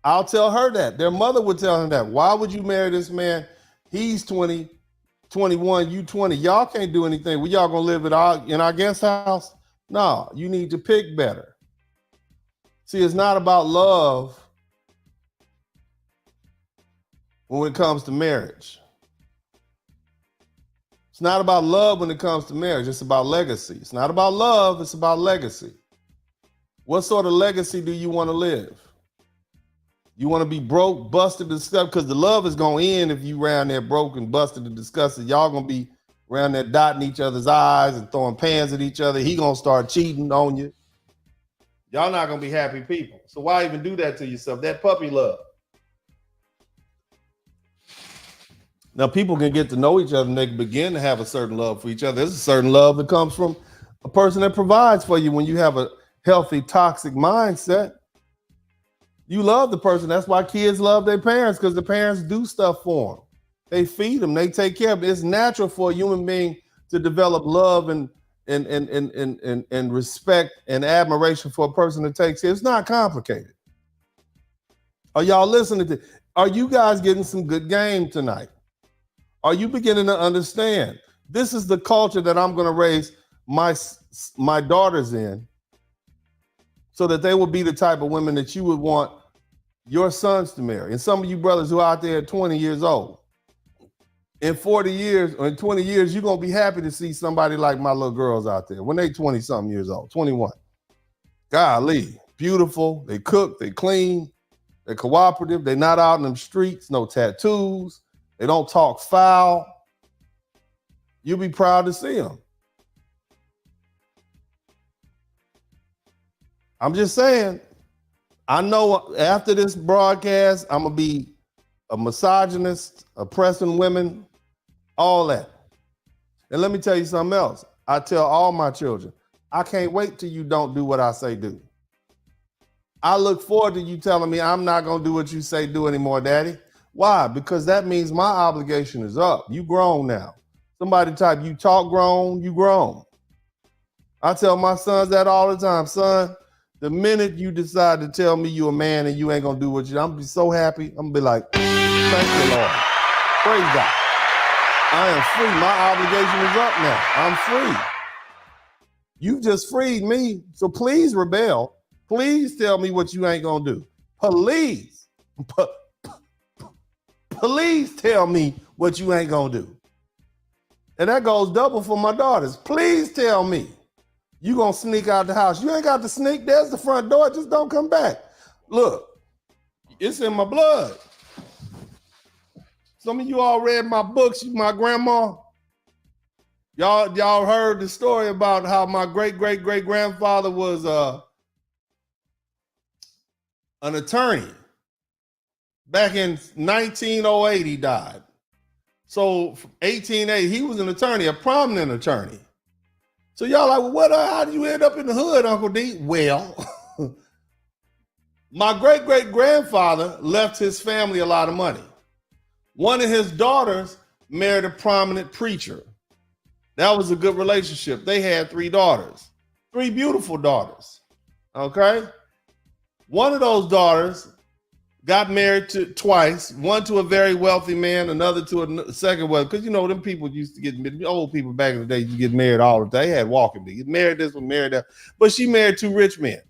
I'll tell her that. Their mother would tell her that. Why would you marry this man? He's 20, 21, you 20. Y'all can't do anything. Well, y'all gonna live in our guest house? No, you need to pick better. See, it's not about love when it comes to marriage. It's not about love when it comes to marriage. It's about legacy. It's not about love. It's about legacy. What sort of legacy do you want to live? You want to be broke, busted, and stuff? Because the love is going to end if you around there broke and busted and disgusted. Y'all going to be around there dotting each other's eyes and throwing pans at each other. He going to start cheating on you. Y'all not going to be happy people. So why even do that to yourself? That puppy love. Now, people can get to know each other and they can begin to have a certain love for each other. There's a certain love that comes from a person that provides for you when you have a healthy, toxic mindset. You love the person. That's why kids love their parents, because the parents do stuff for them. They feed them. They take care of them. It's natural for a human being to develop love and respect and admiration for a person that takes care. It's not complicated. Are y'all listening to? Are you guys getting some good game tonight? Are you beginning to understand? This is the culture that I'm going to raise my daughters in, so that they will be the type of women that you would want your sons to marry. And some of you brothers who are out there at 20 years old, in 40 years or in 20 years, you're going to be happy to see somebody like my little girls out there when they 20 something years old, 21. Golly, beautiful. They cook, they clean, they're cooperative. They're not out in them streets, no tattoos. They don't talk foul. You'll be proud to see them. I'm just saying, I know after this broadcast, I'm going to be a misogynist, oppressing women, all that. And let me tell you something else. I tell all my children, I can't wait till you don't do what I say do. I look forward to you telling me I'm not going to do what you say do anymore, Daddy. Why? Because that means my obligation is up. You grown now. Somebody type, you talk grown, you grown. I tell my sons that all the time. Son, the minute you decide to tell me you're a man and you ain't gonna do what you, I'm gonna be so happy. I'm gonna be like, thank you, Lord. Praise God. I am free. My obligation is up now. I'm free. You just freed me. So please rebel. Please tell me what you ain't gonna do. Please. Please tell me what you ain't gonna do. And that goes double for my daughters. Please tell me. You gonna sneak out the house. You ain't got to sneak. There's the front door. Just don't come back. Look, it's in my blood. Some of you all read my books, my grandma. Y'all heard the story about how my great-great-great-grandfather was an attorney. Back in 1908, he died. So from 1880, he was an attorney, a prominent attorney. So y'all like, well, how did you end up in the hood, Uncle D? Well, my great-great-grandfather left his family a lot of money. One of his daughters married a prominent preacher. That was a good relationship. They had 3 daughters, 3 beautiful daughters, okay? One of those daughters got married twice, one to a very wealthy man, another to a second wealthy, because, you know, them people used to get, old people back in the day, you get married all the time. They had walking me. Married this one, married that. But she married 2 rich men,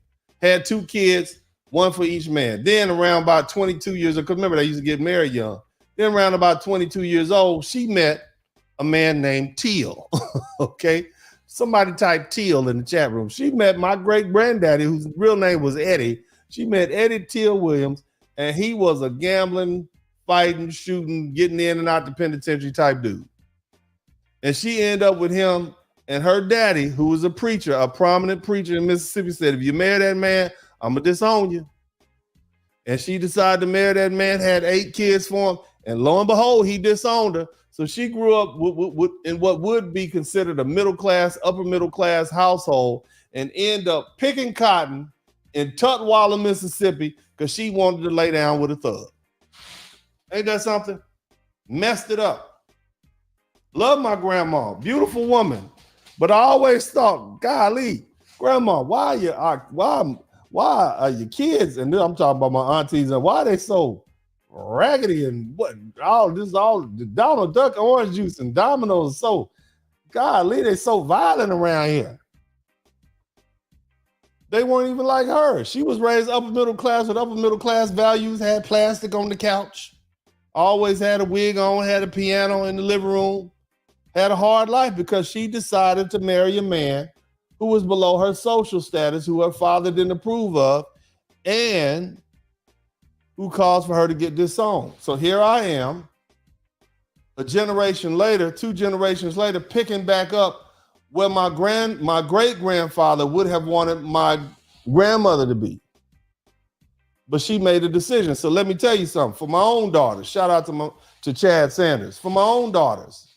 had 2 kids, one for each man. Then around about 22 years old, because remember, they used to get married young. Then around about 22 years old, she met a man named Teal, okay? Somebody type Teal in the chat room. She met my great-granddaddy, whose real name was Eddie. She met Eddie Teal Williams, and he was a gambling, fighting, shooting, getting in and out the penitentiary type dude. And she ended up with him, and her daddy, who was a preacher, a prominent preacher in Mississippi, said, if you marry that man, I'm going to disown you. And she decided to marry that man, had 8 kids for him, and lo and behold, he disowned her. So she grew up in what would be considered a middle class, upper middle class household, and end up picking cotton in Tutwiler, Mississippi, because she wanted to lay down with a thug. Ain't that something? Messed it up. Love my grandma, beautiful woman, but I always thought, golly, grandma, why are your kids? And then I'm talking about my aunties, and why are they so raggedy and what all the Donald Duck orange juice and Domino's? So golly, they so violent around here. They weren't even like her. She was raised upper middle class with upper middle class values, had plastic on the couch, always had a wig on, had a piano in the living room, had a hard life because she decided to marry a man who was below her social status, who her father didn't approve of, and who caused for her to get disowned. So here I am, a generation later, 2 generations later, picking back up where my great-grandfather would have wanted my grandmother to be. But she made a decision. So let me tell you something. For my own daughters, shout out to Chad Sanders. For my own daughters,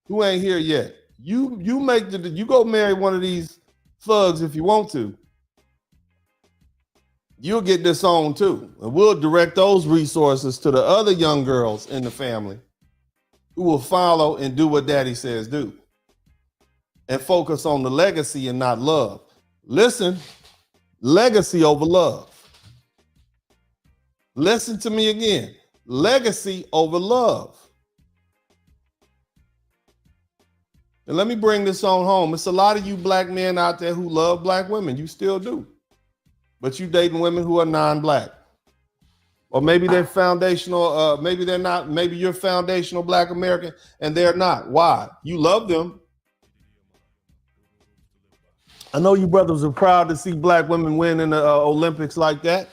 who ain't here yet, you go marry one of these thugs if you want to. You'll get disowned too. And we'll direct those resources to the other young girls in the family who will follow and do what daddy says do. And focus on the legacy and not love. Listen, legacy over love. Listen to me again. Legacy over love. And let me bring this on home. It's a lot of you black men out there who love black women. You still do. But you dating women who are non-black. Or maybe they're foundational, maybe they're not, maybe you're foundational black American and they're not. Why? You love them. I know you brothers are proud to see black women win in the Olympics like that.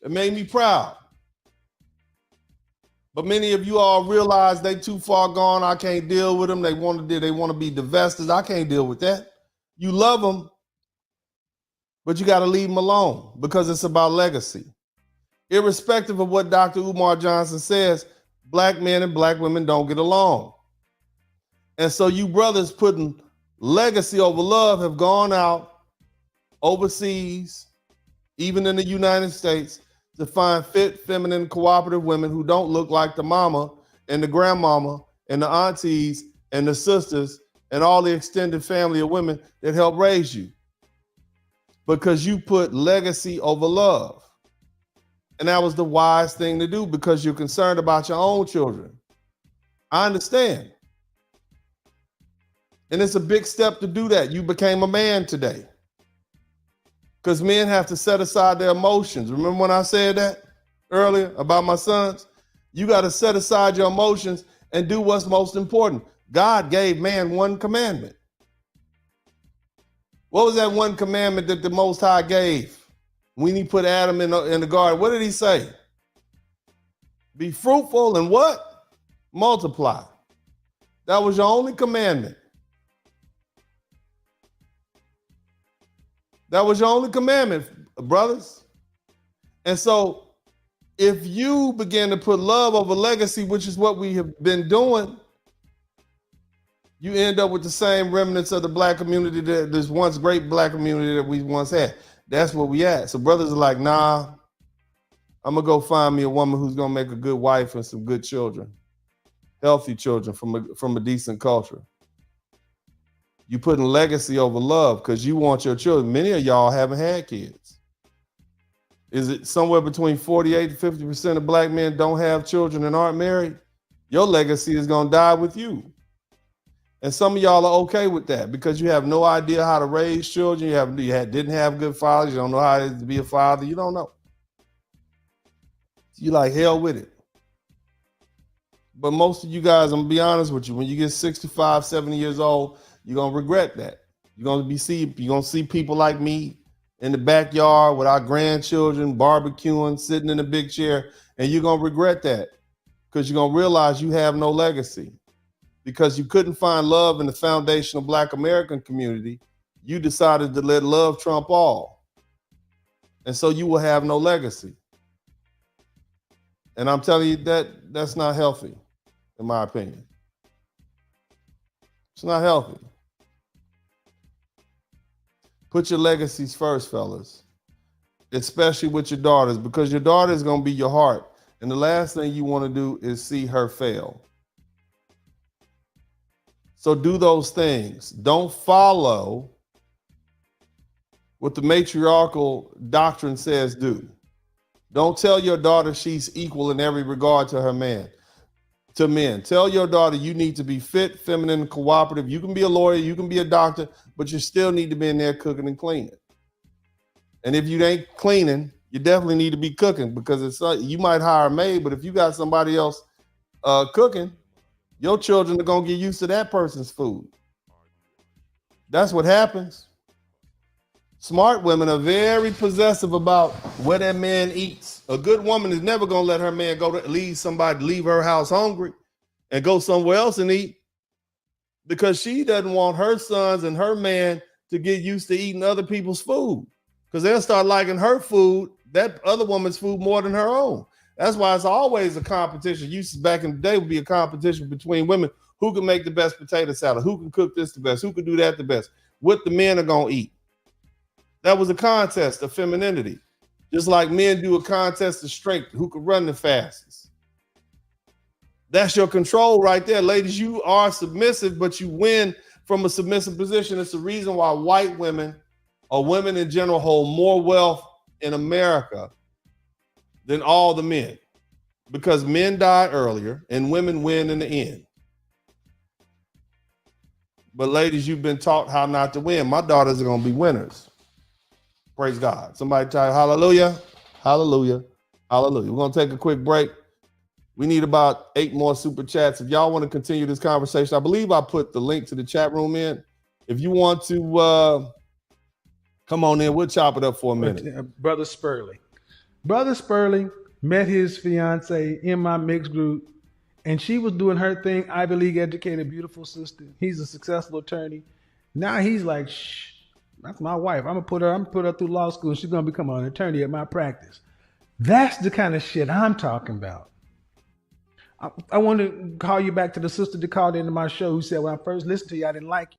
It made me proud. But many of you all realize they too far gone. I can't deal with them. They want to be divested. I can't deal with that. You love them, but you got to leave them alone because it's about legacy. Irrespective of what Dr. Umar Johnson says, black men and black women don't get along. And so you brothers putting legacy over love have gone out overseas, even in the United States, to find fit, feminine, cooperative women who don't look like the mama and the grandmama and the aunties and the sisters and all the extended family of women that helped raise you. Because you put legacy over love. And that was the wise thing to do because you're concerned about your own children. I understand. And it's a big step to do that. You became a man today. Because men have to set aside their emotions. Remember when I said that earlier about my sons? You got to set aside your emotions and do what's most important. God gave man one commandment. What was that one commandment that the Most High gave when he put Adam in the garden? What did he say? Be fruitful and what? Multiply. That was your only commandment. That was your only commandment, brothers. And so if you begin to put love over legacy, which is what we have been doing, you end up with the same remnants of the black community that this once great black community that we once had. That's where we at. So brothers are like, nah, I'm gonna go find me a woman who's gonna make a good wife and some good children, healthy children from a decent culture. You putting legacy over love because you want your children. Many of y'all haven't had kids. Is it somewhere between 48 to 50% of black men don't have children and aren't married? Your legacy is gonna die with you. And some of y'all are okay with that because you have no idea how to raise children. Didn't have good fathers. You don't know how it is to be a father. You don't know. You like hell with it. But most of you guys, I'm gonna be honest with you, when you get 65, 70 years old, you're gonna regret that. You're gonna see people like me in the backyard with our grandchildren barbecuing, sitting in a big chair, and you're gonna regret that because you're gonna realize you have no legacy. Because you couldn't find love in the foundational black American community, you decided to let love trump all. And so you will have no legacy. And I'm telling you that's not healthy, in my opinion. It's not healthy. Put your legacies first, fellas, especially with your daughters, because your daughter is going to be your heart. And the last thing you want to do is see her fail. So do those things. Don't follow what the matriarchal doctrine says do. Don't tell your daughter she's equal in every regard to men. Tell your daughter you need to be fit, feminine, and cooperative. You can be a lawyer, you can be a doctor, but you still need to be in there cooking and cleaning. And if you ain't cleaning, you definitely need to be cooking because you might hire a maid, but if you got somebody else cooking, your children are going to get used to that person's food. That's what happens. Smart women are very possessive about where their man eats. A good woman is never going to let her man leave her house hungry and go somewhere else and eat because she doesn't want her sons and her man to get used to eating other people's food because they'll start liking her food, that other woman's food, more than her own. That's why it's always a competition. Back in the day would be a competition between women. Who can make the best potato salad? Who can cook this the best? Who can do that the best? What the men are going to eat. That was a contest of femininity. Just like men do a contest of strength. Who can run the fastest? That's your control right there. Ladies, you are submissive, but you win from a submissive position. It's the reason why white women or women in general hold more wealth in America than all the men, because men die earlier and women win in the end. But ladies, you've been taught how not to win. My daughters are going to be winners. Praise God. Somebody type hallelujah, hallelujah, hallelujah. We're going to take a quick break. We need about 8 more super chats. If y'all want to continue this conversation, I believe I put the link to the chat room in. If you want to come on in, we'll chop it up for a minute. Brother Spurley met his fiance in my mixed group, and she was doing her thing, Ivy League educated, beautiful sister. He's a successful attorney. Now he's like, shh, that's my wife. I'm gonna put her through law school. She's gonna become an attorney at my practice. That's the kind of shit I'm talking about. I want to call you back to the sister that called into my show who said when I first listened to you, I didn't like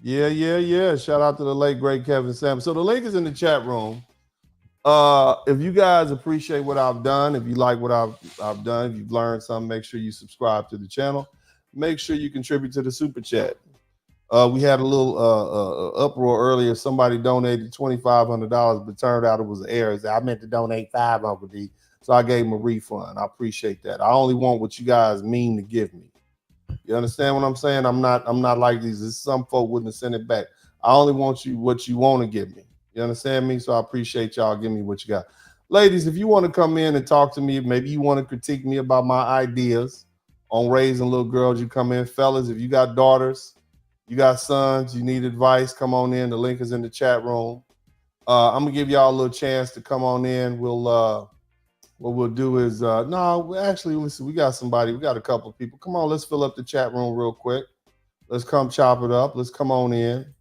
you. Yeah. Shout out to the late, great Kevin Sam. So the link is in the chat room. If you guys appreciate what I've done, if you like what I've done, if you've learned something, make sure you subscribe to the channel. Make sure you contribute to the super chat. We had a little uproar earlier. Somebody donated $2,500, but turned out it was an error. I meant to donate $5, Uncle D. So I gave him a refund. I appreciate that. I only want what you guys mean to give me. You understand what I'm saying? I'm not like these. Some folk wouldn't have sent it back. I only want you what you want to give me. You understand me? So I appreciate y'all giving me what you got. Ladies, if you want to come in and talk to me, maybe you want to critique me about my ideas on raising little girls, you come in. Fellas, if you got daughters, you got sons, you need advice, come on in. The link is in the chat room. I'm going to give y'all a little chance to come on in. What we'll do is, listen, we got somebody. We got a couple of people. Come on, let's fill up the chat room real quick. Let's come chop it up. Let's come on in.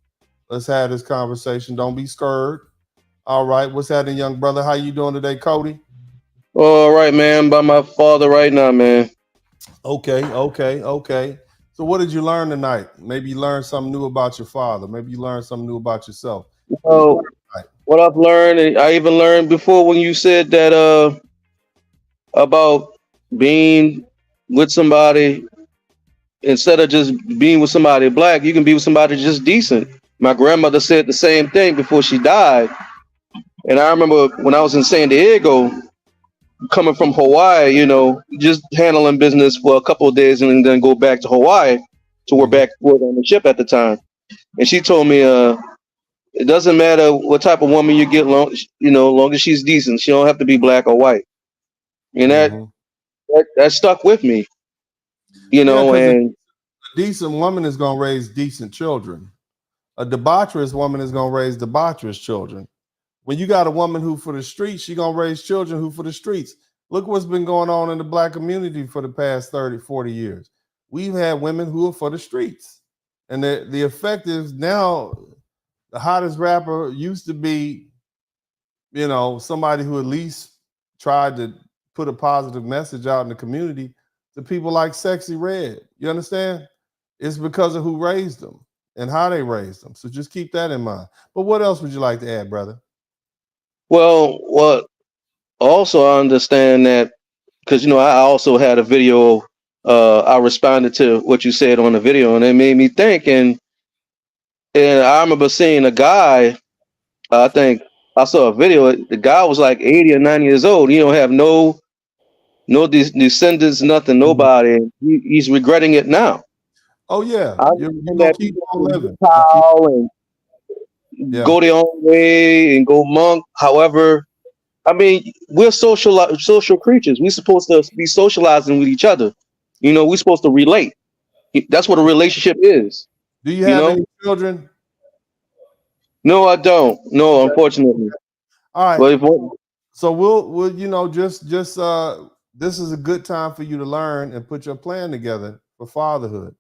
Let's have this conversation. Don't be scared. All right. What's happening, young brother? How you doing today, Cody? All right, man. By my father right now, man. Okay. So what did you learn tonight? Maybe you learned something new about your father. Maybe you learned something new about yourself. What did you So learn tonight? what I've learned, and I even learned before when you said that about being with somebody instead of just being with somebody black, you can be with somebody just decent. My grandmother said the same thing before she died. And I remember when I was in San Diego, coming from Hawaii, just handling business for a couple of days and then go back to Hawaii to work Mhm. back on the ship at the time. And she told me, it doesn't matter what type of woman you get, long as she's decent. She don't have to be black or white. And Mhm. that stuck with me, Yeah, because a and decent woman is gonna raise decent children. A debaucherous woman is gonna raise debaucherous children. When you got a woman who for the streets, she gonna raise children who for the streets. Look what's been going on in the black community for the past 30, 40 years. We've had women who are for the streets. And the effect is now the hottest rapper used to be, somebody who at least tried to put a positive message out in the community to people like Sexy Red. You understand? It's because of who raised them and how they raised them. So just keep that in mind. But what else would you like to add, brother? well, what also I understand that because I also had a video. I responded to what you said on the video, and it made me think. And I remember seeing a guy. I think I saw a video. The guy was like 80 or 90 years old. He don't have no descendants, nothing, nobody. He's regretting it now. Oh yeah, I you're understand gonna that keep people on can living. You keep, retire and yeah. go their own way and go monk. However, I mean, we're social creatures. We're supposed to be socializing with each other. We're supposed to relate. That's what a relationship is. Do you You have know? any children? No, I don't. No, Okay. unfortunately. All right. But if So we'll just this is a good time for you to learn and put your plan together for fatherhood.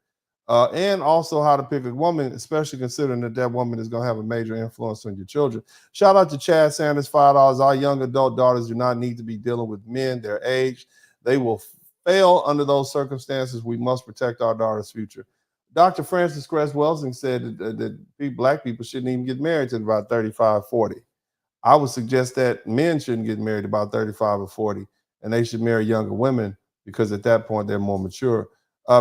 And also how to pick a woman, especially considering that woman is going to have a major influence on your children. Shout out to Chad Sanders, $5. Our young adult daughters do not need to be dealing with men their age. They will fail under those circumstances. We must protect our daughters' future. Dr. Francis Cress Welsing said that black people shouldn't even get married till about 35, 40. I would suggest that men shouldn't get married about 35 or 40, and they should marry younger women because at that point they're more mature.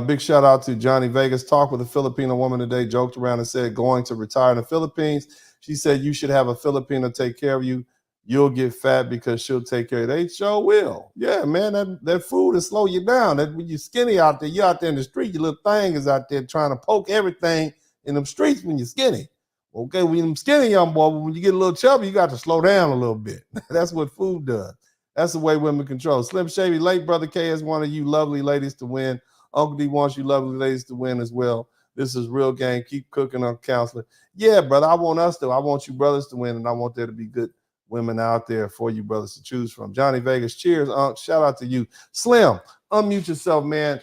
Big shout out to Johnny Vegas. Talked with a Filipino woman today, joked around and said, going to retire in the Philippines. She said, you should have a Filipino take care of you. You'll get fat because she'll take care of you. They sure will. Yeah, man, that food will slow you down. That when you're skinny out there, you're out there in the street, your little thing is out there trying to poke everything in them streets when you're skinny. Okay, when you're skinny, young boy, but when you get a little chubby, you got to slow down a little bit. That's what food does. That's the way women control. Slim Shady, late brother K is one of you lovely ladies to win. Uncle D wants you lovely ladies to win as well. This is real game. Keep cooking on counselor. Yeah, brother, I want you brothers to win, and I want there to be good women out there for you brothers to choose from. Johnny Vegas, cheers, Unc. Shout out to you. Slim, unmute yourself, man.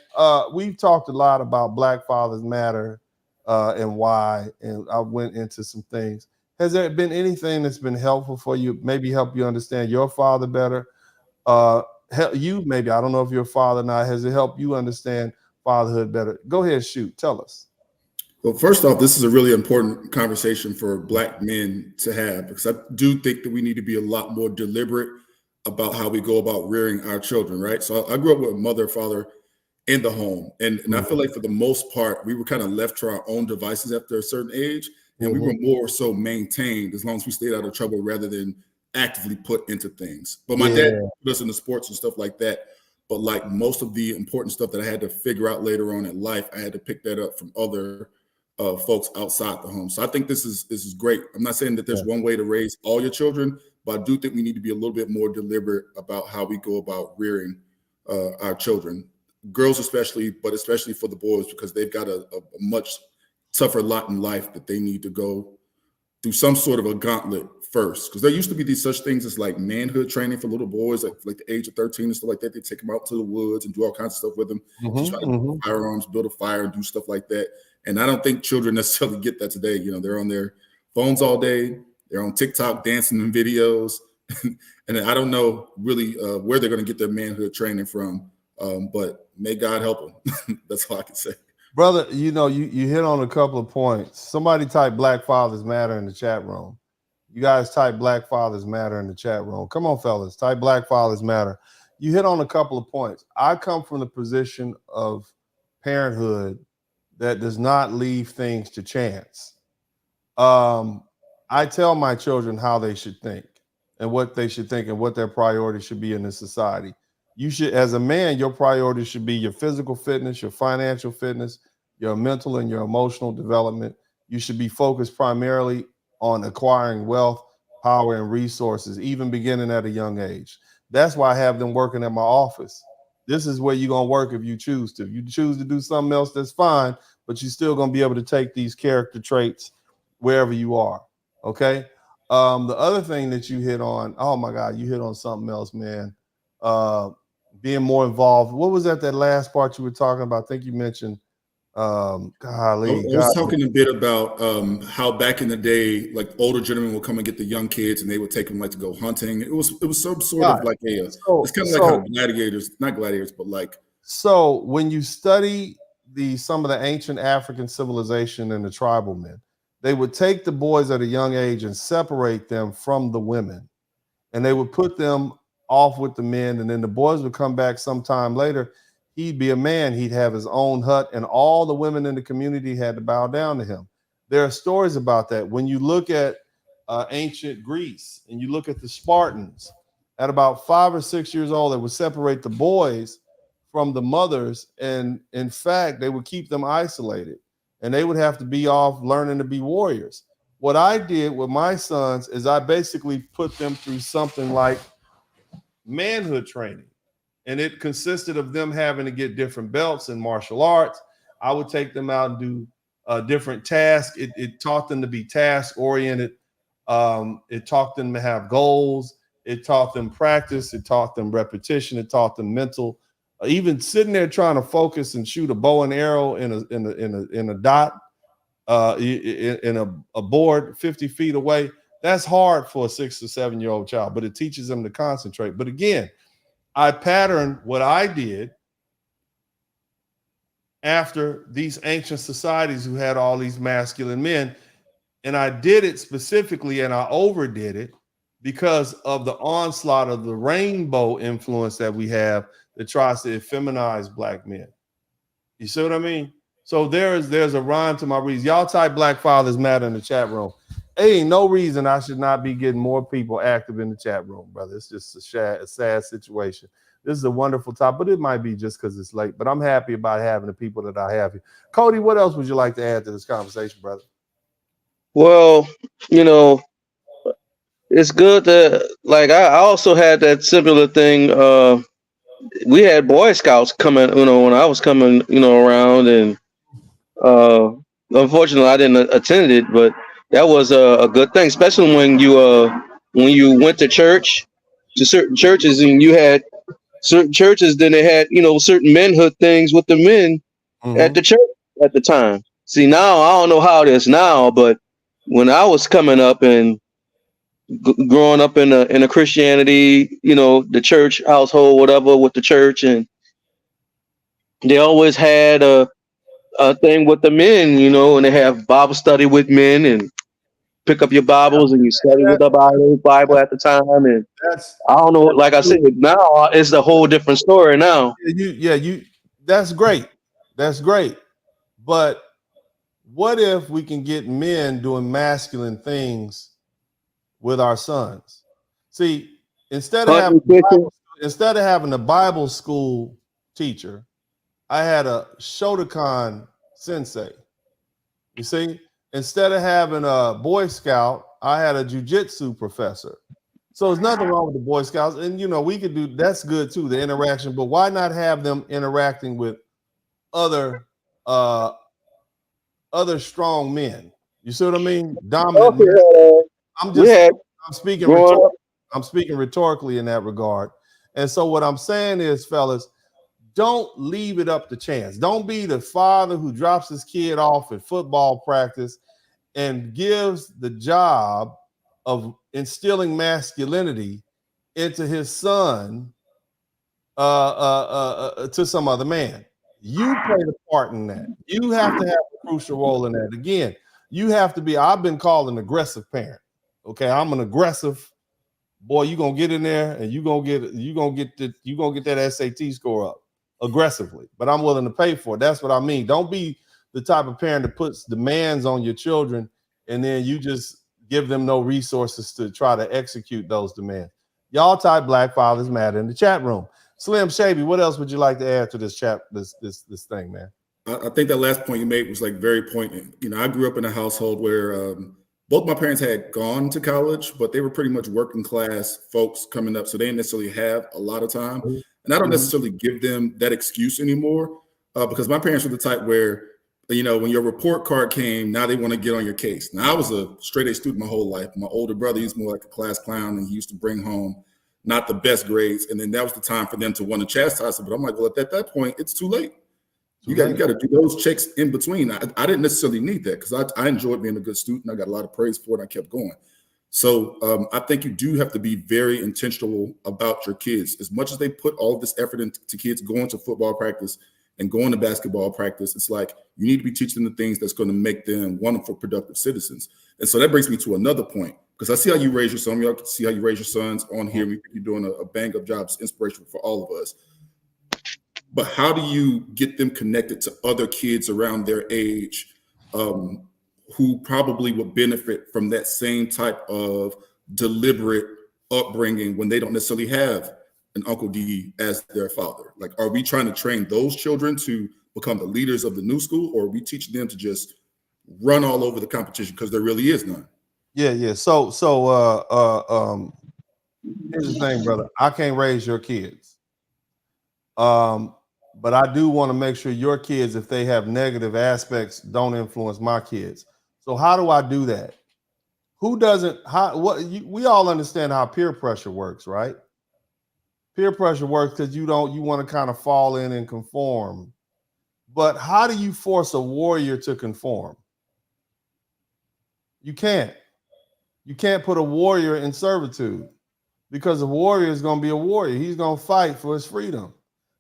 We've talked a lot about Black Fathers Matter and why, and I went into some things. Has there been anything that's been helpful for you, maybe help you understand your father better? Help you, maybe, I don't know if you're a father or not, has it helped you understand fatherhood better? Go ahead, shoot, tell us. Well, first off, this is a really important conversation for Black men to have, because I do think that we need to be a lot more deliberate about how we go about rearing our children, right? So I grew up with a mother, father in the home. And I feel like for the most part, we were kind of left to our own devices after a certain age. And we were more so maintained as long as we stayed out of trouble rather than actively put into things. But my dad put us into sports and stuff like that. But like most of the important stuff that I had to figure out later on in life, I had to pick that up from other folks outside the home. So I think this is great. I'm not saying that there's one way to raise all your children, but I do think we need to be a little bit more deliberate about how we go about rearing our children, girls especially, but especially for the boys, because they've got a much tougher lot in life that they need to go through some sort of a gauntlet first. Because there used to be these such things as like manhood training for little boys, like the age of 13 and stuff like that. They take them out to the woods and do all kinds of stuff with them, just try to build firearms, build a fire, and do stuff like that. And I don't think children necessarily get that today. They're on their phones all day. They're on TikTok dancing in videos. And I don't know really where they're going to get their manhood training from, but may God help them. That's all I can say. Brother, you know, you hit on a couple of points. Somebody type Black Fathers Matter in the chat room. You guys type Black Fathers Matter in the chat room. Come on, fellas, type Black Fathers Matter. You hit on a couple of points. I come from the position of parenthood that does not leave things to chance. I tell my children how they should think and what they should think and what their priorities should be in this society. You should, as a man, your priorities should be your physical fitness, your financial fitness, your mental and your emotional development. You should be focused primarily on acquiring wealth, power, and resources, even beginning at a young age. That's why I have them working at my office. This is where you're going to work if you choose to. If you choose to do something else, that's fine, but you're still going to be able to take these character traits wherever you are. Okay. The other thing that you hit on, oh my God, you hit on something else, man. Being more involved. What was that last part you were talking about? I think you mentioned golly. I was talking a bit about how back in the day, like older gentlemen would come and get the young kids and they would take them like to go hunting. It was some sort of like it's kind of like how gladiators, not gladiators, but like. So when you study some of the ancient African civilization and the tribal men, they would take the boys at a young age and separate them from the women, and they would put them off with the men, and then the boys would come back sometime later. He'd be a man. He'd have his own hut, and all the women in the community had to bow down to him. There are stories about that. When you look at ancient Greece and you look at the Spartans, at about 5 or 6 years old, they would separate the boys from the mothers, and in fact, they would keep them isolated, and they would have to be off learning to be warriors. What I did with my sons is I basically put them through something like manhood training. And it consisted of them having to get different belts in martial arts. I would take them out and do different tasks. It taught them to be task oriented. It taught them to have goals. It taught them practice. It taught them repetition. It taught them mental. Even sitting there trying to focus and shoot a bow and arrow in a dot, in a board 50 feet away. That's hard for a 6 or 7 year old child, but it teaches them to concentrate. But again, I patterned what I did after these ancient societies who had all these masculine men. And I did it specifically, and I overdid it because of the onslaught of the rainbow influence that we have that tries to effeminize black men. You see what I mean? So there's a rhyme to my reason. Y'all type Black Fathers Matter in the chat room. Ain't no reason I should not be getting more people active in the chat room, brother. It's just a sad situation. This is a wonderful topic, but it might be just because it's late. But I'm happy about having the people that I have here. Cody, what else would you like to add to this conversation, brother? Well, you know, it's good to, like, I also had that similar thing. We had Boy Scouts coming, you know, when I was coming, you know, around, and unfortunately I didn't attend it, but that was a good thing, especially when you went to church, to certain churches, and you had certain churches, then they had, you know, certain manhood things with the men at the church at the time. See, now I don't know how it is now, but when I was coming up and growing up in a Christianity, you know, the church household, whatever, with the church, and they always had a thing with the men, you know, and they have Bible study with men, and pick up your Bibles and you study with the Bible at the time. And I don't know, like I said, now it's a whole different story now. That's great. That's great. But what if we can get men doing masculine things with our sons? See, instead of having a Bible school teacher, I had a Shotokan sensei. You see, instead of having a Boy Scout, I had a jujitsu professor. So there's nothing wrong with the Boy Scouts, and you know we could do that's good too, the interaction. But why not have them interacting with other strong men? You see what I mean? Dominant. I'm speaking rhetorically in that regard. And so what I'm saying is, fellas, don't leave it up to chance. Don't be the father who drops his kid off at football practice and gives the job of instilling masculinity into his son to some other man. You played a part in that. You have to have a crucial role in that. Again, you have to be, I've been called an aggressive parent. Okay, I'm an aggressive boy. You're gonna get in there and you're gonna get that SAT score up aggressively, but I'm willing to pay for it. That's what I mean. Don't be the type of parent that puts demands on your children and then you just give them no resources to try to execute those demands. Y'all type Black Fathers Matter in the chat room. Slim Shady, what else would you like to add to this this thing, man? I think that last point you made was like very poignant. You know, I grew up in a household where both my parents had gone to college, but they were pretty much working class folks coming up, so they didn't necessarily have a lot of time. And I don't necessarily give them that excuse anymore because my parents were the type where, you know, when your report card came, now they want to get on your case. Now, I was a straight A student my whole life. My older brother, he's more like a class clown, and he used to bring home not the best grades. And then that was the time for them to want to chastise him. But I'm like, well, at that point, it's too late. You got to do those checks in between. I didn't necessarily need that because I enjoyed being a good student. I got a lot of praise for it. I kept going. So I think you do have to be very intentional about your kids. As much as they put all of this effort into kids going to football practice and going to basketball practice, it's like you need to be teaching them the things that's going to make them wonderful, productive citizens. And so that brings me to another point, because I see how you raise your son. Y'all can see how you raise your sons on here. You're doing a bang-up job. It's inspirational for all of us. But how do you get them connected to other kids around their age who probably would benefit from that same type of deliberate upbringing when they don't necessarily have an Uncle D as their father? Like, are we trying to train those children to become the leaders of the new school, or are we teaching them to just run all over the competition because there really is none? Yeah. So here's the thing, brother. I can't raise your kids. But I do want to make sure your kids, if they have negative aspects, don't influence my kids. So how do I do that? Who doesn't? We all understand how peer pressure works, right? Peer pressure works because you want to kind of fall in and conform. But how do you force a warrior to conform? You can't. You can't put a warrior in servitude because a warrior is going to be a warrior. He's going to fight for his freedom.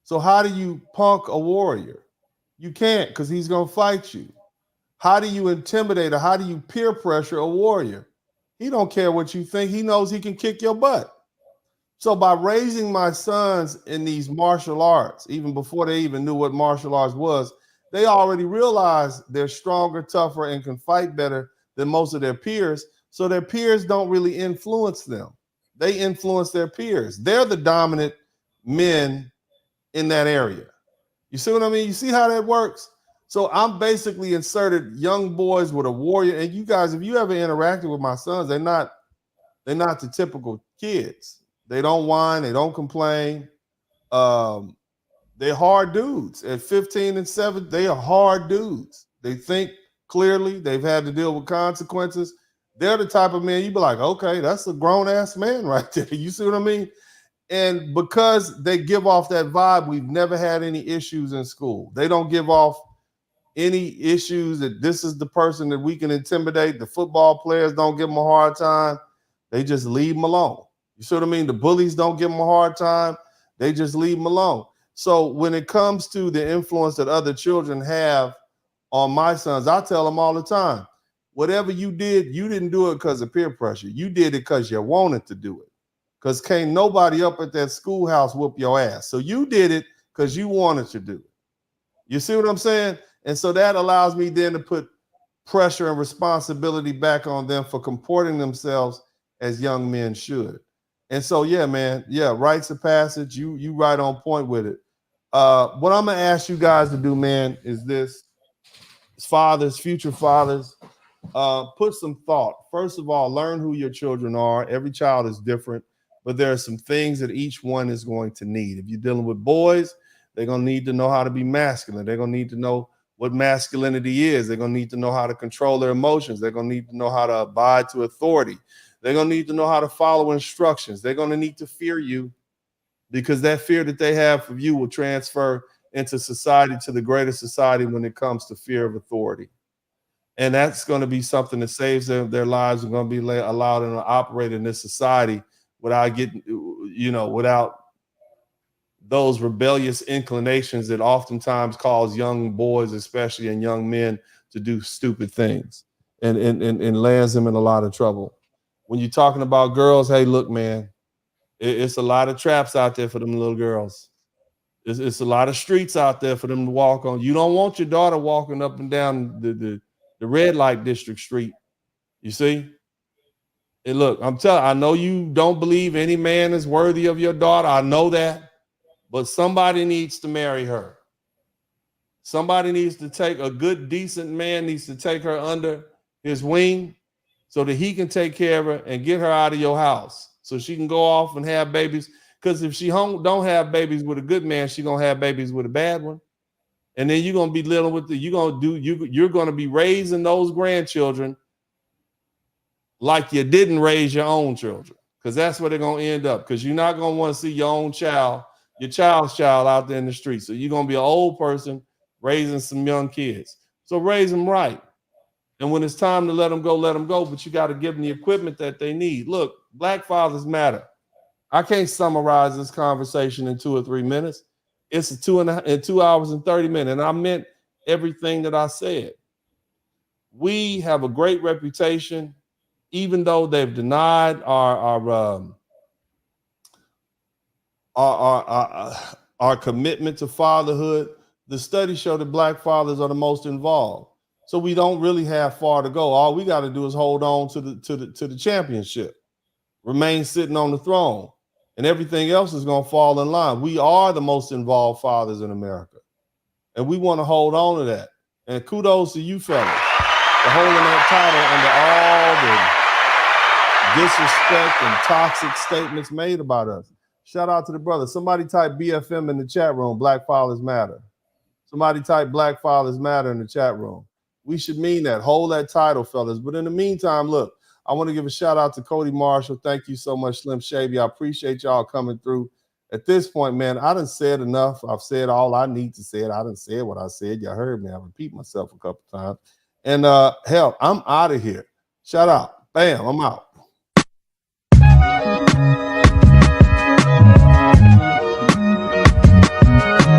So how do you punk a warrior? You can't, because he's going to fight you. How do you intimidate or how do you peer pressure a warrior? He don't care what you think. He knows he can kick your butt. So by raising my sons in these martial arts, even before they even knew what martial arts was, they already realized they're stronger, tougher, and can fight better than most of their peers. So their peers don't really influence them. They influence their peers. They're the dominant men in that area. You see what I mean? You see how that works? So I'm basically inserted young boys with a warrior. And you guys, if you ever interacted with my sons, they're not the typical kids. They don't whine, they don't complain. They're hard dudes. At 15 and 7, they are hard dudes. They think clearly, they've had to deal with consequences. They're the type of man you'd be like, okay, that's a grown-ass man right there. You see what I mean? And because they give off that vibe, we've never had any issues in school. They don't give off any issues that this is the person that we can intimidate. The football players don't give them a hard time. They just leave them alone. You see what I mean? The bullies don't give them a hard time. They just leave them alone. So when it comes to the influence that other children have on my sons, I tell them all the time, whatever you did, you didn't do it because of peer pressure. You did it because you wanted to do it. Because can't nobody up at that schoolhouse whoop your ass. So you did it because you wanted to do it. You see what I'm saying? And so that allows me then to put pressure and responsibility back on them for comporting themselves as young men should. And so, yeah, man, rites of passage, you right on point with it. What I'm going to ask you guys to do, man, is this. Fathers, future fathers, put some thought. First of all, learn who your children are. Every child is different, but there are some things that each one is going to need. If you're dealing with boys, they're going to need to know how to be masculine. They're going to need to know what masculinity is. They're going to need to know how to control their emotions. They're going to need to know how to abide to authority. They're going to need to know how to follow instructions. They're going to need to fear you, because that fear that they have for you will transfer into society, to the greater society, when it comes to fear of authority. And that's going to be something that saves their lives, and going to be allowed them to operate in this society without without those rebellious inclinations that oftentimes cause young boys, especially, and young men to do stupid things and lands them in a lot of trouble. When you're talking about girls, hey, look, man, it's a lot of traps out there for them little girls. It's a lot of streets out there for them to walk on. You don't want your daughter walking up and down the red light district street. You see? And look, I know you don't believe any man is worthy of your daughter. I know that. But somebody needs to marry her. Somebody needs to take a good, decent man needs to take her under his wing so that he can take care of her and get her out of your house so she can go off and have babies. Because if she don't have babies with a good man, she's going to have babies with a bad one. And then you're going to be dealing with you're going to be raising those grandchildren like you didn't raise your own children. Because that's where they're going to end up. Because you're not going to want to see your own child, your child's child out there in the street. So you're going to be an old person raising some young kids. So raise them right. And when it's time to let them go, let them go. But you got to give them the equipment that they need. Look, Black fathers matter. I can't summarize this conversation in 2 or 3 minutes. It's 2 hours and 30 minutes. And I meant everything that I said. We have a great reputation, even though they've denied our commitment to fatherhood. The studies show that Black fathers are the most involved. So we don't really have far to go. All we got to do is hold on to the championship, remain sitting on the throne, and everything else is going to fall in line. We are the most involved fathers in America, and we want to hold on to that. And kudos to you fellas for holding that title under all the disrespect and toxic statements made about us. Shout out to the brother. Somebody type BFM in the chat room. Black fathers matter. Somebody type Black fathers matter in the chat room. We should mean that. Hold that title, fellas. But in the meantime, look, I want to give a shout out to Cody Marshall. Thank you so much, Slim Shady. I appreciate y'all coming through. At this point, man, I done said enough. I've said all I need to say. I done said what I said. Y'all heard me. I repeat myself a couple times. And hell, I'm out of here. Shout out. Bam, I'm out.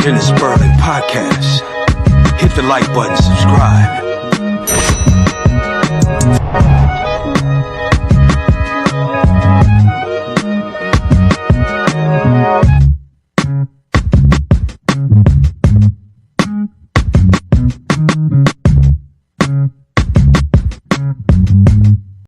Dennis Burley Podcast. Hit the like button, subscribe.